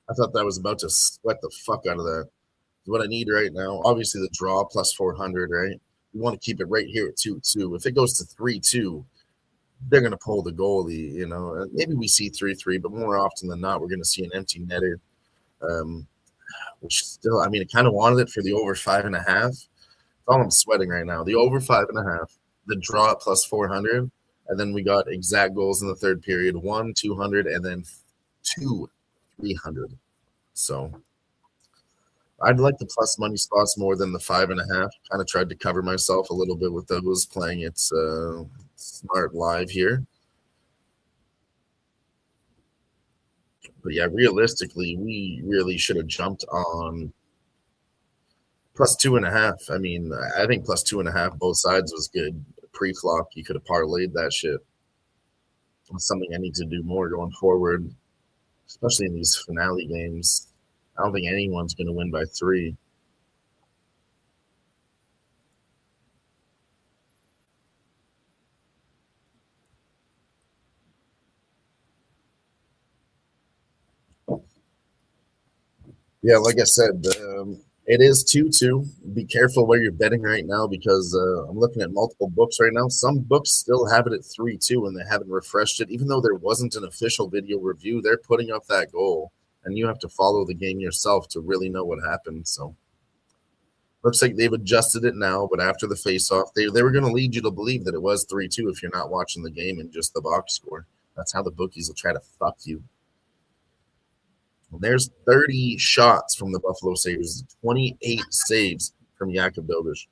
I thought that was about to sweat the fuck out of that. What I need right now, obviously the draw plus 400, right? We want to keep it right here at 2-2. If it goes to 3-2, they're going to pull the goalie, you know. Maybe we see 3-3, but more often than not, we're going to see an empty netter. Which still, I mean, I kind of wanted it for the over 5.5. That's all I'm sweating right now. The over 5.5, the draw at plus 400, and then we got exact goals in the third period: 1, 200, and then 2, 300. So I'd like the plus money spots more than the 5.5. Kind of tried to cover myself a little bit with those, playing it smart live here. But yeah, realistically, we really should have jumped on plus 2.5. I mean, I think plus 2.5 both sides was good. Pre-flop, you could have parlayed that shit. It's something I need to do more going forward, especially in these finale games. I don't think anyone's going to win by 3. Yeah, like I said, it is 2-2. Be careful where you're betting right now because I'm looking at multiple books right now. Some books still have it at 3-2 and they haven't refreshed it. Even though there wasn't an official video review, they're putting up that goal. And you have to follow the game yourself to really know what happened. So looks like they've adjusted it now, but after the face-off, they were going to lead you to believe that it was 3-2 if you're not watching the game and just the box score. That's how the bookies will try to fuck you. There's 30 shots from the Buffalo Sabres, 28 saves from Jakub Dobas.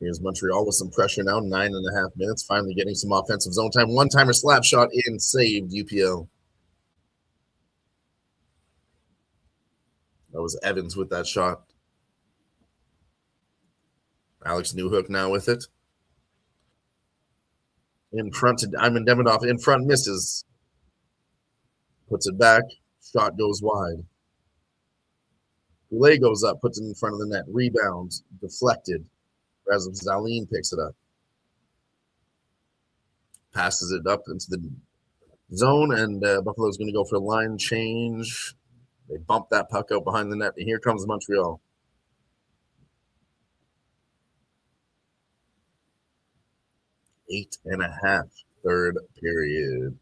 Here's Montreal with some pressure now, 9.5 minutes, finally getting some offensive zone time. One-timer slap shot in, saved UPL. That was Evans with that shot. Alex Newhook now with it. In front to Ivan Demidov, in front, misses. Puts it back, shot goes wide. Goulet goes up, puts it in front of the net, rebounds, deflected. Rasmus Dahlin picks it up. Passes it up into the zone, and Buffalo's going to go for a line change. They bump that puck out behind the net, and here comes Montreal. Eight and a half, third period.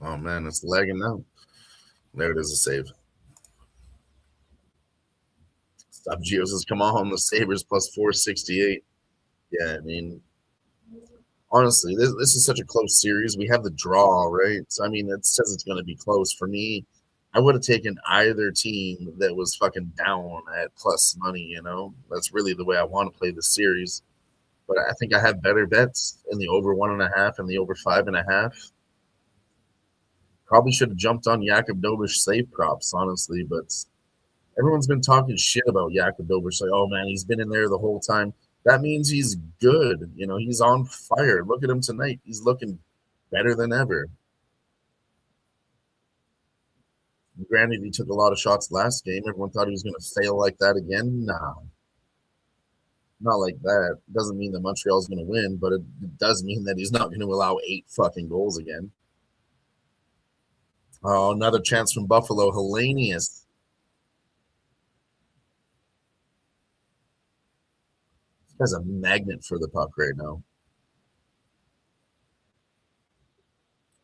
Oh, man, it's lagging now. There it is, a save. Stop Geos has come on the Sabres plus 468. Yeah, I mean, honestly, this is such a close series. We have the draw, right? So, I mean, it says it's going to be close. For me, I would have taken either team that was fucking down at plus money, you know? That's really the way I want to play the series. But I think I have better bets in the over 1.5 and the over 5.5. Probably should have jumped on Jakub Dobeš save props, honestly, but everyone's been talking shit about Jakub Dobeš. Like, oh man, he's been in there the whole time. That means he's good. You know, he's on fire. Look at him tonight. He's looking better than ever. Granted, he took a lot of shots last game. Everyone thought he was going to fail like that again. Nah, not like that. Doesn't mean that Montreal's going to win, but it does mean that he's not going to allow 8 fucking goals again. Oh, another chance from Buffalo. Hellenius. This guy's a magnet for the puck right now.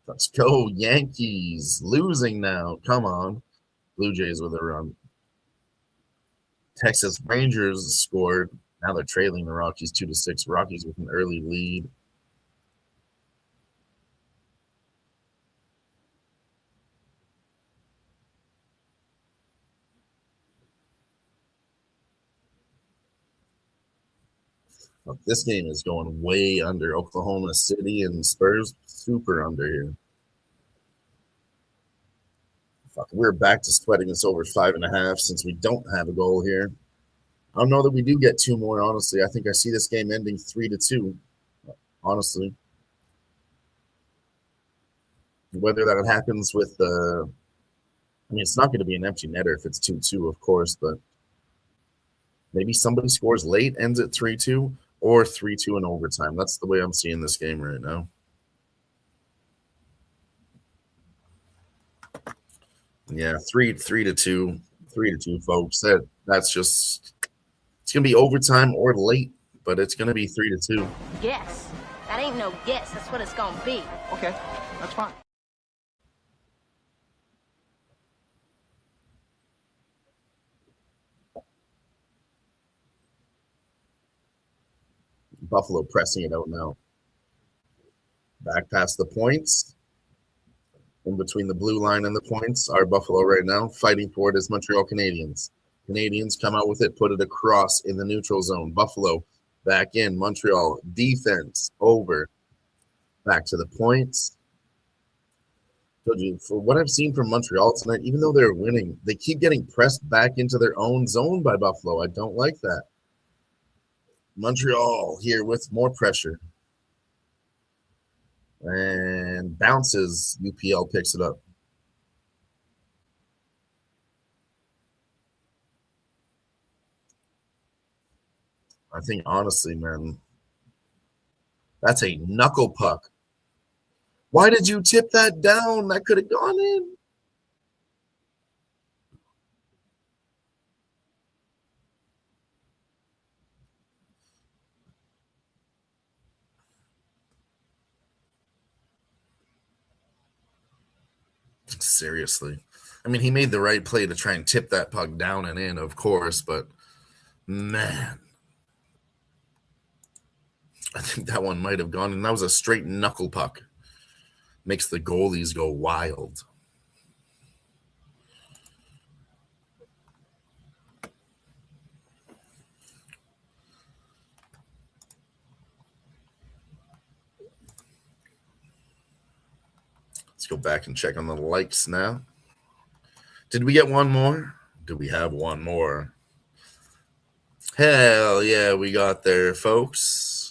Let's go, Yankees. Losing now. Come on. Blue Jays with a run. Texas Rangers scored. Now they're trailing the Rockies 2-6. Rockies with an early lead. This game is going way under. Oklahoma City and Spurs super under here. Fuck, we're back to sweating this over 5.5 since we don't have a goal here. I don't know that we do get 2 more, honestly. I think I see this game ending 3-2, honestly. Whether that happens with the I mean, it's not going to be an empty netter if it's 2-2, of course, but maybe somebody scores late, ends at 3-2, or 3-2 in overtime. That's the way I'm seeing this game right now. Yeah, 3-2, 3-2, folks. That's just it's gonna be overtime or late, but it's gonna be 3-2. Guess. That ain't no guess. That's what it's gonna be. Okay, that's fine. Buffalo pressing it out now. Back past the points. In between the blue line and the points are Buffalo right now. Fighting for it is Montreal Canadiens. Canadiens come out with it, put it across in the neutral zone. Buffalo back in. Montreal defense over. Back to the points. Told you, for what I've seen from Montreal tonight, even though they're winning, they keep getting pressed back into their own zone by Buffalo. I don't like that. Montreal here with more pressure. And bounces. UPL picks it up. I think, honestly, man, that's a knuckle puck. Why did you tip that down? That could have gone in. Seriously. I mean, he made the right play to try and tip that puck down and in, of course, but man, I think that one might have gone, and that was a straight knuckle puck. Makes the goalies go wild. Let's go back and check on the likes now. Did we get one more? Do we have one more? Hell yeah, we got there, folks.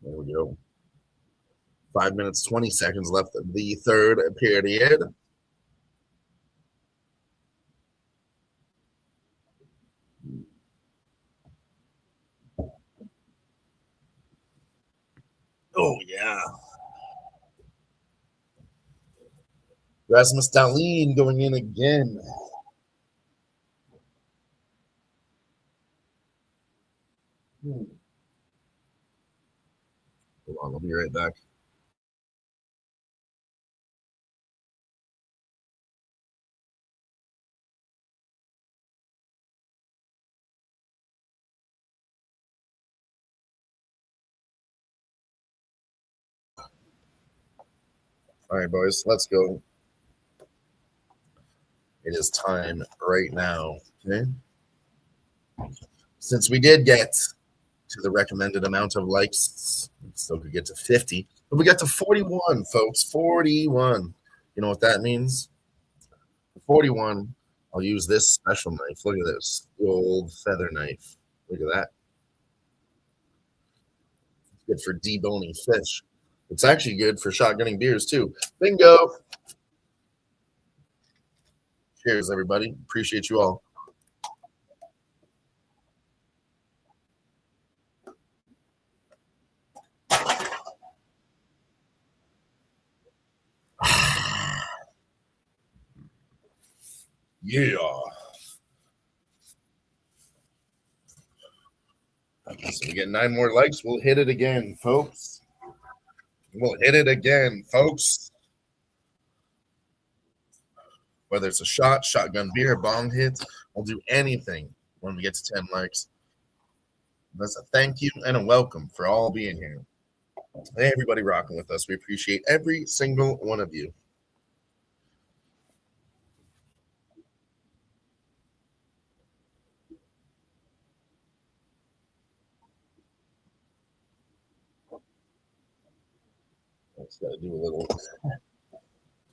There we go. 5 minutes, 20 seconds left of the third period. Oh, yeah. Rasmus Dahlin going in again. Hold on, I'll be right back. All right, boys, let's go. It is time right now. Okay. Since we did get to the recommended amount of likes, we still could get to 50, but we got to 41, folks. 41. You know what that means? 41. I'll use this special knife. Look at this. The old feather knife. Look at that. It's good for deboning fish. It's actually good for shotgunning beers, too. Bingo. Cheers, everybody. Appreciate you all. Yeah. So we get 9 more likes. We'll hit it again, folks. We'll hit it again, folks. Whether it's a shot, shotgun beer, bomb hit, we'll do anything when we get to 10 likes. That's a thank you and a welcome for all being here. Hey, everybody rocking with us. We appreciate every single one of you. I just got to do a little.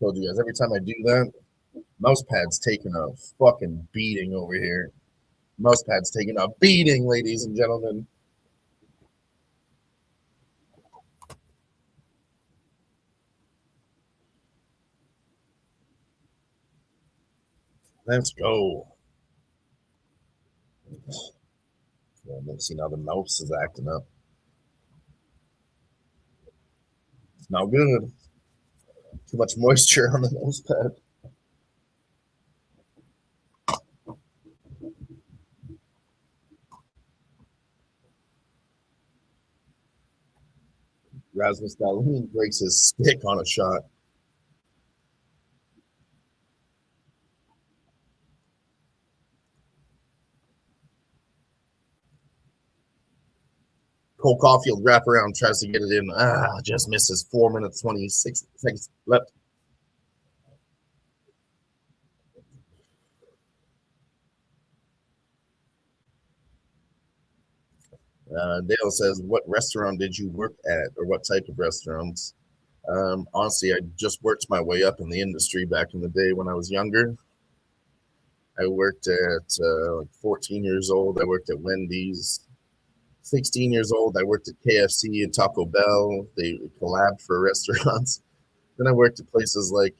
Told you guys, every time I do that, mouse pad's taking a fucking beating over here. Mouse pad's taking a beating, ladies and gentlemen. Let's go. Let's see now the mouse is acting up. It's not good. Too much moisture on the mouse pad. Rasmus Dahlin breaks his stick on a shot. Cole Caulfield wraparound tries to get it in. Just misses. 4 minutes, 26 seconds left. Dale says, what restaurant did you work at, or what type of restaurants? Honestly, I just worked my way up in the industry back in the day when I was younger. I worked at like 14 years old. I worked at Wendy's. 16 years old, I worked at KFC and Taco Bell. They collabed for restaurants. Then I worked at places like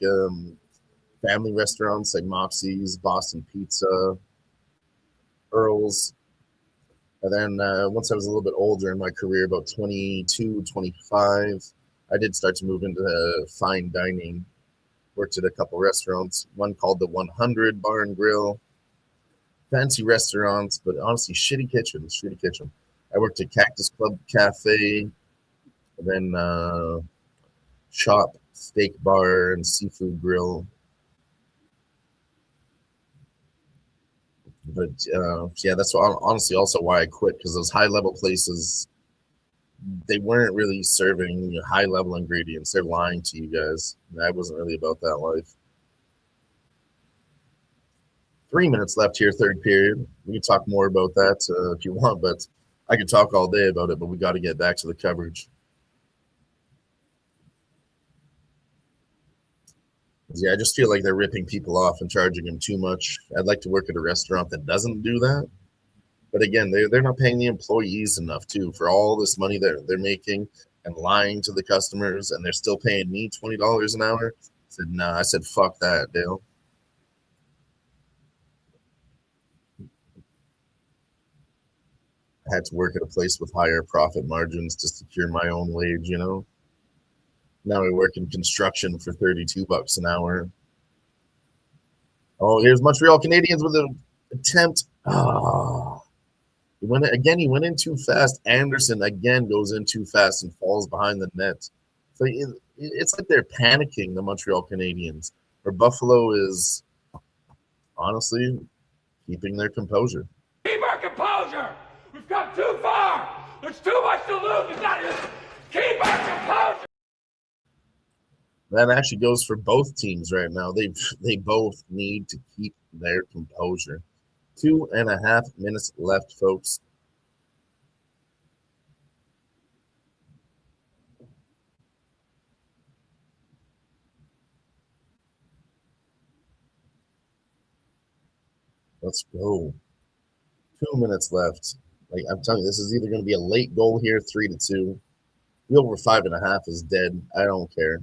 family restaurants like Moxie's, Boston Pizza, Earl's. And then once I was a little bit older in my career, about 22, 25, I did start to move into fine dining. Worked at a couple restaurants, one called the 100 Bar and Grill. Fancy restaurants, but honestly, shitty kitchen. I worked at Cactus Club Cafe, and then Shop, Steak Bar, and Seafood Grill. But yeah, that's honestly also why I quit, because those high-level places, they weren't really serving high-level ingredients. They're lying to you guys. And I wasn't really about that life. 3 minutes left here, third period. We can talk more about that if you want, but I could talk all day about it, but we got to get back to the coverage. Yeah, I just feel like they're ripping people off and charging them too much. I'd like to work at a restaurant that doesn't do that. But again, they're not paying the employees enough, too, for all this money they're making and lying to the customers, and they're still paying me $20 an hour. I said, nah, I said, fuck that, Dale. I had to work at a place with higher profit margins to secure my own wage, you know. Now I work in construction for $32 an hour. Oh, here's Montreal Canadiens with an attempt. He went in too fast. Anderson again goes in too fast and falls behind the net. So it's like they're panicking, the Montreal Canadiens. Or Buffalo is honestly keeping their composure. Keep our composure. We've come too far. There's too much to lose. We've got to keep our composure. That actually goes for both teams right now. They both need to keep their composure. 2.5 minutes left, folks. Let's go. 2 minutes left. Like I'm telling you, this is either going to be a late goal here, 3-2. The over 5.5 is dead. I don't care.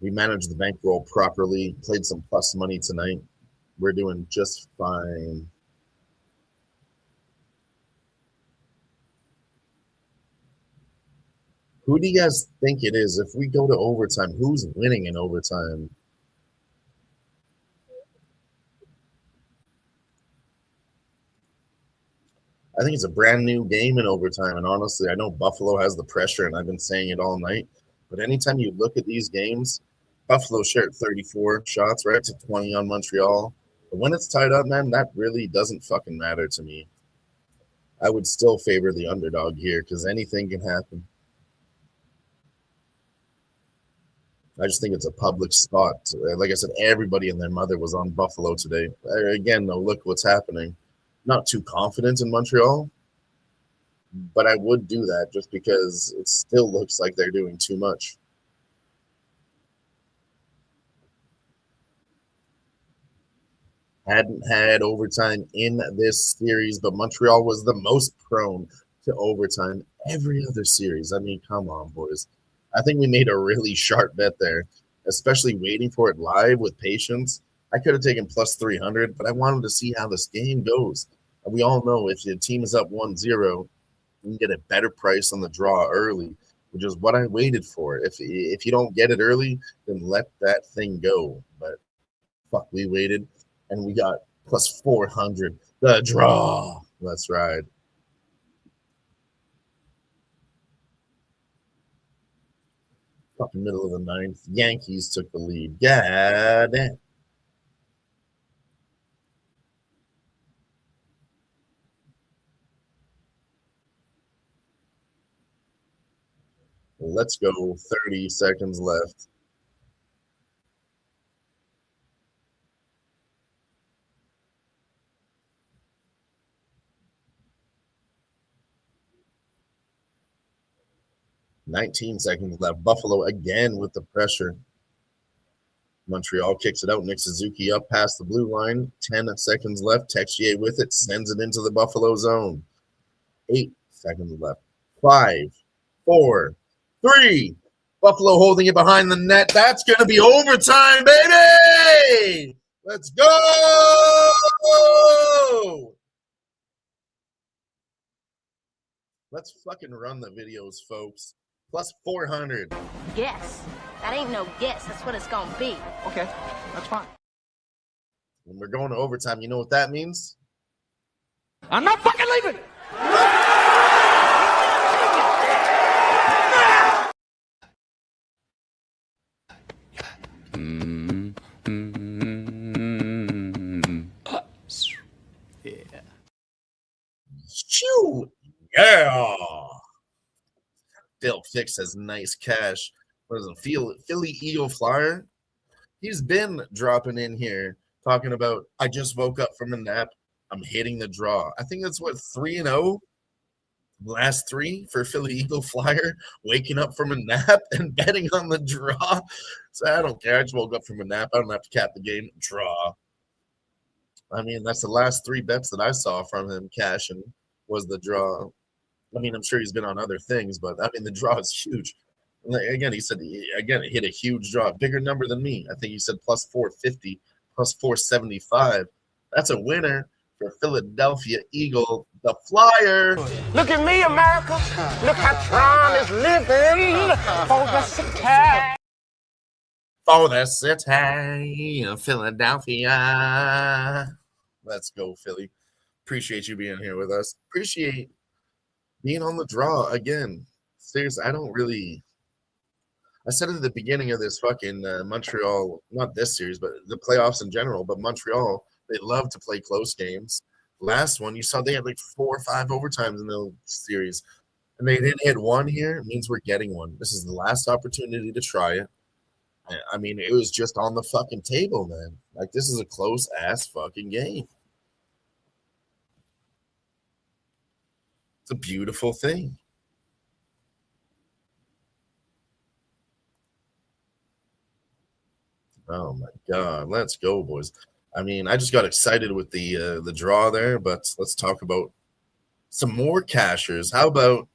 We managed the bankroll properly. Played some plus money tonight. We're doing just fine. Who do you guys think it is? If we go to overtime, who's winning in overtime? I think it's a brand new game in overtime. And honestly, I know Buffalo has the pressure, and I've been saying it all night. But anytime you look at these games, Buffalo shared 34 shots, right, to 20 on Montreal. But when it's tied up, man, that really doesn't fucking matter to me. I would still favor the underdog here because anything can happen. I just think it's a public spot. Like I said, everybody and their mother was on Buffalo today. Again, though, look what's happening. Not too confident in Montreal, but I would do that just because it still looks like they're doing too much. Hadn't had overtime in this series, but Montreal was the most prone to overtime every other series. I mean, come on, boys. I think we made a really sharp bet there, especially waiting for it live with patience. I could have taken plus 300, but I wanted to see how this game goes. And we all know if your team is up 1-0, you can get a better price on the draw early, which is what I waited for. If you don't get it early, then let that thing go. But fuck, we waited, and we got plus 400. The draw. Let's ride. Fucking middle of the ninth. Yankees took the lead. God damn. Let's go. 30 seconds left. $19 seconds left. Buffalo again with the pressure. Montreal kicks it out. Nick Suzuki up past the blue line. 10 seconds left. Texier with it. Sends it into the Buffalo zone. 8 seconds left. 5, 4, 3. Buffalo holding it behind the net. That's going to be overtime, baby! Let's go! Let's fucking run the videos, folks. Plus 400. Guess. That ain't no guess. That's what it's gonna be. Okay, that's fine. When we're going to overtime, you know what that means? I'm not fucking leaving! Yeah. Shoo! Yeah! Bill Fix has nice cash. What does it feel? Philly Eagle Flyer. He's been dropping in here talking about, I just woke up from a nap. I'm hitting the draw. I think that's what, 3-0? Last 3 for Philly Eagle Flyer, waking up from a nap and betting on the draw. So I don't care. I just woke up from a nap. I don't have to cap the game. Draw. I mean, that's the last 3 bets that I saw from him cashing was the draw. I mean, I'm sure he's been on other things, but I mean, the draw is huge. Again, he said, again, it hit a huge draw, bigger number than me. I think he said plus 450, plus 475. That's a winner for Philadelphia Eagle, the Flyer. Look at me, America. Look how Tron is living for the city. for the city of Philadelphia. Let's go, Philly. Appreciate you being here with us. Appreciate being on the draw again. Seriously, I said it at the beginning of this fucking Montreal, not this series, but the playoffs in general, but Montreal, they love to play close games. Last one, you saw they had like 4 or 5 overtimes in the series, and they didn't hit one here. It means we're getting one. This is the last opportunity to try it. I mean, it was just on the fucking table, man. Like, this is a close-ass fucking game. It's a beautiful thing. Oh my God, let's go, boys! I mean, I just got excited with the draw there, but let's talk about some more cashers. How about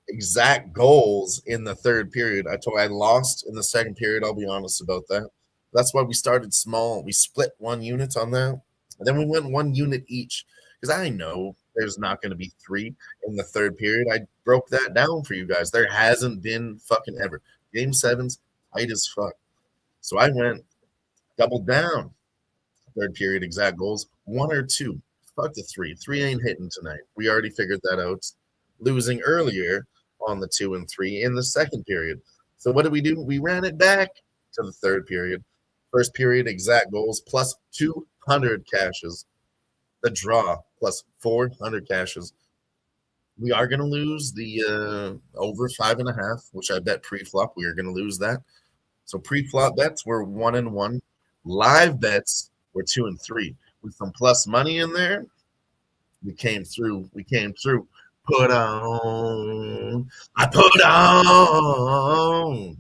exact goals in the third period? I lost in the second period. I'll be honest about that. That's why we started small. We split 1 unit on that, and then we went 1 unit each because I know there's not going to be 3 in the third period. I broke that down for you guys. There hasn't been fucking ever. Game 7's tight as fuck. So I went doubled down. Third period exact goals, 1 or 2. Fuck the 3. 3 ain't hitting tonight. We already figured that out. Losing earlier on the 2 and 3 in the second period. So what did we do? We ran it back to the third period. First period exact goals plus 200 cashes. The draw plus 400 cashes. We are going to lose the over 5.5, which I bet pre-flop we are going to lose that. So pre-flop bets were 1 and 1. Live bets were 2 and 3. With some plus money in there, we came through. Put on. I put on.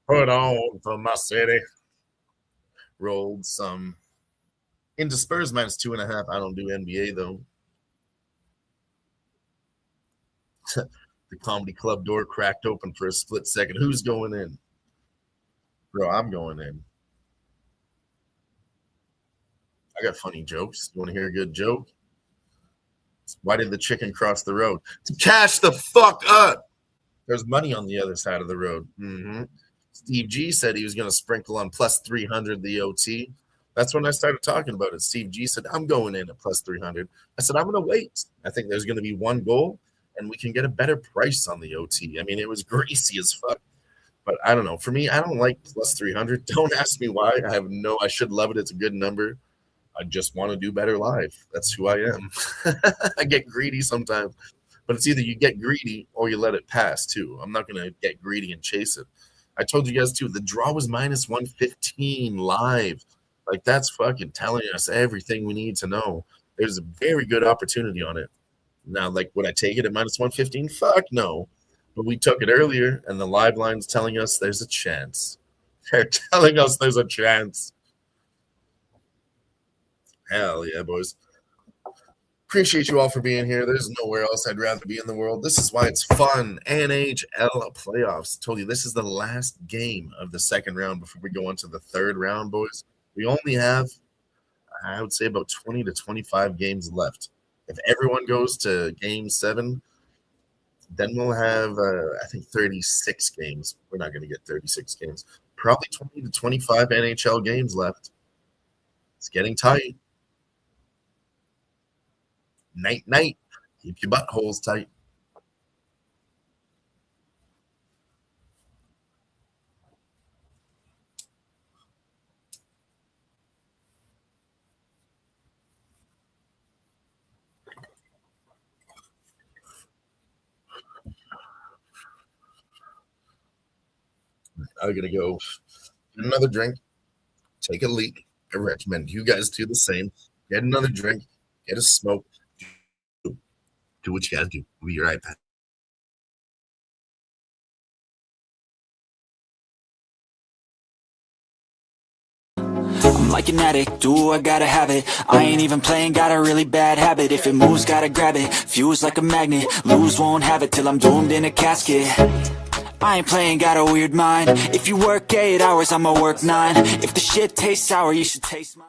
Put on for my city. Rolled some into Spurs minus 2.5. I don't do NBA though. The comedy club door cracked open for a split second. Who's going in? Bro, I'm going in. I got funny jokes. You want to hear a good joke? Why did the chicken cross the road? To cash the fuck up. There's money on the other side of the road. Mm-hmm. Steve G said he was going to sprinkle on plus 300 the OT. That's when I started talking about it. Steve G said, I'm going in at plus 300. I said, I'm going to wait. I think there's going to be 1 goal, and we can get a better price on the OT. I mean, it was greasy as fuck. But I don't know. For me, I don't like plus 300. Don't ask me why. I should love it. It's a good number. I just want to do better live. That's who I am. I get greedy sometimes, but it's either you get greedy or you let it pass too. I'm not going to get greedy and chase it. I told you guys too, the draw was minus 115 live. Like, that's fucking telling us everything we need to know. There's a very good opportunity on it. Now, like, would I take it at minus 115? Fuck no. But we took it earlier, and the live line's telling us there's a chance. They're telling us there's a chance. Hell yeah, boys. Appreciate you all for being here. There's nowhere else I'd rather be in the world. This is why it's fun. NHL playoffs. I told you this is the last game of the second round before we go on to the third round, boys. We only have, I would say, about 20 to 25 games left. If everyone goes to game 7, then we'll have, I think, 36 games. We're not going to get 36 games. Probably 20 to 25 NHL games left. It's getting tight. Night, night. Keep your buttholes tight. I'm going to go get another drink, take a leak. I recommend you guys do the same. Get another drink, get a smoke. Do what you guys do. We'll be right back. I'm like an addict, do I gotta have it. I ain't even playing, got a really bad habit. If it moves, gotta grab it, fuse like a magnet. Lose, won't have it till I'm doomed in a casket. I ain't playing, got a weird mind. If you work 8 hours, I'ma work 9. If the shit tastes sour, you should taste mine.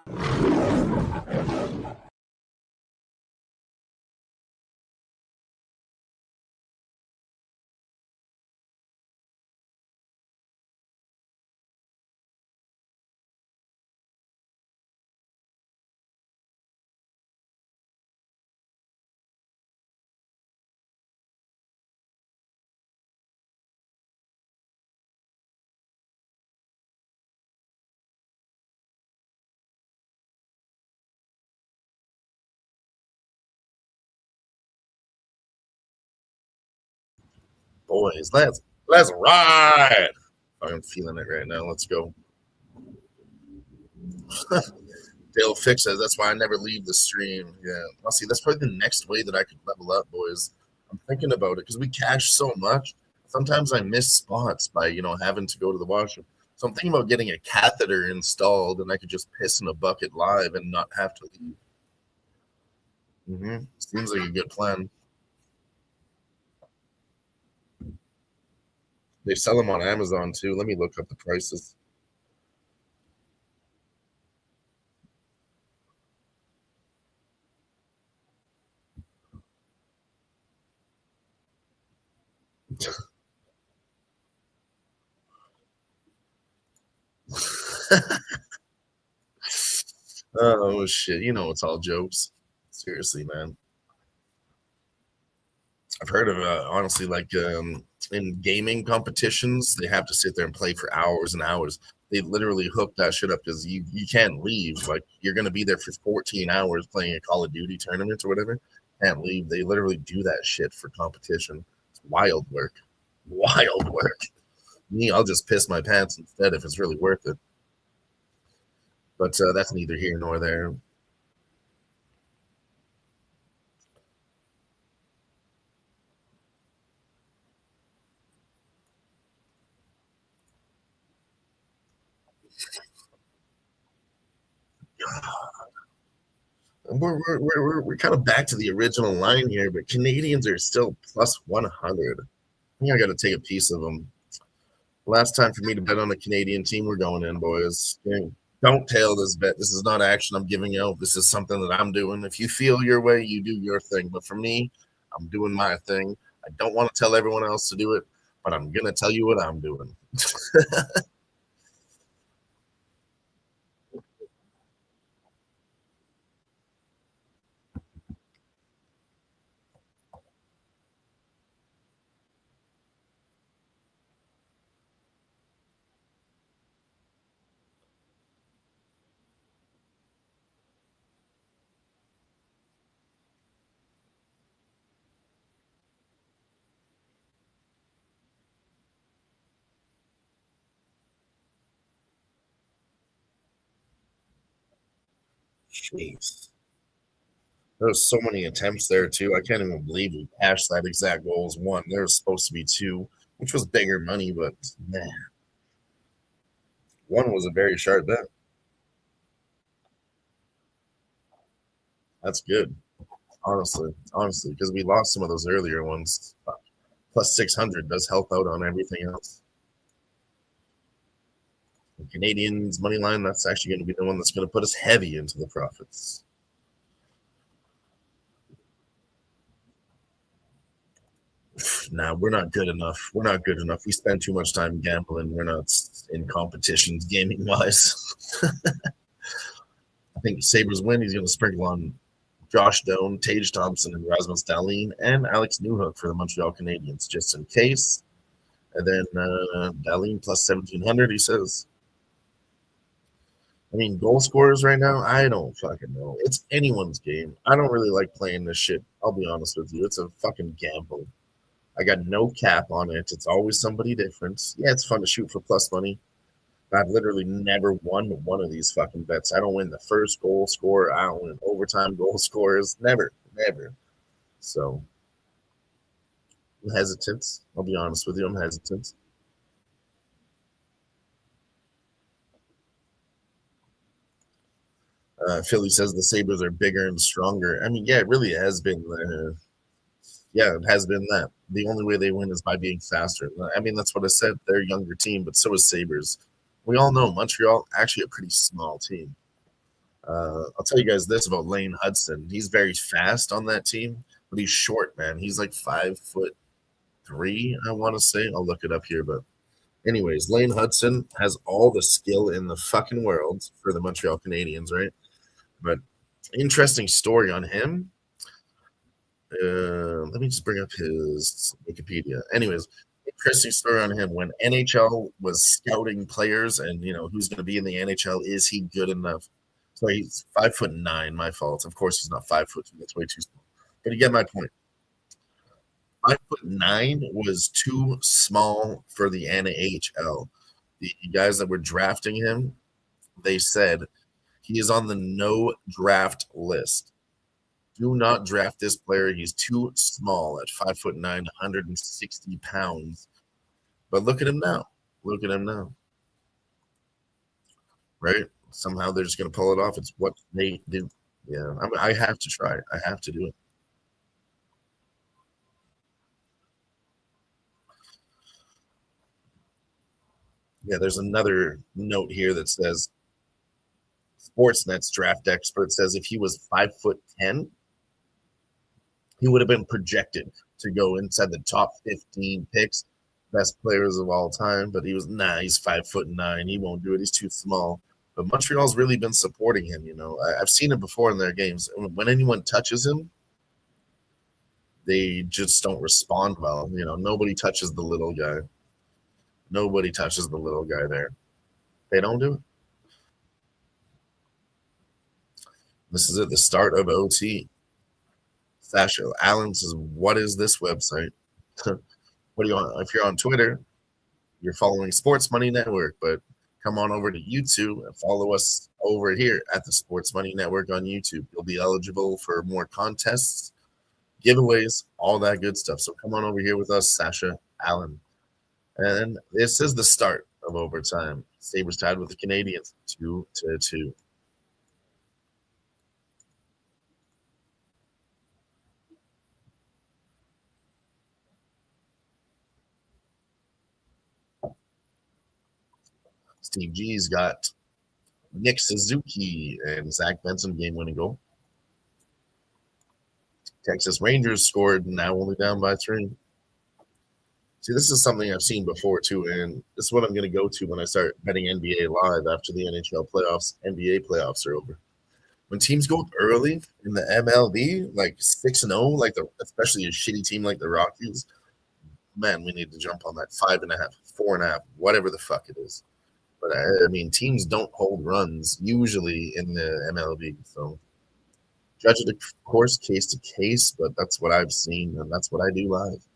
boys. Let's ride. I'm feeling it right now. Let's go. Dale Fix says that's why I never leave the stream. Yeah, I'll see. That's probably the next way that I could level up, boys. I'm thinking about it because we cash so much. Sometimes I miss spots by having to go to the washroom. So I'm thinking about getting a catheter installed, and I could just piss in a bucket live and not have to leave. Seems like a good plan. They sell them on Amazon too. Let me look up the prices. Oh shit! It's all jokes. Seriously, man. I've heard of honestly, like in gaming competitions, they have to sit there and play for hours and hours. They literally hook that shit up because you can't leave. Like you're gonna be there for 14 hours playing a Call of Duty tournament or whatever. Can't leave. They literally do that shit for competition. It's wild work. Wild work. Me, I'll just piss my pants instead if it's really worth it. But that's neither here nor there. We're kind of back to the original line here, but Canadians are still plus 100. I think I got to take a piece of them. Last time for me to bet on a Canadian team, we're going in, boys. Don't tail this bet. This is not action I'm giving out. This is something that I'm doing. If you feel your way, you do your thing. But for me, I'm doing my thing. I don't want to tell everyone else to do it, but I'm going to tell you what I'm doing. Jeez. There's so many attempts there, too. I can't even believe we cashed that exact goal as one. There was supposed to be two, which was bigger money, but man. One was a very sharp bet. That's good. Honestly, because we lost some of those earlier ones. Plus 600 does help out on everything else. The Canadians money line, that's actually going to be the one that's going to put us heavy into the profits. Nah, we're not good enough. We're not good enough. We spend too much time gambling. We're not in competitions gaming wise. I think Sabres win. He's going to sprinkle on Josh Doan, Tage Thompson, and Rasmus Dahlin, and Alex Newhook for the Montreal Canadiens, just in case. And then Dahlin plus 1,700, he says. I mean, goal scorers right now, I don't fucking know. It's anyone's game. I don't really like playing this shit. I'll be honest with you. It's a fucking gamble. I got no cap on it. It's always somebody different. Yeah, it's fun to shoot for plus money. I've literally never won one of these fucking bets. I don't win the first goal scorer. I don't win overtime goal scorers. Never. So I'm hesitant. I'll be honest with you. I'm hesitant. Philly says the Sabres are bigger and stronger. I mean, yeah, it really has been. It has been that. The only way they win is by being faster. I mean, that's what I said. They're a younger team, but so is Sabres. We all know Montreal, actually a pretty small team. I'll tell you guys this about Lane Hudson. He's very fast on that team, but he's short, man. He's like 5'3", I want to say. I'll look it up here, but anyways, Lane Hudson has all the skill in the fucking world for the Montreal Canadiens, right? But interesting story on him. Let me just bring up his Wikipedia. Anyways, interesting story on him. When NHL was scouting players and, who's going to be in the NHL, is he good enough? So he's 5'9", my fault. Of course, he's not 5'2". That's way too small. But you get my point. 5'9" was too small for the NHL. The guys that were drafting him, they said he is on the no draft list. Do not draft this player. He's too small at 5'9", 160 pounds. But look at him now. Look at him now. Right? Somehow they're just going to pull it off. It's what they do. Yeah, I have to try it. I have to do it. Yeah, there's another note here that says Sportsnet's draft expert says if he was 5'10", he would have been projected to go inside the top 15 picks, best players of all time. But he's 5'9". He won't do it. He's too small. But Montreal's really been supporting him. You know, I've seen it before in their games. When anyone touches him, they just don't respond well. You know, nobody touches the little guy. Nobody touches the little guy there. They don't do it. This is at the start of OT. Sasha Allen says, what is this website? What do you want? If you're on Twitter, you're following Sports Money Network, but come on over to YouTube and follow us over here at the Sports Money Network on YouTube. You'll be eligible for more contests, giveaways, all that good stuff. So come on over here with us, Sasha Allen. And this is the start of overtime. Sabres tied with the Canadiens 2-2. Steve G's got Nick Suzuki and Zach Benson game-winning goal. Texas Rangers scored, now only down by 3. See, this is something I've seen before, too, and this is what I'm going to go to when I start betting NBA live after the NHL playoffs, NBA playoffs are over. When teams go up early in the MLB, like 6-0, like especially a shitty team like the Rockies, man, we need to jump on that 5.5, 4.5, whatever the fuck it is. But, I mean, teams don't hold runs usually in the MLB, so judge it, of course, case to case, but that's what I've seen, and that's what I do live.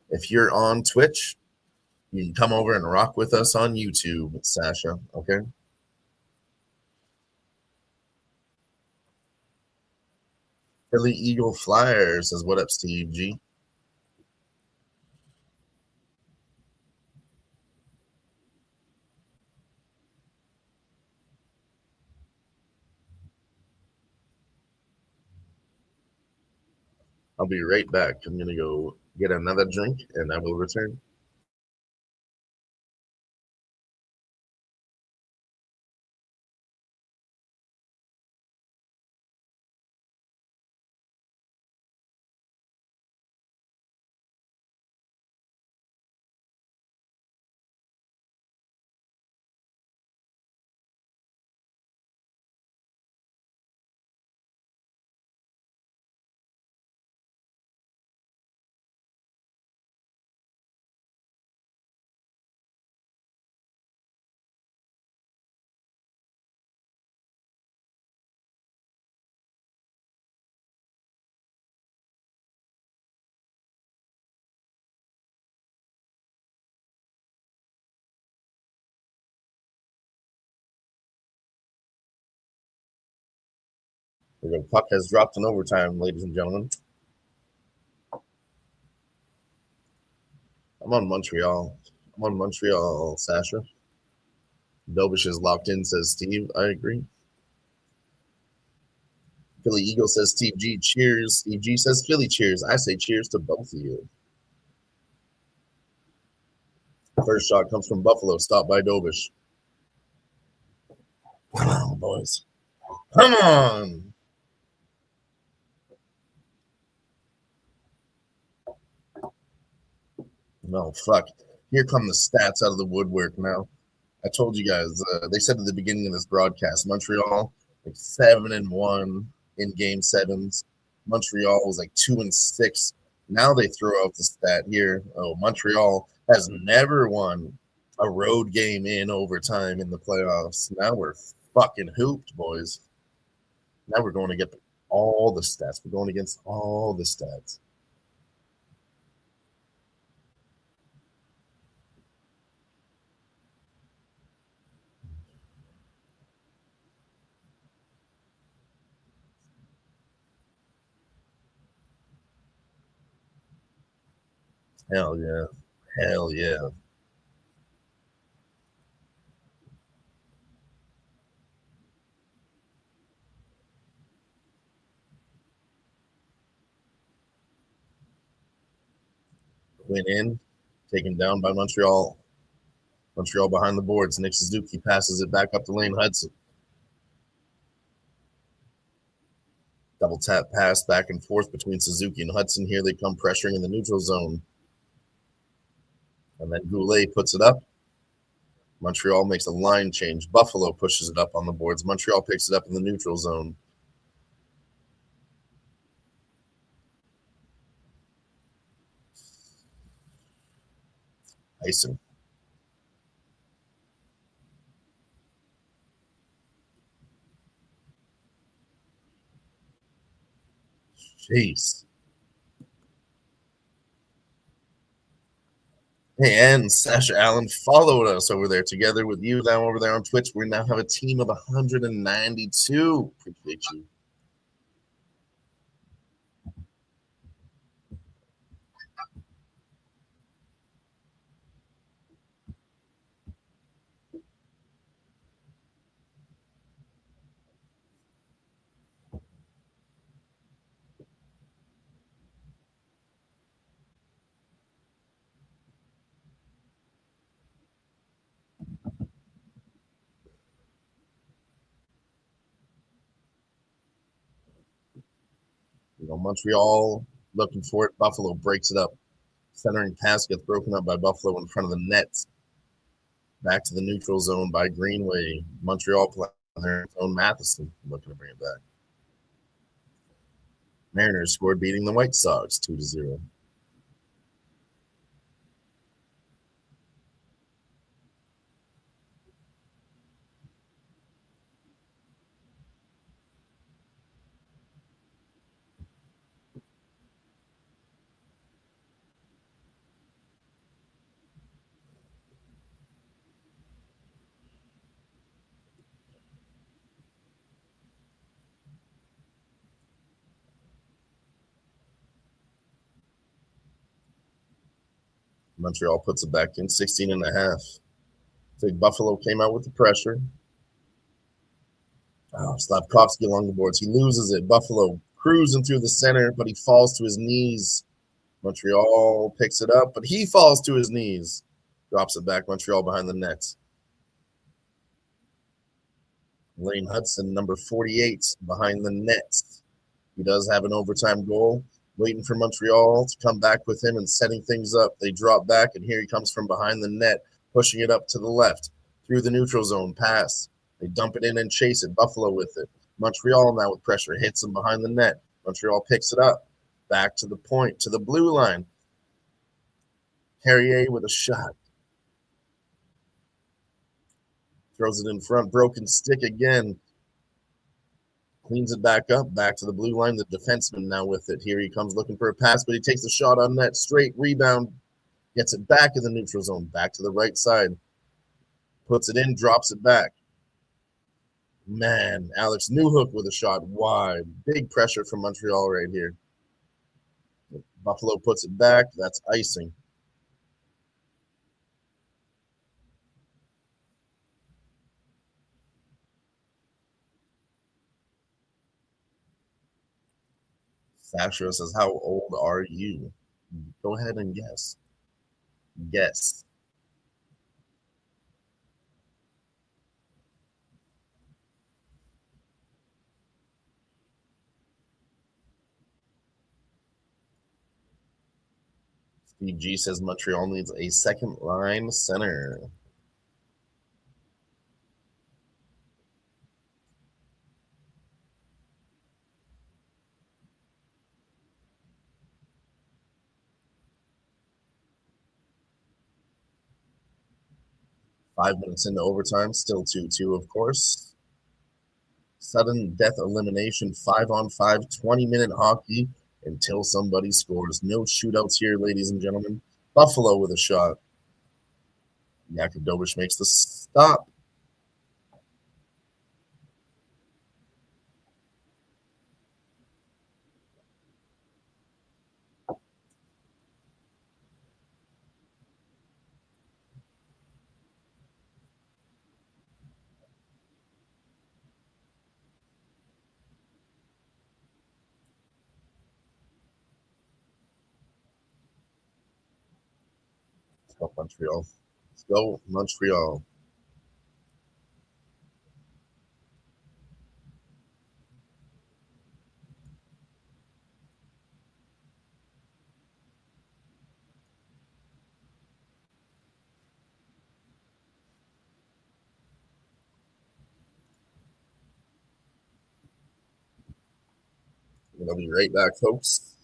If you're on Twitch, you can come over and rock with us on YouTube, Sasha, okay? Philly Eagle Flyer says, what up, Steve G? I'll be right back. I'm going to go get another drink, and I will return. The puck has dropped in overtime, ladies and gentlemen. I'm on Montreal. Sasha. Dobish is locked in, says Steve. I agree. Philly Eagle says Steve G, cheers. Steve G says Philly, cheers. I say cheers to both of you. First shot comes from Buffalo. Stop by Dobish. Come on, boys. Come on. No, fuck. Here come the stats out of the woodwork now. I told you guys, they said at the beginning of this broadcast, Montreal, like 7-1 in game sevens. Montreal was like 2-6. Now they throw out the stat here. Oh, Montreal has never won a road game in overtime in the playoffs. Now we're fucking hooped, boys. Now we're going to get all the stats. We're going against all the stats. Hell yeah. Hell yeah. Went in, taken down by Montreal. Montreal behind the boards. Nick Suzuki passes it back up to Lane Hudson. Double tap pass back and forth between Suzuki and Hudson. Here they come pressuring in the neutral zone. And then Goulet puts it up. Montreal makes a line change. Buffalo pushes it up on the boards. Montreal picks it up in the neutral zone. Icing. Jeez. Hey, and Sasha Allen followed us over there together with you down over there on Twitch. We now have a team of 192. Appreciate you. Montreal looking for it. Buffalo breaks it up. Centering pass gets broken up by Buffalo in front of the net. Back to the neutral zone by Greenway. Montreal playing their own Matheson looking to bring it back. Mariners scored, beating the White Sox 2-0. Montreal puts it back in 16.5. So Buffalo came out with the pressure. Slavkovsky along the boards. He loses it. Buffalo cruising through the center, but he falls to his knees. Montreal picks it up, but he falls to his knees. Drops it back. Montreal behind the net. Lane Hudson, number 48, behind the net. He does have an overtime goal. Waiting for Montreal to come back with him and setting things up. They drop back, and here he comes from behind the net, pushing it up to the left. Through the neutral zone, pass. They dump it in and chase it. Buffalo with it. Montreal now with pressure. Hits him behind the net. Montreal picks it up. Back to the point, to the blue line. Carrier with a shot. Throws it in front. Broken stick again. Cleans it back up, back to the blue line. The defenseman now with it. Here he comes looking for a pass, but he takes the shot on net. Straight rebound. Gets it back in the neutral zone. Back to the right side. Puts it in, drops it back. Man, Alex Newhook with a shot wide. Big pressure from Montreal right here. Buffalo puts it back. That's icing. Sasha says, how old are you? Go ahead and guess. Guess. Steve G says Montreal needs a second line center. Five minutes into overtime, still 2-2, of course. Sudden death elimination, 5-on-5, 20-minute hockey until somebody scores. No shootouts here, ladies and gentlemen. Buffalo with a shot. Yakubovich makes the stop. Let's go, Montreal. Let's go, Montreal. I'll be right back, folks.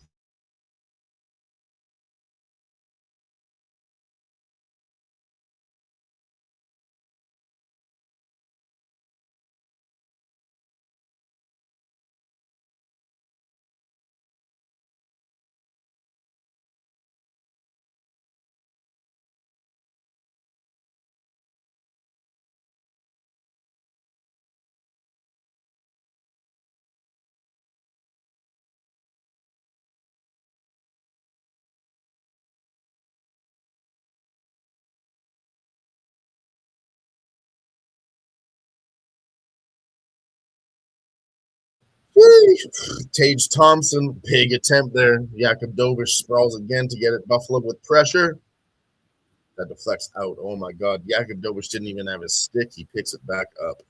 Tage Thompson, big attempt there. Yakubovich sprawls again to get it. Buffalo with pressure. That deflects out. Oh my God. Yakubovich didn't even have his stick. He picks it back up.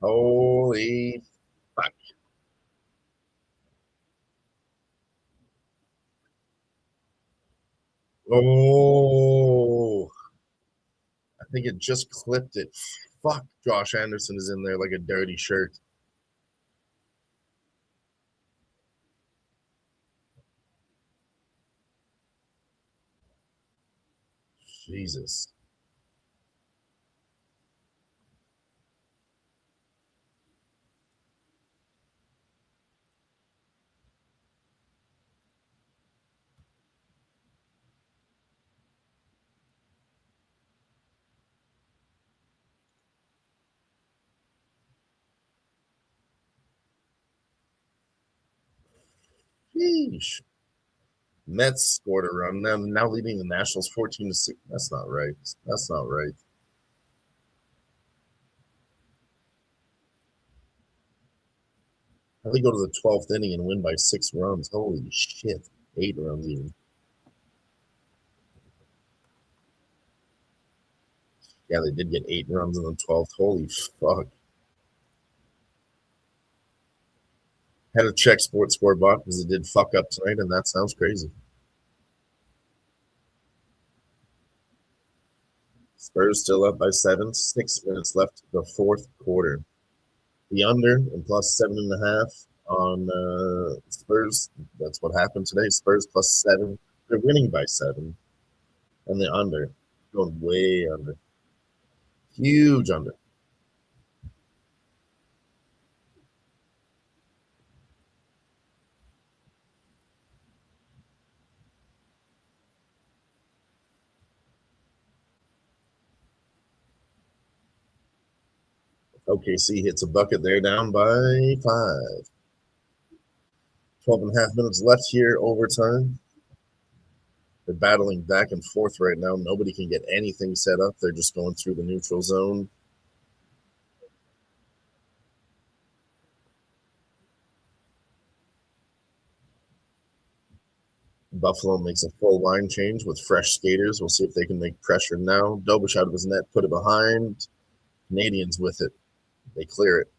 Holy fuck. Oh, I think it just clipped it. Fuck. Josh Anderson is in there like a dirty shirt. Jesus. Sheesh. Mets scored a run. Now leading the Nationals 14-6. That's not right. That's not right. How they go to the 12th inning and win by 6 runs? Holy shit. 8 runs even. Yeah, they did get 8 runs in the 12th. Holy fuck. Had to check Sports Scoreboard because it did fuck up tonight, and that sounds crazy. Spurs still up by 7. 6 minutes left the 4th quarter. The under and plus 7.5 on Spurs. That's what happened today. Spurs plus 7. They're winning by 7. And the under, going way under. Huge under. OKC hits a bucket there, down by 5. 12.5 minutes left here, overtime. They're battling back and forth right now. Nobody can get anything set up. They're just going through the neutral zone. Buffalo makes a full line change with fresh skaters. We'll see if they can make pressure now. Dobish out of his net, put it behind. Canadiens with it. They clear it.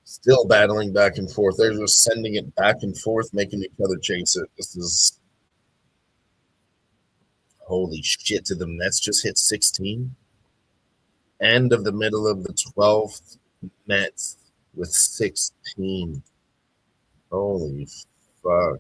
Still battling back and forth. They're just sending it back and forth, making each other chase it. This is Holy shit, did the Mets just hit 16? End of the middle of the 12th, Mets with 16. Holy fuck.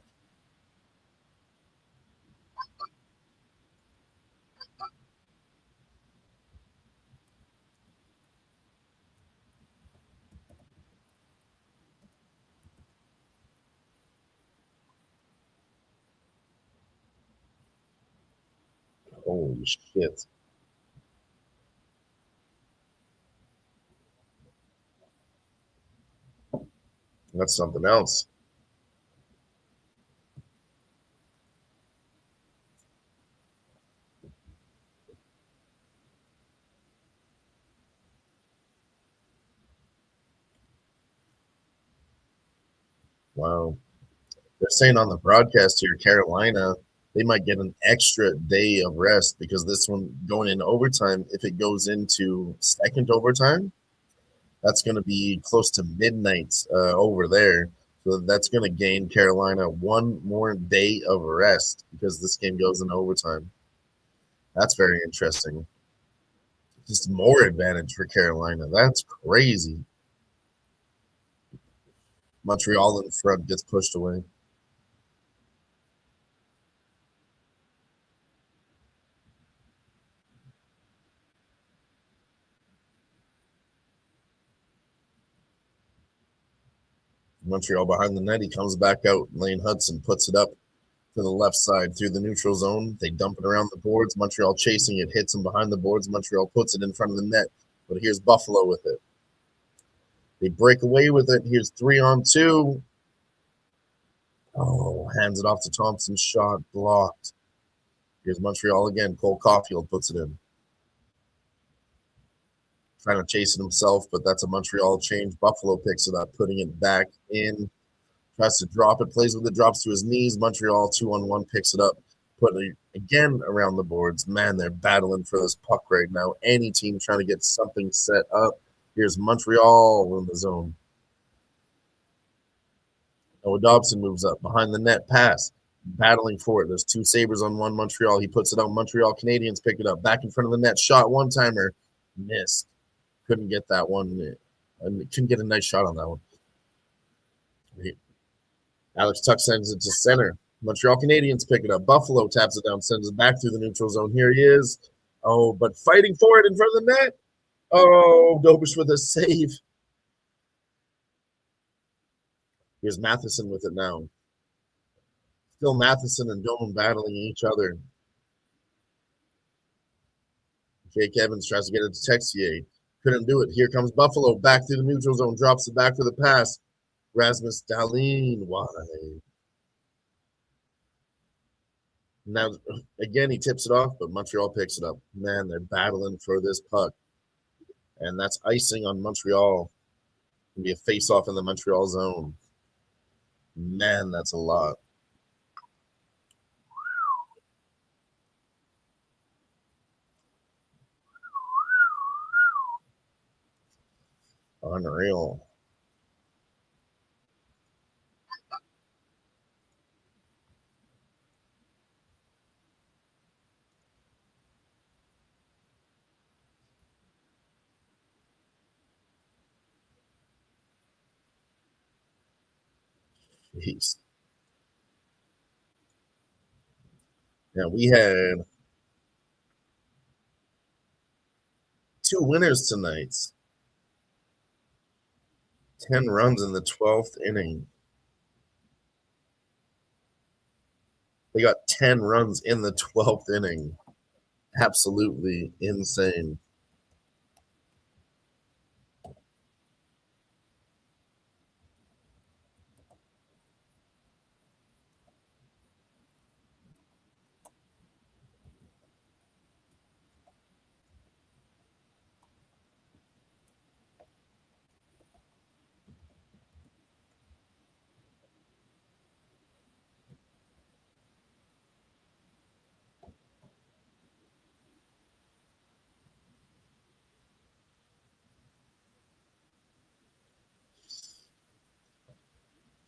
Holy shit. That's something else. Wow. They're saying on the broadcast here, Carolina, they might get an extra day of rest because this one going in overtime, if it goes into second overtime, that's going to be close to midnight over there. So that's going to gain Carolina one more day of rest because this game goes in overtime. That's very interesting. Just more advantage for Carolina. That's crazy. Montreal in front gets pushed away. Montreal behind the net. He comes back out. Lane Hudson puts it up to the left side through the neutral zone. They dump it around the boards. Montreal chasing it, hits him behind the boards. Montreal puts it in front of the net. But here's Buffalo with it. They break away with it. Here's 3-on-2. Oh, hands it off to Thompson. Shot blocked. Here's Montreal again. Cole Caulfield puts it in. Trying to chase it himself, but that's a Montreal change. Buffalo picks it up, putting it back in. Tries to drop it, plays with it, drops to his knees. Montreal 2-on-1 picks it up, put it again around the boards. Man, they're battling for this puck right now. Any team trying to get something set up. Here's Montreal in the zone. Noah Dobson moves up behind the net, pass, battling for it. There's two Sabres on one Montreal. He puts it out. Montreal Canadiens pick it up, back in front of the net. Shot one timer, missed. Couldn't get that one. And couldn't get a nice shot on that one. Alex Tuck sends it to center. Montreal Canadiens pick it up. Buffalo taps it down, sends it back through the neutral zone. Here he is. Oh, but fighting for it in front of the net. Oh, Dobish with a save. Here's Matheson with it now. Still Matheson and Doman battling each other. Jake Evans tries to get it to Texier. Couldn't do it. Here comes Buffalo back through the neutral zone. Drops it back for the pass. Rasmus Dahlin wide. Now, again, he tips it off, but Montreal picks it up. Man, they're battling for this puck. And that's icing on Montreal. It'll be a face-off in the Montreal zone. Man, that's a lot. Unreal. Jeez. Now, we had 2 winners tonight. 10 runs in the 12th inning. They got 10 runs in the 12th inning. Absolutely insane.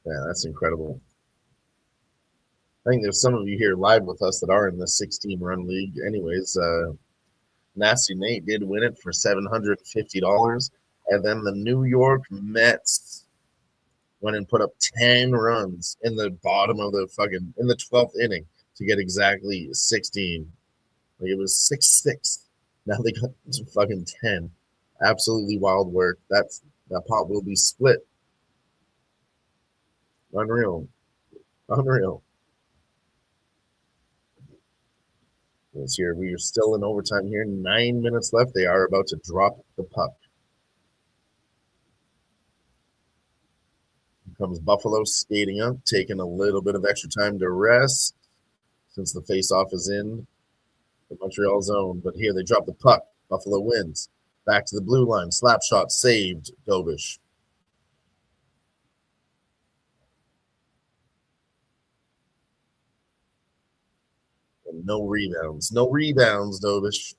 Yeah, that's incredible. I think there's some of you here live with us that are in the 16-run league. Anyways, Nasty Nate did win it for $750. And then the New York Mets went and put up 10 runs in the bottom of the in the 12th inning to get exactly 16. Like it was 6-6. Now they got fucking 10. Absolutely wild work. That pot will be split. Unreal. Let's hear. We are still in overtime here. 9 minutes left. They are about to drop the puck. Here comes Buffalo skating up, taking a little bit of extra time to rest since the face-off is in the Montreal zone. But here they drop the puck. Buffalo wins. Back to the blue line. Slap shot saved. Dobish. And no rebounds. No rebounds, Dobish.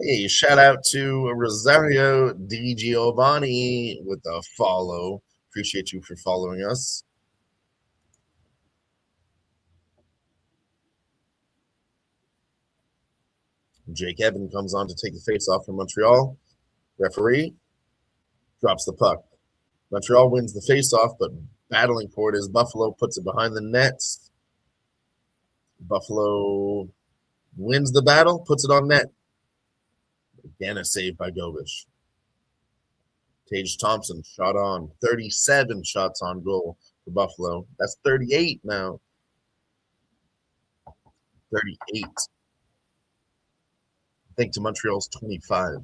Hey, shout out to Rosario Di Giovanni with a follow. Appreciate you for following us. Jake Evan comes on to take the face-off from Montreal. Referee drops the puck. Montreal wins the face-off, but battling for it is Buffalo, puts it behind the net. Buffalo wins the battle, puts it on net. Again, a save by Gobish. Tage Thompson shot on. 37 shots on goal for Buffalo. That's 38 now. 38. I think to Montreal's 25.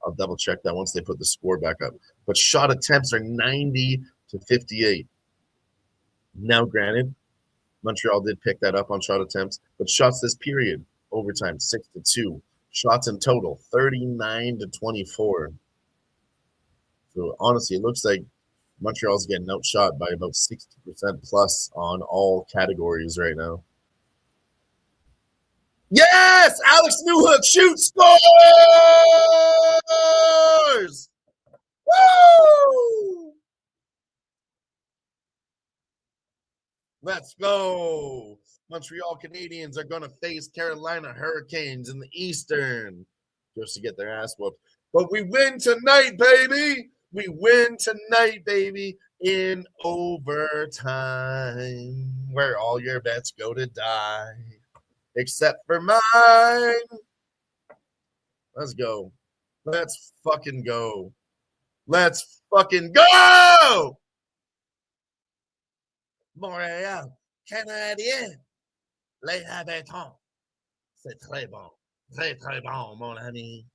I'll double check that once they put the score back up. But shot attempts are 90 to 58. Now, granted, Montreal did pick that up on shot attempts, but shots this period, overtime, 6-2. Shots in total, 39 to 24. So honestly, it looks like Montreal's getting outshot by about 60% plus on all categories right now. Yes! Alex Newhook shoots, scores! Woo! Let's go. Montreal Canadiens are going to face Carolina Hurricanes in the Eastern just to get their ass whooped. But we win tonight, baby. We win tonight, baby, in overtime, where all your bets go to die, except for mine. Let's go. Let's fucking go. Let's fucking go! Montreal Canadiens, les habitants. C'est très bon. Très, très bon, mon ami.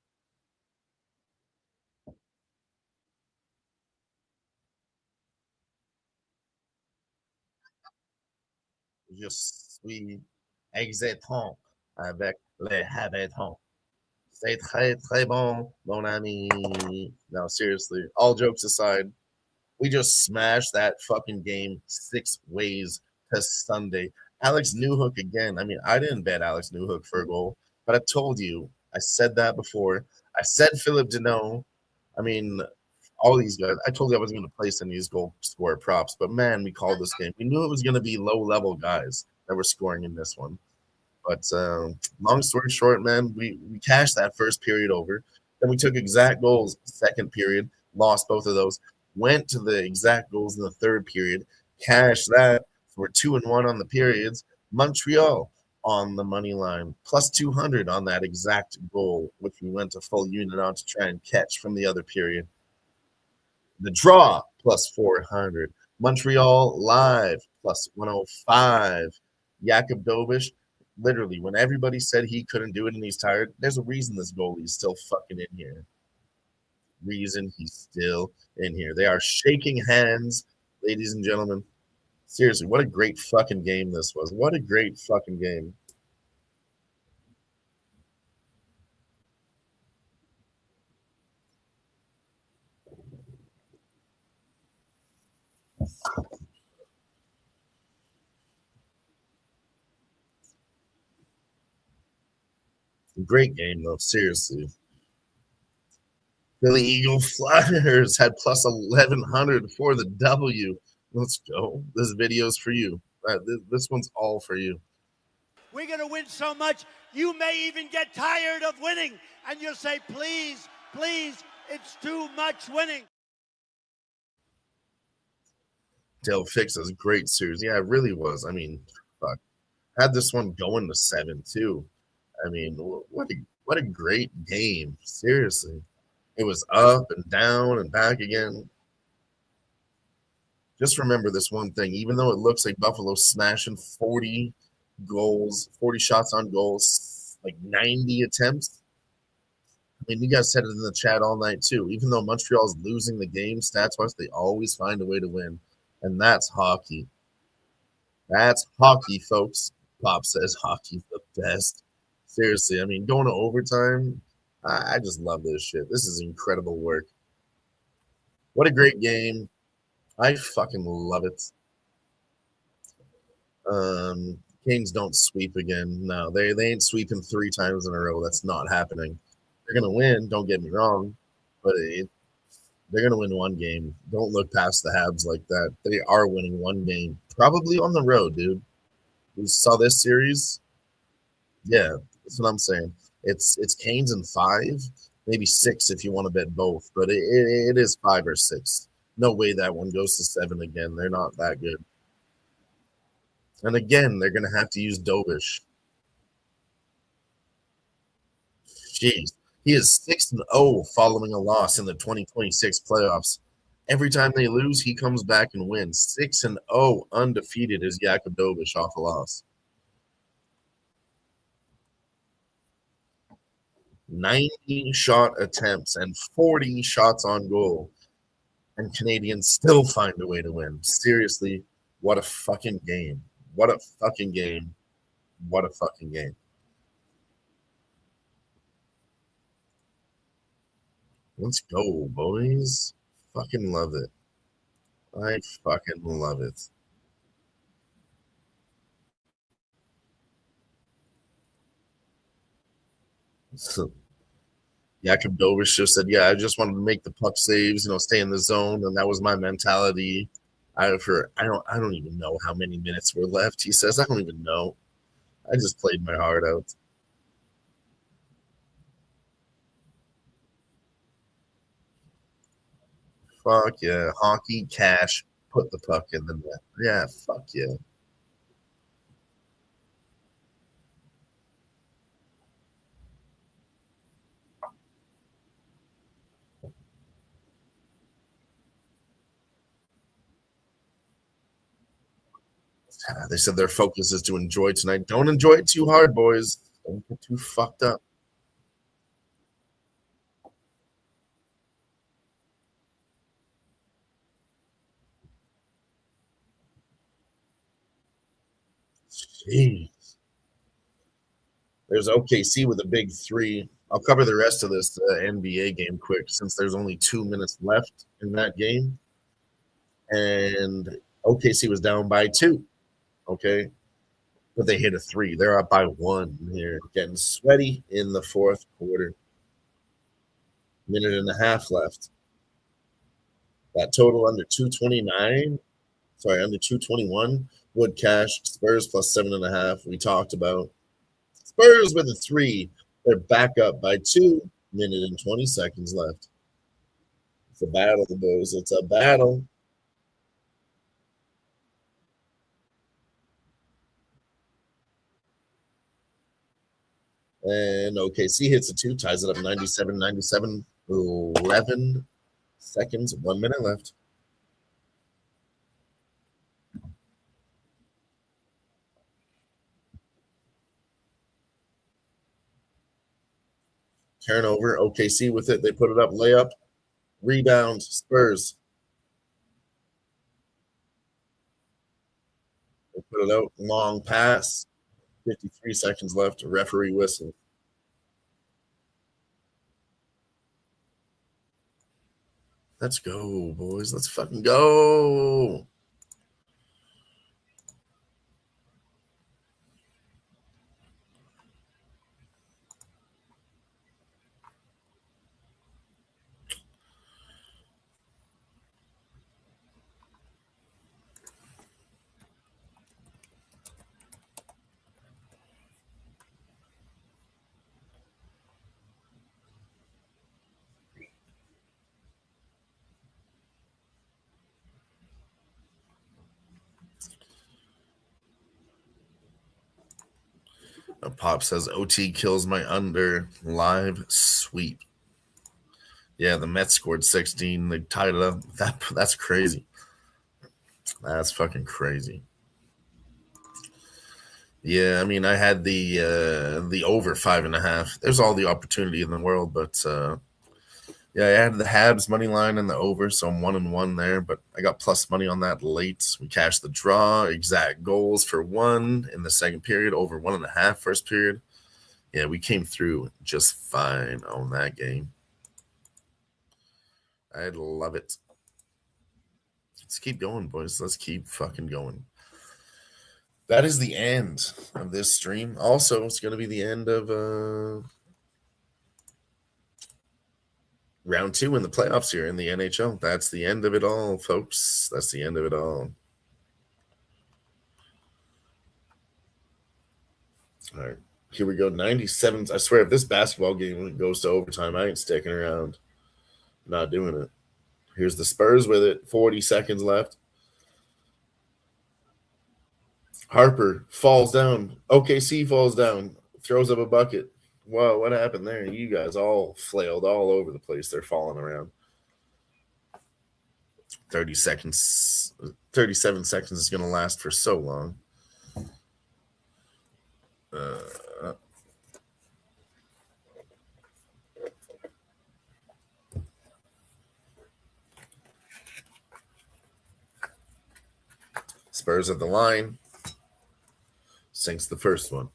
Je suis exactement avec les habitants. C'est très, très bon, mon ami. No, seriously, all jokes aside, we just smashed that fucking game 6 ways to Sunday. Alex Newhook again. I mean, I didn't bet Alex Newhook for a goal, but I told you, I said that before. I said Philip Deneau. I mean, all these guys. I told you I wasn't going to place any of these goal scorer props, but man, we called this game. We knew it was going to be low-level guys that were scoring in this one. But long story short, man, we cashed that first period over. Then we took exact goals second period, lost both of those. Went to the exact goals in the third period, cashed that. So we're 2-1 on the periods. Montreal on the money line, plus 200 on that exact goal, which we went to full unit on to try and catch from the other period. The draw, plus 400. Montreal live, plus 105. Jakub Dobish, literally, when everybody said he couldn't do it and he's tired, there's a reason this goalie's still fucking in here. Reason he's still in here. They are shaking hands, ladies and gentlemen. Seriously, what a great fucking game this was. What a great fucking game. Great game, though. Seriously. Philly Eagle Flyers had plus 1,100 for the W. Let's go. This video's for you. This one's all for you. We're going to win so much, you may even get tired of winning. And you'll say, please, please, it's too much winning. Dale Fix is a great series. Yeah, it really was. I mean, fuck. Had this one going to 7 too. I mean, what a great game. Seriously. It was up and down and back again. Just remember this one thing. Even though it looks like Buffalo's smashing 40 goals, 40 shots on goals, like 90 attempts. I mean, you guys said it in the chat all night too. Even though Montreal's losing the game stats-wise, they always find a way to win. And that's hockey. That's hockey, folks. Pop says hockey's the best. Seriously, I mean, going to overtime, I just love this shit. This is incredible work. What a great game. I fucking love it. Kings don't sweep again. No, they ain't sweeping 3 times in a row. That's not happening. They're going to win, don't get me wrong, but they're going to win one game. Don't look past the Habs like that. They are winning one game, probably on the road, dude. We saw this series. Yeah, that's what I'm saying. It's Canes in 5, maybe 6 if you want to bet both, but it is 5 or 6. No way that one goes to 7 again. They're not that good. And again, they're going to have to use Dobish. Jeez. He is 6-0 following a loss in the 2026 playoffs. Every time they lose, he comes back and wins. 6-0 undefeated is Jakub Dobish off a loss. 90 shot attempts and 40 shots on goal. And Canadians still find a way to win. Seriously, what a fucking game. What a fucking game. What a fucking game. Let's go, boys. Fucking love it. I fucking love it. So, Jakub Dobish just said, yeah, I just wanted to make the puck saves, stay in the zone, and that was my mentality. I don't even know how many minutes were left. He says, I don't even know. I just played my heart out. Fuck yeah. Hockey, cash, put the puck in the net. Yeah, fuck yeah. They said their focus is to enjoy tonight. Don't enjoy it too hard, boys. Don't get too fucked up. Jeez. There's OKC with a big 3. I'll cover the rest of this NBA game quick since there's only 2 minutes left in that game. And OKC was down by 2. Okay. But they hit a 3. They're up by 1 here. Getting sweaty in the 4th quarter. Minute and a half left. That total under 229. Sorry, under 221. Would cash. Spurs plus 7.5. We talked about. Spurs with a 3. They're back up by 2. Minute and 20 seconds left. It's a battle, boys. It's a battle. And OKC hits a 2, ties it up 97-97, 11 seconds, 1 minute left. Turnover, OKC with it. They put it up, layup, rebound, Spurs. They put it out, long pass, 53 seconds left, referee whistle. Let's go, boys. Let's fucking go. Pop says OT kills my under live sweep. Yeah, the Mets scored 16. They tied it up. That's crazy. That's fucking crazy. Yeah, I mean, I had the over 5.5. There's all the opportunity in the world, but yeah, I had the Habs money line and the over, so I'm 1-1 there. But I got plus money on that late. We cashed the draw, exact goals for 1 in the second period, over 1.5 first period. Yeah, we came through just fine on that game. I love it. Let's keep going, boys. Let's keep fucking going. That is the end of this stream. Also, it's going to be the end of round 2 in the playoffs here in the NHL. That's the end of it all, folks. That's the end of it all. All right, here we go. 97. I swear, if this basketball game goes to overtime, I ain't sticking around. Not doing it. Here's the Spurs with it. 40 seconds left. Harper falls down. OKC falls down. Throws up a bucket. Whoa, what happened there? You guys all flailed all over the place. They're falling around. 30 seconds. 37 seconds is going to last for so long. Spurs at the line. Sinks the first one.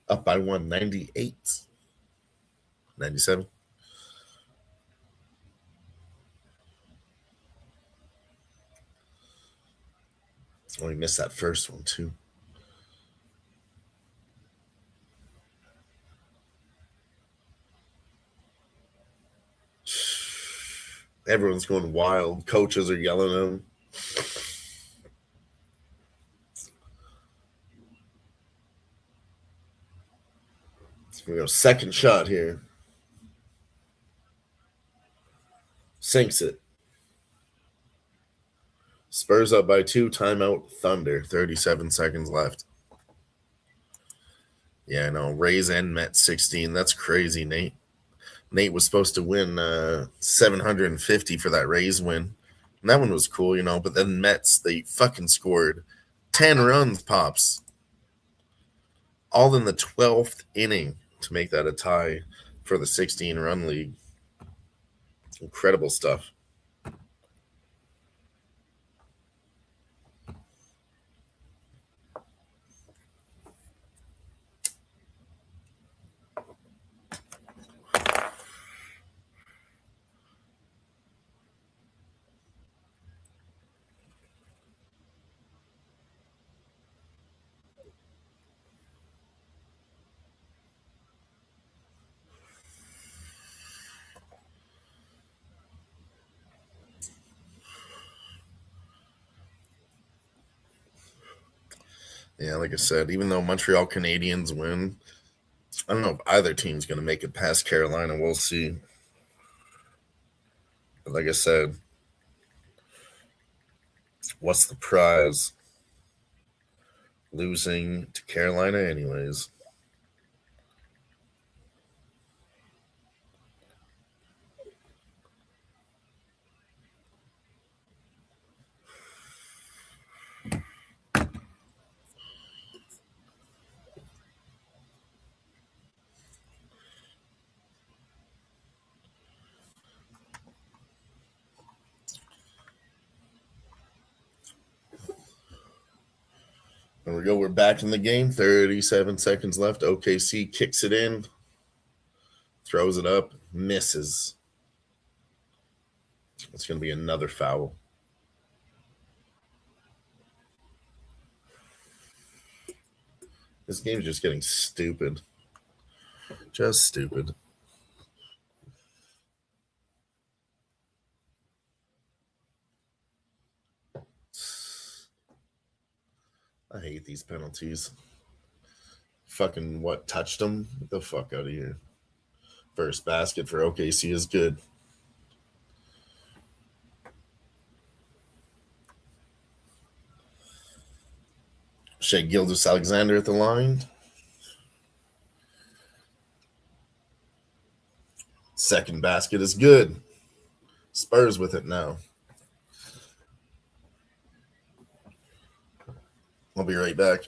Up by 1, 98. 97. Oh, he missed that first one, too. Everyone's going wild. Coaches are yelling at him. We go second shot here. Sinks it. Spurs up by 2. Timeout Thunder. 37 seconds left. Yeah, I know. Rays and Mets 16. That's crazy, Nate. Nate was supposed to win 750 for that Rays win. And that one was cool, you know. But then Mets, they fucking scored 10 runs, Pops. All in the 12th inning to make that a tie for the 16-run league. Incredible stuff. Yeah, like I said, even though Montreal Canadiens win, I don't know if either team's going to make it past Carolina. We'll see. But like I said, what's the prize? Losing to Carolina anyways. There we go. We're back in the game. 37 seconds left. OKC kicks it in. Throws it up. Misses. It's going to be another foul. This game's just getting stupid. Just stupid. I hate these penalties. Fucking what? Touched them? Get the fuck out of here. First basket for OKC is good. Shea Gilgeous-Alexander at the line. Second basket is good. Spurs with it now. I'll be right back.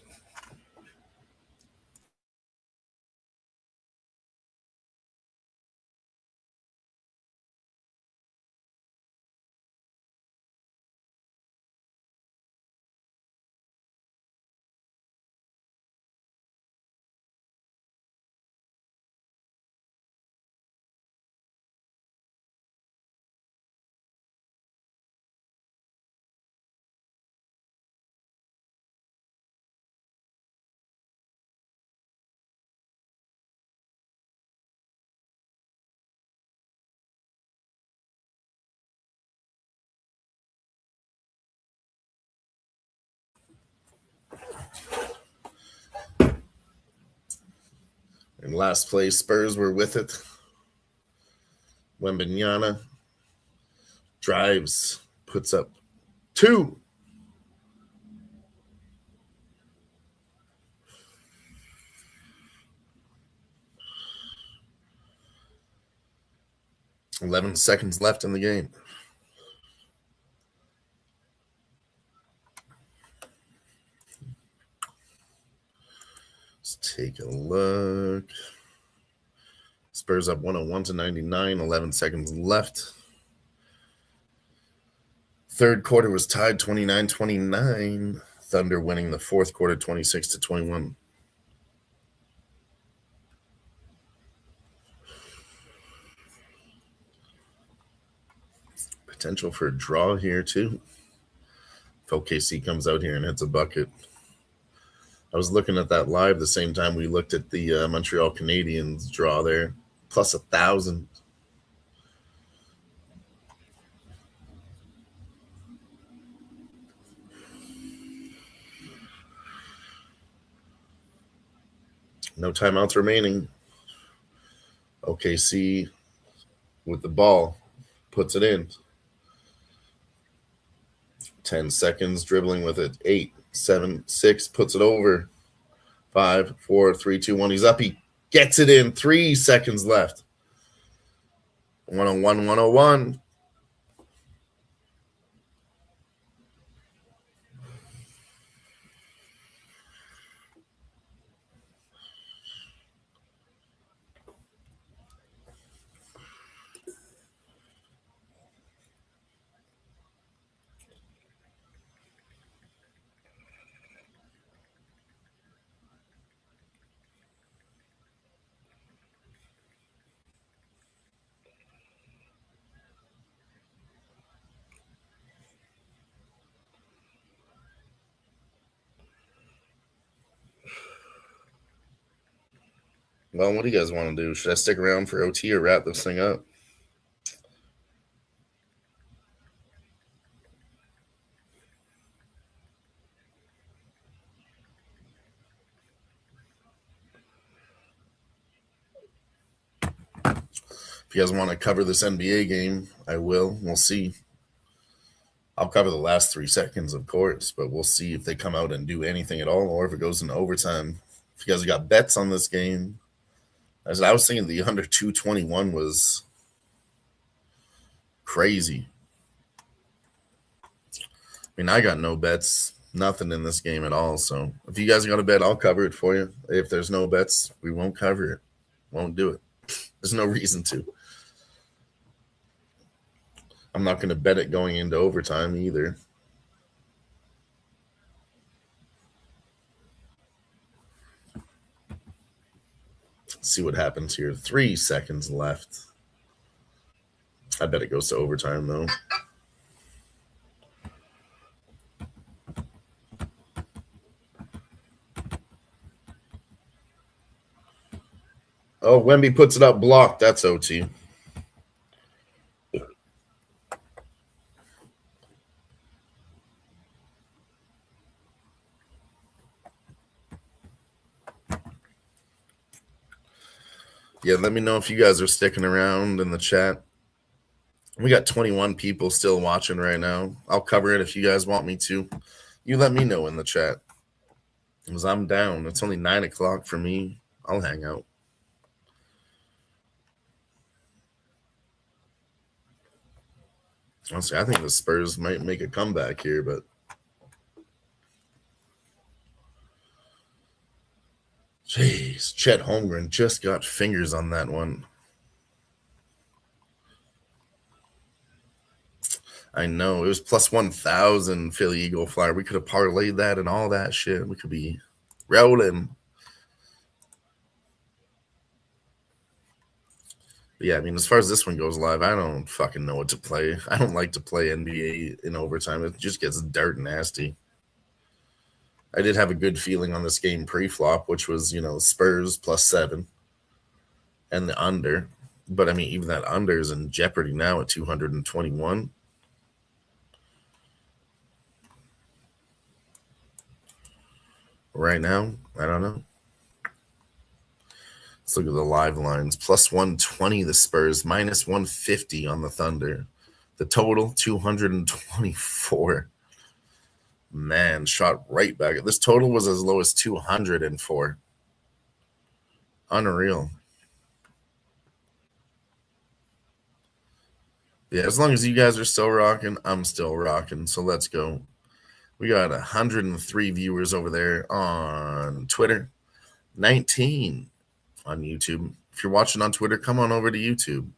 In last place, Spurs were with it. Wembanyama drives, puts up 2. $11 seconds left in the game. Let's take a look. Spurs up 101-99, 11 seconds left. Third quarter was tied 29-29. Thunder winning the fourth quarter 26-21. Potential for a draw here too. If OKC comes out here and hits a bucket. I was looking at that live the same time we looked at the Montreal Canadiens draw there. Plus 1,000. No timeouts remaining. OKC with the ball puts it in. 10 seconds dribbling with it. 8, 7, 6 puts it over. 5, 4, 3, 2, 1. He's up. He gets it in. 3 seconds left. 101, 101. Well, what do you guys want to do? Should I stick around for OT or wrap this thing up? If you guys want to cover this NBA game, I will. We'll see. I'll cover the last 3 seconds, of course, but we'll see if they come out and do anything at all or if it goes into overtime. If you guys got bets on this game, as I was thinking the under 221 was crazy. I mean, I got no bets, nothing in this game at all. So if you guys got a bet, I'll cover it for you. If there's no bets, we won't cover it. Won't do it. There's no reason to. I'm not going to bet it going into overtime either. Let's see what happens here. 3 seconds left. I bet it goes to overtime, though. Oh, Wemby puts it up blocked. That's OT. Yeah, let me know if you guys are sticking around in the chat. We got 21 people still watching right now. I'll cover it if you guys want me to. You let me know in the chat. Because I'm down. It's only 9 o'clock for me. I'll hang out. Honestly, I think the Spurs might make a comeback here, but jeez, Chet Holmgren just got fingers on that one. I know. It was plus 1,000 Philly Eagle Flyer. We could have parlayed that and all that shit. We could be rolling. But yeah, I mean, as far as this one goes live, I don't fucking know what to play. I don't like to play NBA in overtime. It just gets dirt nasty. I did have a good feeling on this game pre-flop, which was, Spurs plus 7 and the under. But, I mean, even that under is in jeopardy now at 221. Right now, I don't know. Let's look at the live lines. Plus 120 the Spurs, minus 150 on the Thunder. The total, 224. Man, shot right back. This total was as low as 204. Unreal. Yeah, as long as you guys are still rocking, I'm still rocking. So let's go. We got 103 viewers over there on Twitter, 19 on YouTube. If you're watching on Twitter, come on over to YouTube.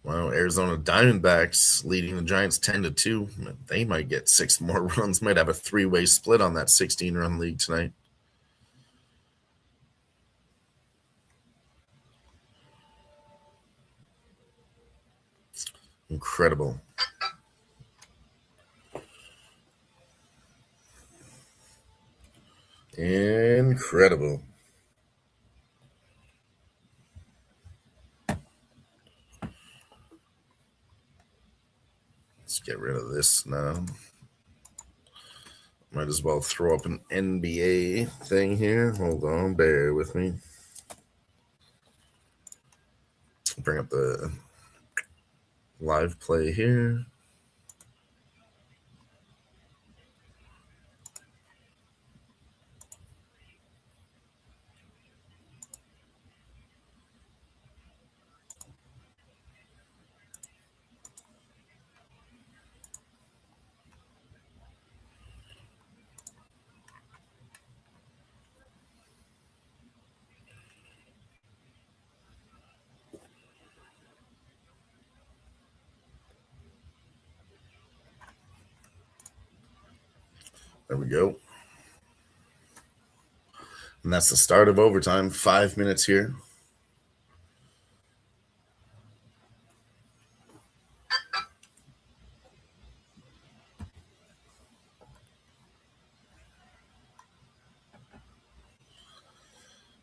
Well, Arizona Diamondbacks leading the Giants 10-2. They might get 6 more runs. Might have a 3-way split on that 16-run league tonight. Incredible. Incredible. Let's get rid of this now. Might as well throw up an NBA thing here. Hold on, bear with me. Bring up the live play here. There we go. And that's the start of overtime. 5 minutes here.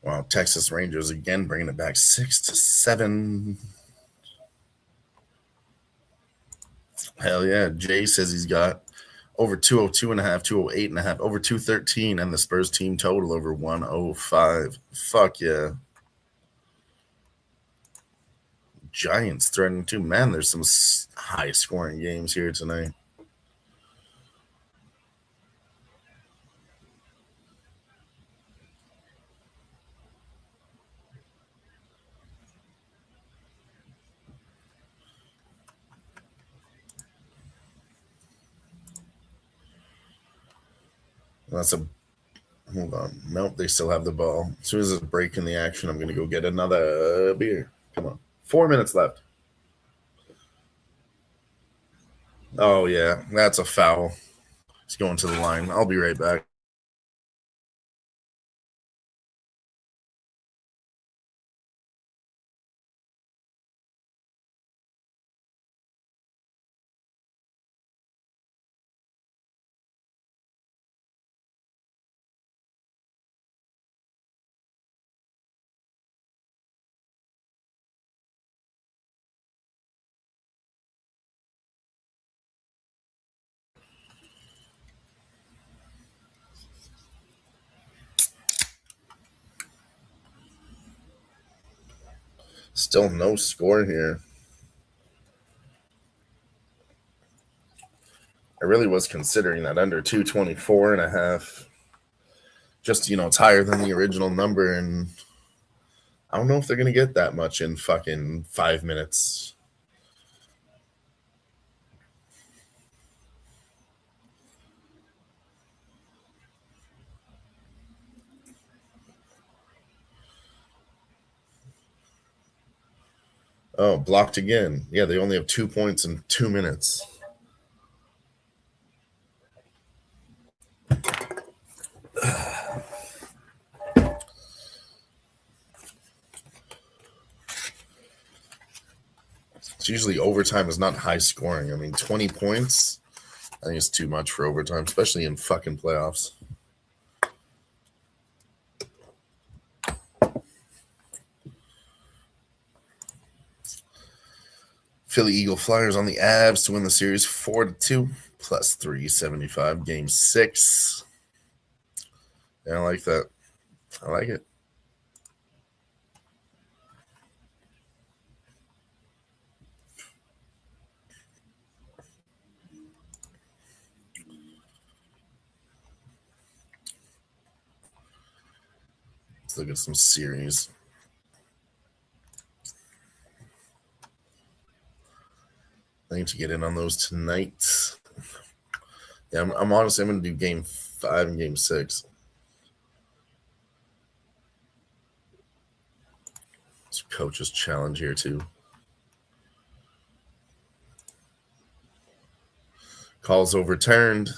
Wow, Texas Rangers again bringing it back 6-7. Hell yeah. Jay says he's got over 202.5, 208.5, over 213, and the Spurs team total over 105. Fuck yeah. Giants threatening too. Man, there's some high-scoring games here tonight. Hold on. Nope, they still have the ball. As soon as it's a break in the action, I'm going to go get another beer. Come on. 4 minutes left. Oh, yeah. That's a foul. He's going to the line. I'll be right back. Still no score here. I really was considering that under 224.5. Just, it's higher than the original number, and I don't know if they're going to get that much in fucking 5 minutes. Oh, blocked again. Yeah, they only have 2 points in 2 minutes. It's usually overtime is not high scoring. I mean, 20 points, I think it's too much for overtime, especially in fucking playoffs. Philly Eagle Flyers on the Avs to win the series 4-2, plus 375, game 6. Yeah, I like that. I like it. Let's look at some series. I need to get in on those tonight. Yeah, I'm honestly, I'm going to do game 5 and game 6. It's a coach's challenge here, too. Calls overturned.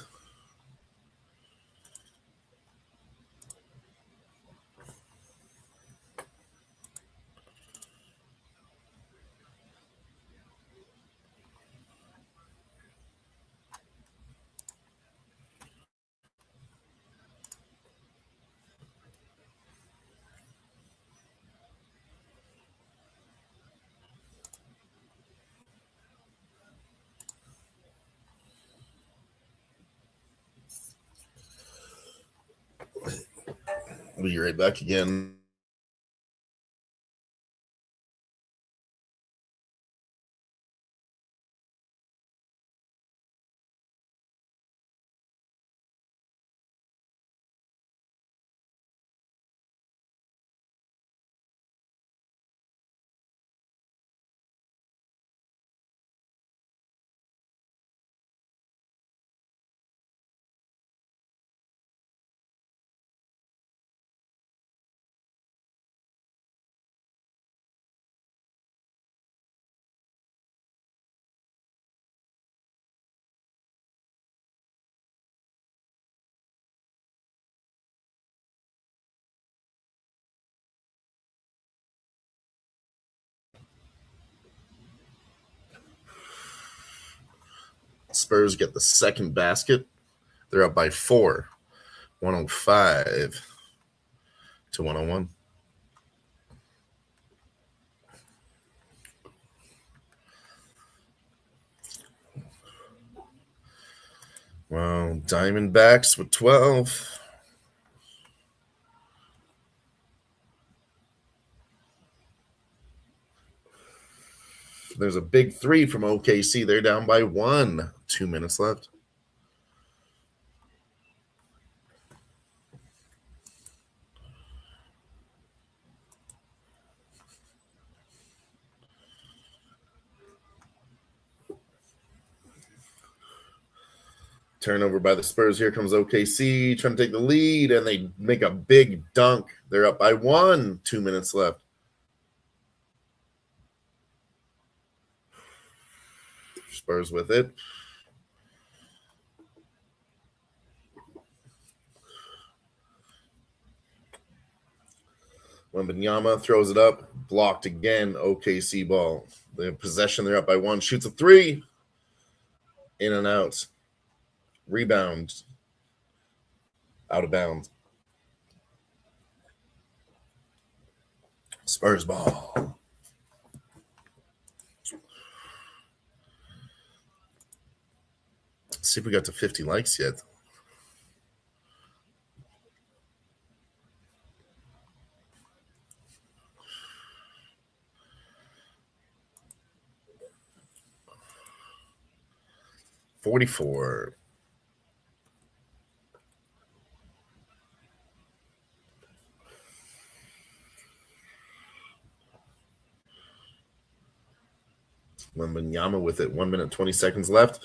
We'll be right back again. Spurs get the second basket. They're up by 4, 105 to 101. Well, Diamondbacks with 12. There's a big 3 from OKC. They're down by 1. 2 minutes left. Turnover by the Spurs. Here comes OKC trying to take the lead, and they make a big dunk. They're up by 1. 2 minutes left. Spurs with it. Wembanyama throws it up. Blocked again. OKC ball. They have possession. They're up by 1. Shoots a 3. In and out. Rebound. Out of bounds. Spurs ball. Let's see if we got to 50 likes yet. $44. Wembanyama with it. 1 minute, 20 seconds left.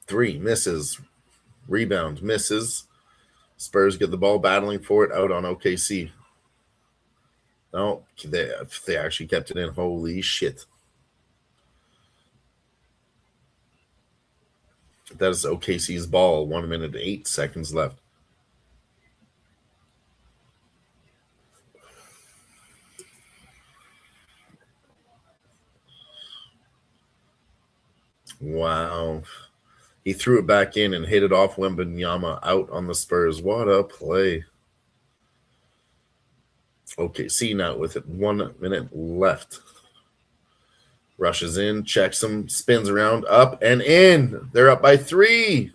3 misses. Rebound misses. Spurs get the ball, battling for it out on OKC. No, they actually kept it in. Holy shit. That is OKC's ball. 1 minute, 8 seconds left. Wow. He threw it back in and hit it off Wembanyama out on the Spurs. What a play. OKC now with it. 1 minute left. Rushes in, checks him, spins around, up and in. They're up by 3.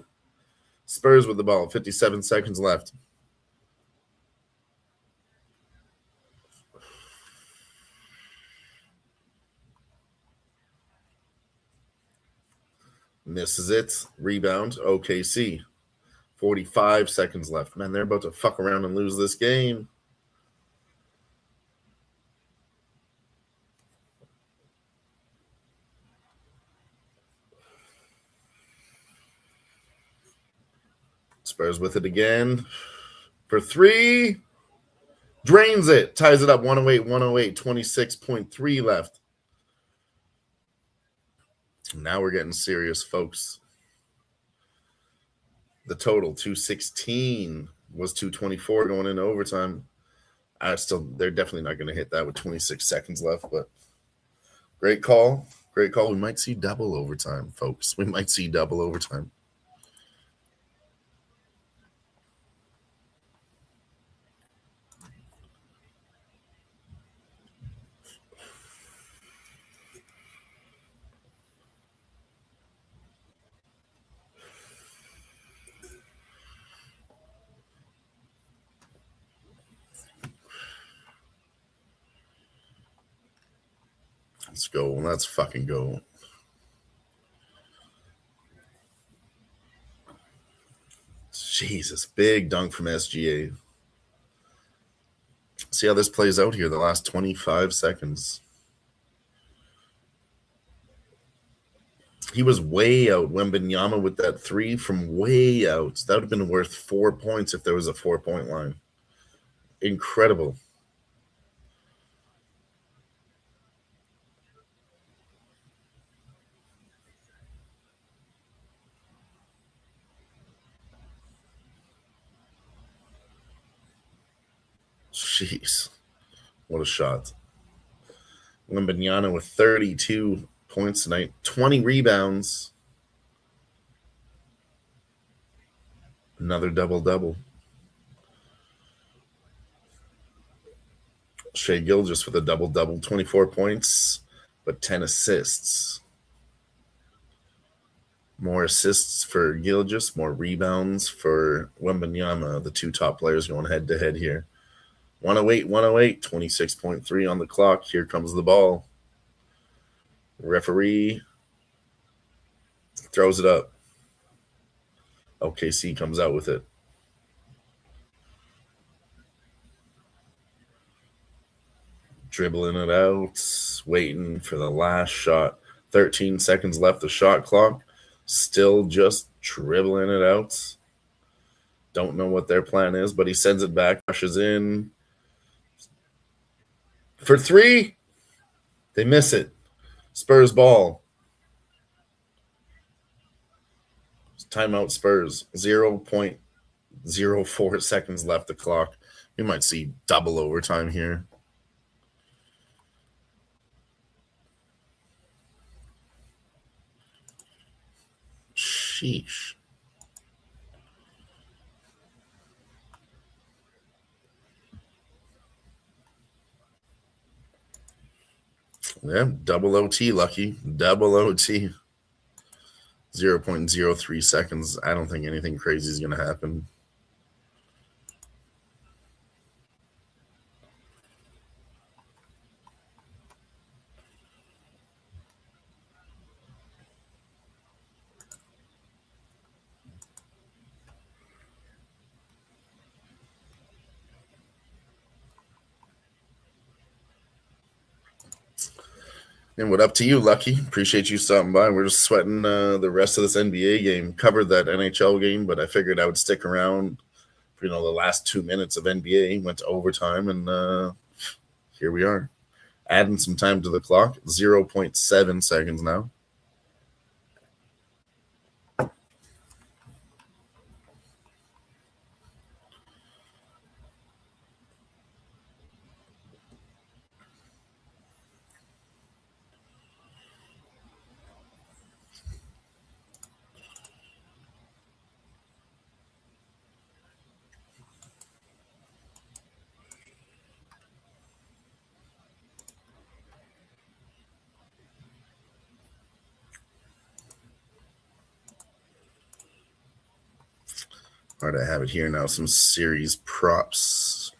Spurs with the ball. 57 seconds left. Misses it. Rebound. OKC. 45 seconds left. Man, they're about to fuck around and lose this game. Spurs with it again. For 3. Drains it. Ties it up. 108. 26.3 left. Now we're getting serious, folks. The total, 216, was 224 going into overtime. They're definitely not going to hit that with 26 seconds left, but great call. Great call. We might see double overtime, folks. We might see double overtime. Let's go. Let's fucking go. Jesus, big dunk from SGA. See how this plays out here the last 25 seconds. He was way out. Wembanyama with that 3 from way out. That would have been worth 4 points if there was a 4-point line. Incredible. Jeez. What a shot. Wembanyama with 32 points tonight. 20 rebounds. Another double-double. Shai Gilgeous with a double-double. 24 points, but 10 assists. More assists for Gilgeous, more rebounds for Wembanyama, the 2 top players going head-to-head here. 108, 26.3 on the clock. Here comes the ball. Referee throws it up. OKC comes out with it. Dribbling it out, waiting for the last shot. 13 seconds left the shot clock. Still just dribbling it out. Don't know what their plan is, but he sends it back, rushes in. For 3, they miss it. Spurs ball. Timeout Spurs. 0.04 seconds left the clock. We might see double overtime here. Sheesh. Yeah, double OT, Lucky. Double OT. 0.03 seconds. I don't think anything crazy is going to happen. And what up to you, Lucky? Appreciate you stopping by. We're just sweating the rest of this NBA game. Covered that NHL game, but I figured I would stick around for, the last 2 minutes of NBA. Went to overtime, and here we are. Adding some time to the clock. 0.7 seconds now. All right, I have it here now. Some series props.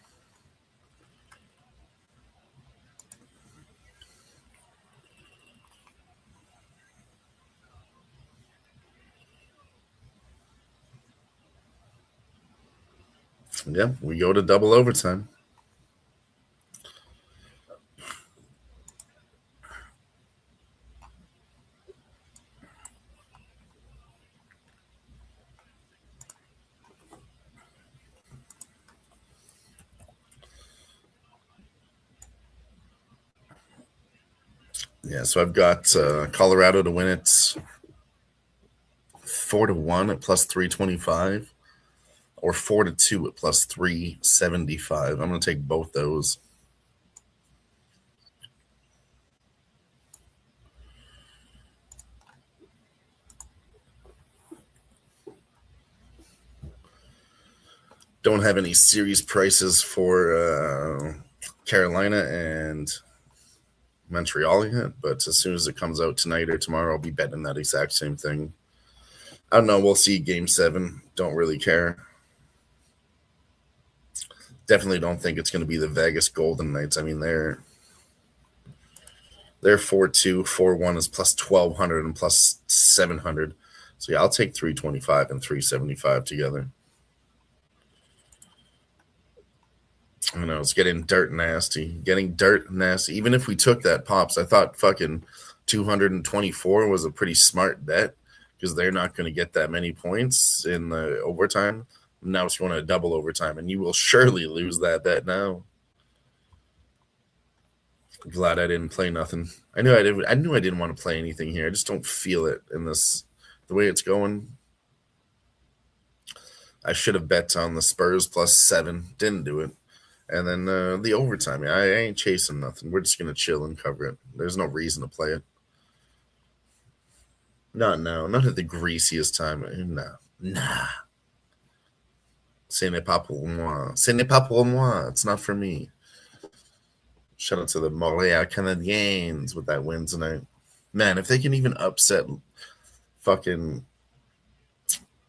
Yeah, we go to double overtime. Yeah, so I've got Colorado to win it 4-1 at plus 325, or 4-2 at plus 375. I'm going to take both those. Don't have any series prices for Carolina and Montreal yet, but as soon as it comes out tonight or tomorrow, I'll be betting that exact same thing. I don't know. We'll see Game 7. Don't really care. Definitely don't think it's going to be the Vegas Golden Knights. I mean, they're 4-2. 4-1 is plus 1,200 and plus 700. So, yeah, I'll take 325 and 375 together. I know, it's getting dirt nasty. Even if we took that pops, I thought fucking 224 was a pretty smart bet because they're not going to get that many points in the overtime. Now it's going to double overtime, and you will surely lose that bet now. Glad I didn't play nothing. I knew I didn't want to play anything here. I just don't feel it in this, the way it's going. I should have bet on the Spurs plus 7. Didn't do it. And then the overtime. I ain't chasing nothing. We're just going to chill and cover it. There's no reason to play it. Not now. Not at the greasiest time. Nah. Ce n'est pas pour moi. Ce n'est pas pour moi. It's not for me. Shout out to the Montreal Canadiens with that win tonight. Man, if they can even upset fucking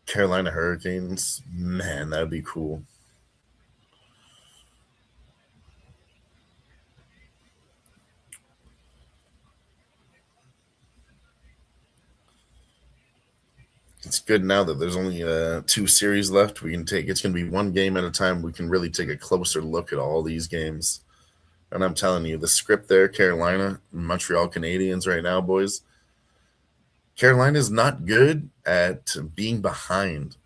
Carolina Hurricanes, man, that would be cool. It's good now that there's only 2 series left. We can take, it's going to be one game at a time. We can really take a closer look at all these games. And I'm telling you, the script there, Carolina, Montreal Canadiens right now, boys. Carolina is not good at being behind.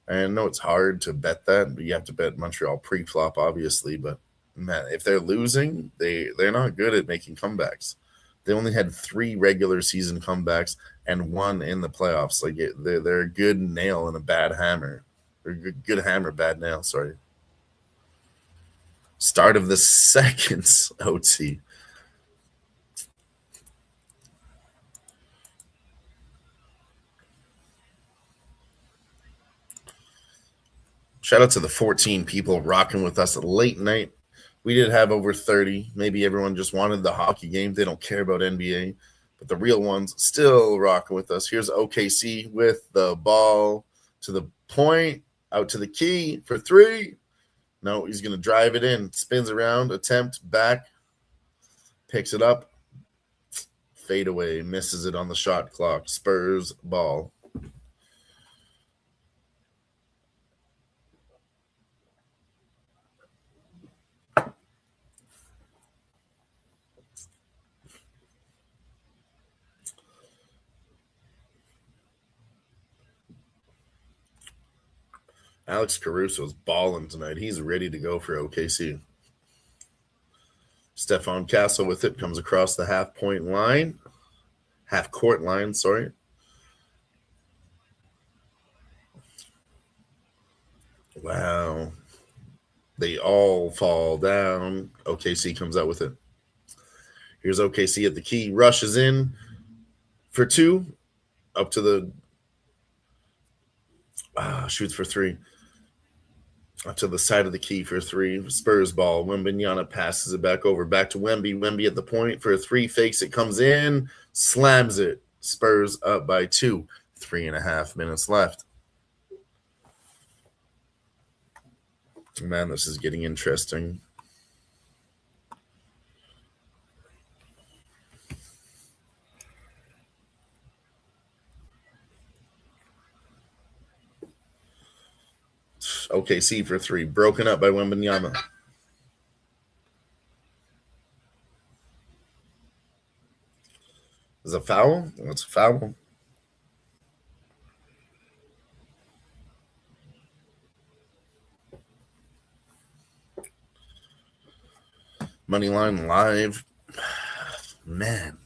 I know it's hard to bet that, but you have to bet Montreal pre-flop, obviously. But, man, if they're losing, they're not good at making comebacks. They only had 3 regular season comebacks and 1 in the playoffs. Like they're a good nail and a bad hammer. Or good hammer, bad nail, sorry. Start of the second OT. Shout out to the 14 people rocking with us late night. We did have over 30. Maybe everyone just wanted the hockey game. They don't care about NBA. But the real ones still rocking with us. Here's OKC with the ball to the point, out to the key for 3. No, he's going to drive it in. Spins around, attempt, back, picks it up, fade away, misses it on the shot clock. Spurs ball. Alex Caruso's balling tonight. He's ready to go for OKC. Stefan Castle with it comes across the half-court line, sorry. Wow. They all fall down. OKC comes out with it. Here's OKC at the key, rushes in for two, up to the shoots for three. Up to the side of the key for three. Spurs ball. Wembanyama passes it back over. Back to Wemby. Wemby at the point for a three. Fakes it. Comes in. Slams it. Spurs up by 2. 3.5 minutes left. Man, this is getting interesting. OKC for three. Broken up by Wembanyama. Is it a foul? It's a foul. Moneyline live. Man.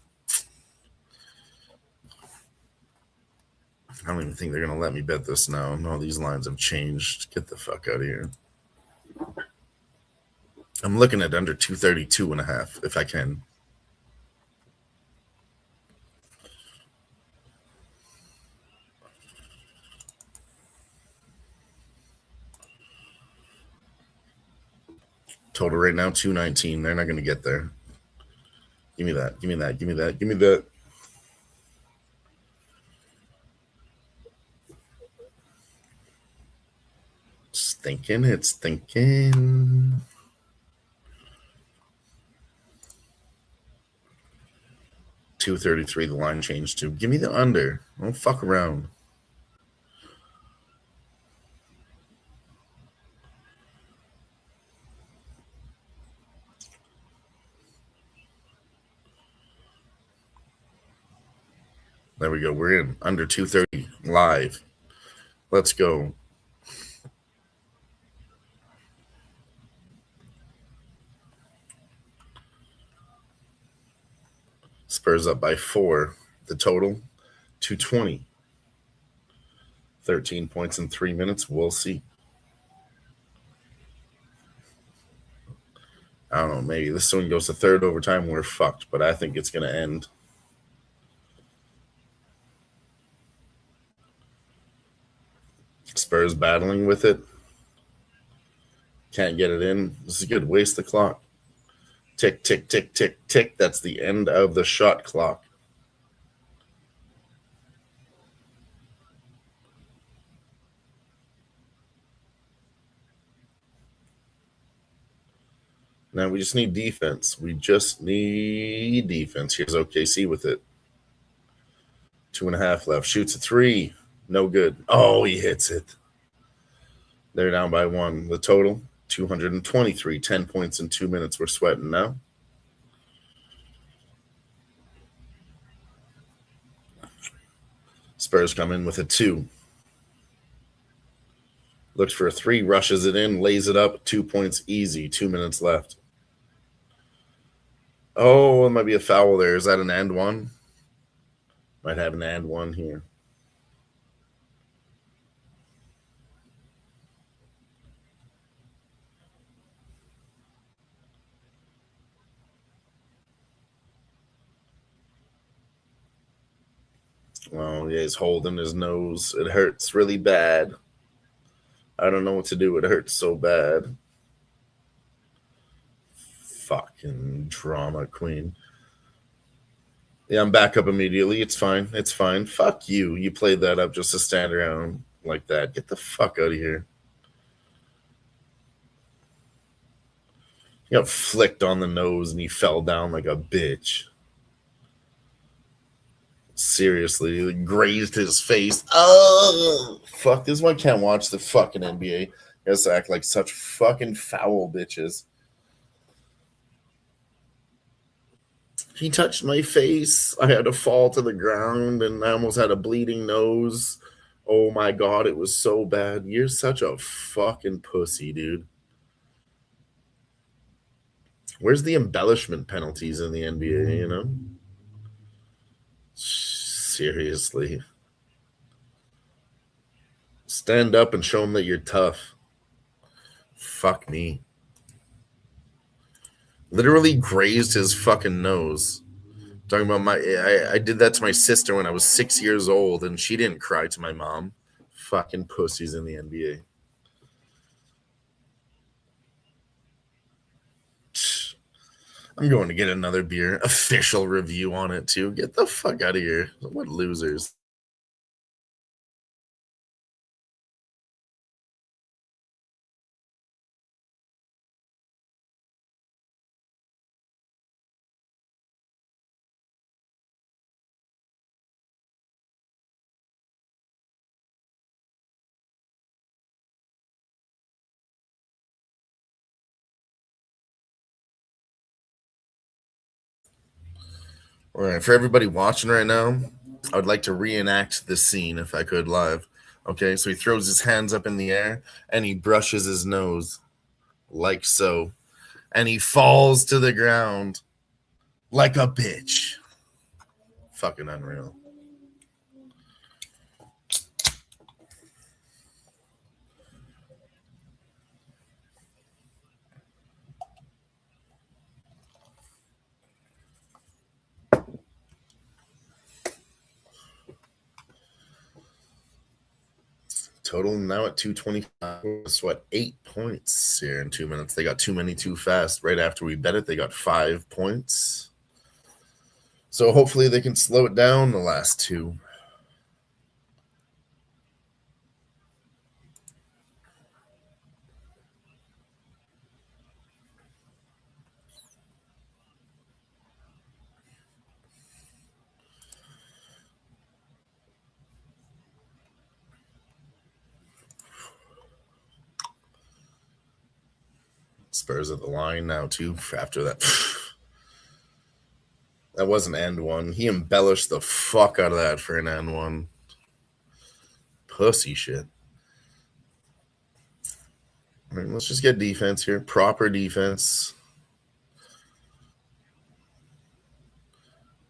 I don't even think they're going to let me bet this now. No, these lines have changed. Get the fuck out of here. I'm looking at under 232.5 if I can. Total right now, 219. They're not going to get there. Give me that. Give me that. Give me that. Give me that. It's thinking. It's thinking. $233. The line changed to. Give me the under. Don't fuck around. There we go. We're in under 230 live. Let's go. Spurs up by 4. The total, 220. 13 points in 3 minutes. We'll see. I don't know. Maybe this one goes to third overtime. We're fucked, but I think it's going to end. Spurs battling with it. Can't get it in. This is good. Waste the clock. Tick, tick, tick, tick, tick. That's the end of the shot clock. Now we just need defense. We just need defense. Here's OKC with it. 2.5 left. Shoots a 3. No good. Oh, he hits it. They're down by 1. The total, 223. 10 points in 2 minutes. We're sweating now. Spurs come in with a 2. Looks for a 3. Rushes it in. Lays it up. 2 points easy. 2 minutes left. Oh, it might be a foul there. Is that an and one? Might have an and one here. Well, yeah, he's holding his nose. It hurts really bad. I don't know what to do. It hurts so bad. Fucking drama queen. Yeah, I'm back up immediately. It's fine. It's fine. Fuck you. You played that up just to stand around like that. Get the fuck out of here. He got flicked on the nose and he fell down like a bitch. Seriously, he grazed his face. Oh, fuck. This is why I can't watch the fucking NBA. You guys act like such fucking foul bitches. He touched my face. I had to fall to the ground and I almost had a bleeding nose. Oh my God, it was so bad. You're such a fucking pussy, dude. Where's the embellishment penalties in the NBA, you know? Seriously. Stand up and show them that you're tough. Fuck me. Literally grazed his fucking nose. Talking about I did that to my sister when I was 6 years old, and she didn't cry to my mom. Fucking pussies in the NBA. I'm going to get another beer. Official review on it, too. Get the fuck out of here. What losers. All right, for everybody watching right now, I would like to reenact this scene if I could live. Okay, so he throws his hands up in the air and he brushes his nose like so. And he falls to the ground like a bitch. Fucking unreal. Total now at 225. It's what, 8 points here in 2 minutes. They got too many too fast. Right after we bet it, they got 5 points. So hopefully they can slow it down the last two. Spurs at the line now, too, after that. That was an end one. He embellished the fuck out of that for an end one. Pussy shit. All right, let's just get defense here. Proper defense.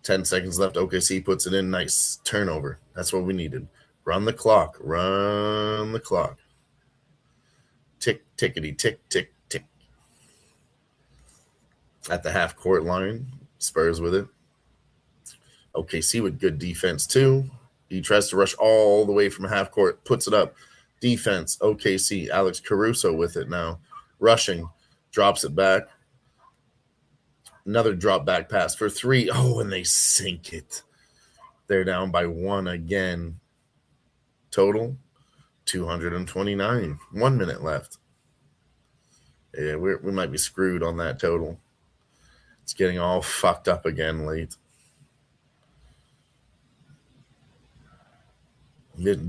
10 seconds left. OKC puts it in. Nice. Turnover. That's what we needed. Run the clock. Run the clock. Tick, tickety, tick, tick, tick. At the half court line. Spurs with it. OKC with good defense too. He tries to rush all the way from half court. Puts it up. Defense. OKC. Alex Caruso with it now. Rushing. Drops it back. Another drop back pass for three. Oh, and they sink it. They're down by 1 again. Total 229. 1 minute left. Yeah, we might be screwed on that total. It's getting all fucked up again late.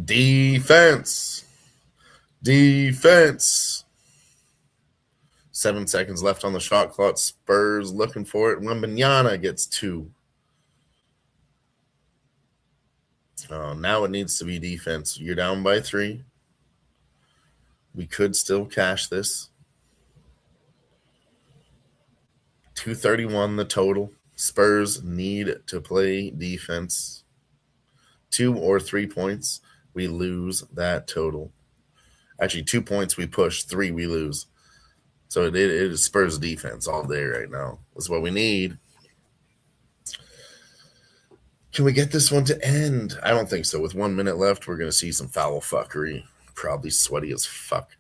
Defense. Defense. 7 seconds left on the shot clock. Spurs looking for it. Wembanyama gets 2. Oh, now it needs to be defense. You're down by 3. We could still cash this. 231 the total. Spurs need to play defense. 2 or 3 points, we lose that total. Actually, 2 points we push, 3 we lose. So it is Spurs defense all day right now. That's what we need. Can we get this one to end? I don't think so. With 1 minute left, we're going to see some foul fuckery. Probably sweaty as fuck.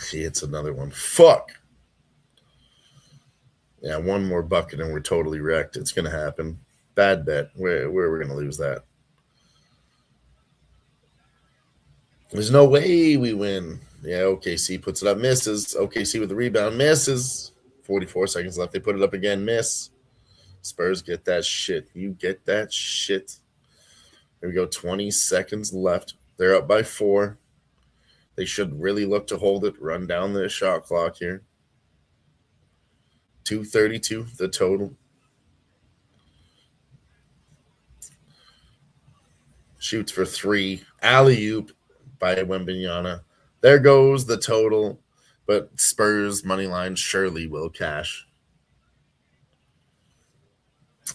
He hits another one. Fuck. Yeah, one more bucket and we're totally wrecked. It's going to happen. Bad bet. We're going to lose that. There's no way we win. Yeah, OKC puts it up, misses. OKC with the rebound, misses. 44 seconds left. They put it up again, miss. Spurs get that shit. You get that shit. Here we go. 20 seconds left. They're up by 4. They should really look to hold it, run down the shot clock here. 232, the total. Shoots for 3. Alley-oop by Wembanyama. There goes the total. But Spurs money line surely will cash.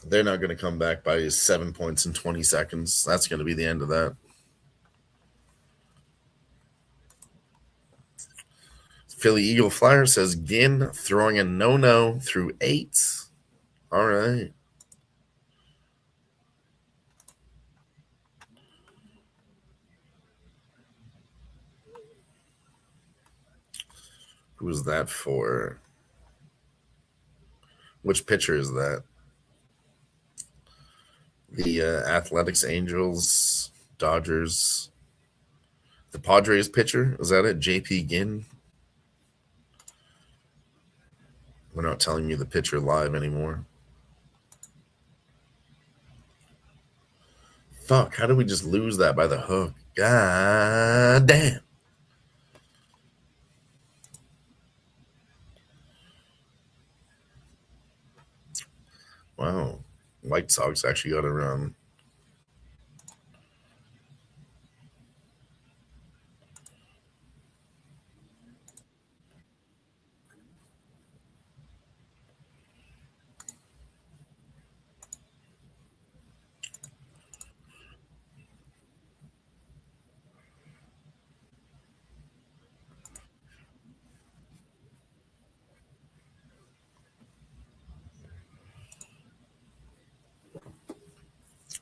They're not going to come back by 7 points in 20 seconds. That's going to be the end of that. Philly Eagle Flyer says Ginn throwing a no-no through 8. All right. Who is that for? Which pitcher is that? The Athletics, Angels, Dodgers. The Padres pitcher? Is that it? JP Ginn? We're not telling you the pitcher live anymore. Fuck, how did we just lose that by the hook? God damn. Wow. White Sox actually got a run.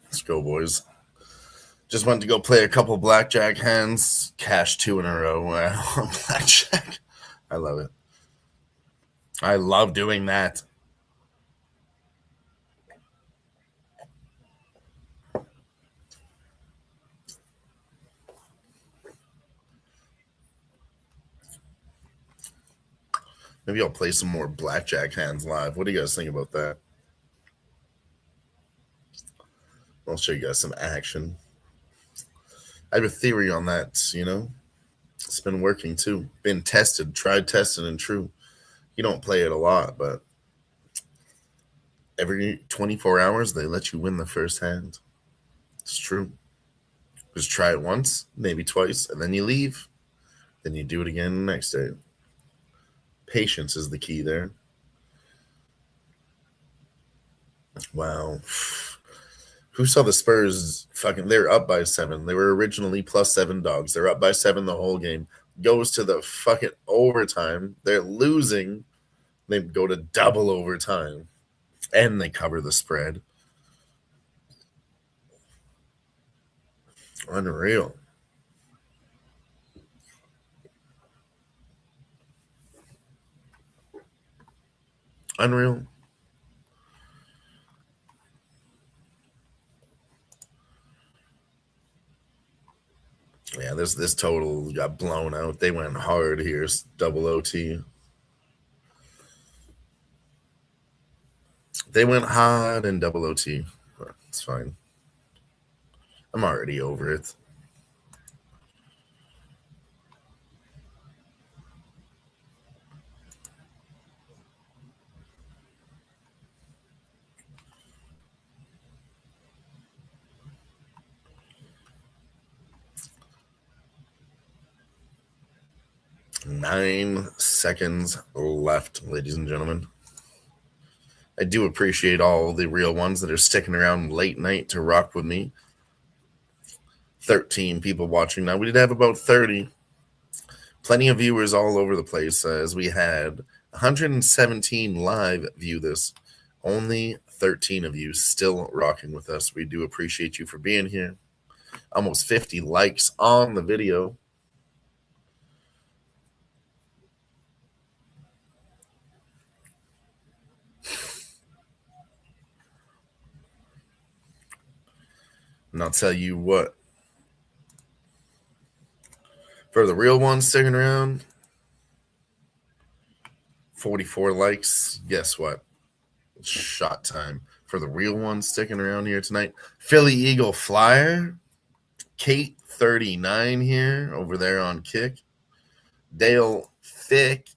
Let's go, boys. Just went to go play a couple blackjack hands. Cash 2 in a row. Wow. Blackjack. I love it. I love doing that. Maybe I'll play some more blackjack hands live. What do you guys think about that? I'll show you guys some action. I have a theory on that, you know. It's been working too. Been tested, tried, tested, and true. You don't play it a lot, but every 24 hours, they let you win the first hand. It's true. Just try it once, maybe twice, and then you leave. Then you do it again the next day. Patience is the key there. Wow. Who saw the Spurs they're up by 7. They were originally +7 dogs. They're up by 7 the whole game. Goes to the fucking overtime. They're losing. They go to double overtime. And they cover the spread. Unreal. Unreal. Yeah, this total got blown out. They went hard here. Double OT. They went hard in double OT. It's fine. I'm already over it. Nine seconds left, ladies and gentlemen. I do appreciate all the real ones that are sticking around late night to rock with me. 13 people watching now. We did have about 30. Plenty of viewers all over the place, as we had 117 live view this. Only 13 of you still rocking with us. We do appreciate you for being here. Almost 50 likes on the video. And I'll tell you what. For the real ones sticking around, 44 likes. Guess what? It's shot time. For the real ones sticking around here tonight, Philly Eagle Flyer, Kate 39 here over there on Kick. Dale Thick,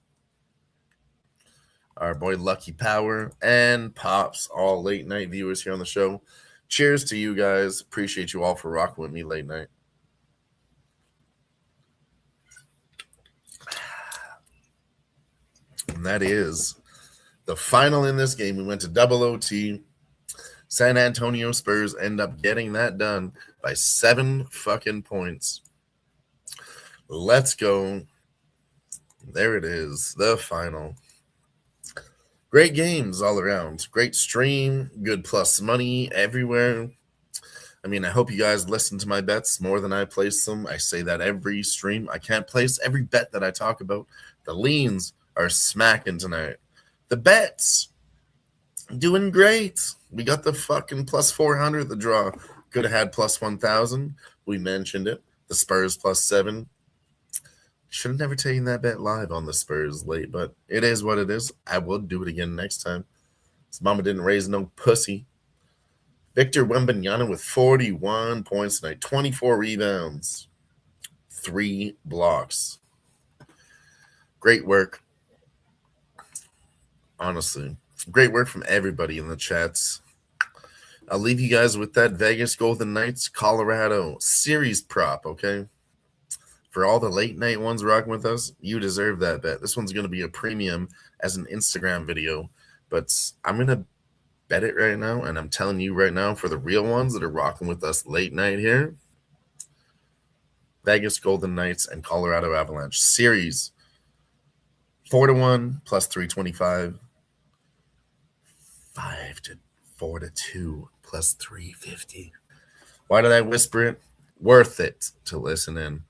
our boy Lucky Power, and Pops, all late night viewers here on the show. Cheers to you guys. Appreciate you all for rocking with me late night. And that is the final in this game. We went to double OT. San Antonio Spurs end up getting that done by 7 fucking points. Let's go. There it is, the final. Great games all around. Great stream, good plus money everywhere. I mean, I hope you guys listen to my bets more than I place them. I say that every stream. I can't place every bet that I talk about. The leans are smacking tonight. The bets, doing great. We got the fucking plus 400 the draw. Could have had plus 1,000. We mentioned it. The Spurs plus 7. Should have never taken that bet live on the Spurs late, but it is what it is. I will do it again next time. His mama didn't raise no pussy. Victor Wembanyama with 41 points tonight, 24 rebounds, 3 blocks. Great work. Honestly, great work from everybody in the chats. I'll leave you guys with that Vegas Golden Knights Colorado series prop, okay? For all the late night ones rocking with us, you deserve that bet. This one's going to be a premium as an Instagram video, but I'm going to bet it right now, and I'm telling you right now, for the real ones that are rocking with us late night here, Vegas Golden Knights and Colorado Avalanche series 4-1 plus 325, 4-2 plus 350. Why did I whisper it? Worth it to listen in.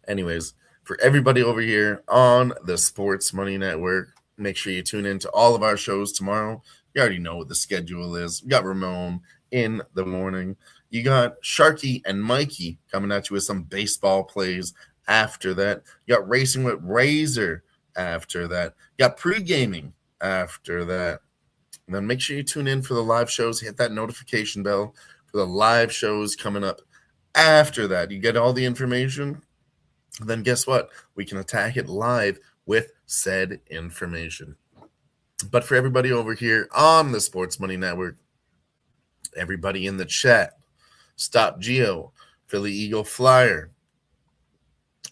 Anyways, for everybody over here on the Sports Money Network, make sure you tune in to all of our shows tomorrow. You already know what the schedule is. We got Ramon in the morning. You got Sharky and Mikey coming at you with some baseball plays after that. You got Racing with Razor after that. You got Pregaming after that. And then make sure you tune in for the live shows. Hit that notification bell for the live shows coming up after that. You get all the information. Then guess what? We can attack it live with said information. But for everybody over here on the Sports Money Network, everybody in the chat, Stop Geo, Philly Eagle Flyer,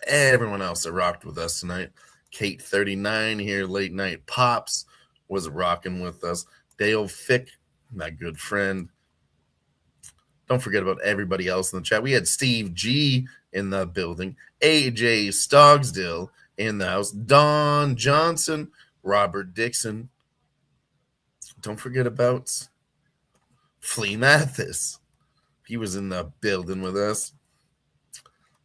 everyone else that rocked with us tonight, Kate 39 here, late night Pops was rocking with us, Dale Fick, my good friend. Don't forget about everybody else in the chat. We had Steve G in the building, AJ Stogsdill in the house, Don Johnson, Robert Dixon. Don't forget about Flea Mathis. He was in the building with us.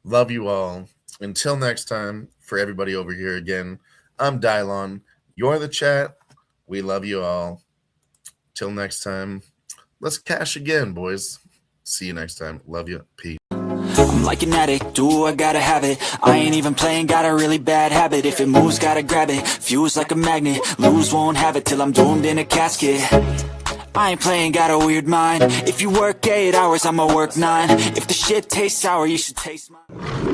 Love you all. Until next time, for everybody over here again, I'm Dylon. You're the chat. We love you all. Till next time, let's cash again, boys. See you next time. Love you. Peace. I'm like an addict, do I gotta have it. I ain't even playing, got a really bad habit. If it moves, gotta grab it, fuse like a magnet. Lose, won't have it till I'm doomed in a casket. I ain't playing, got a weird mind. If you work 8 hours, I'ma work 9. If the shit tastes sour, you should taste mine.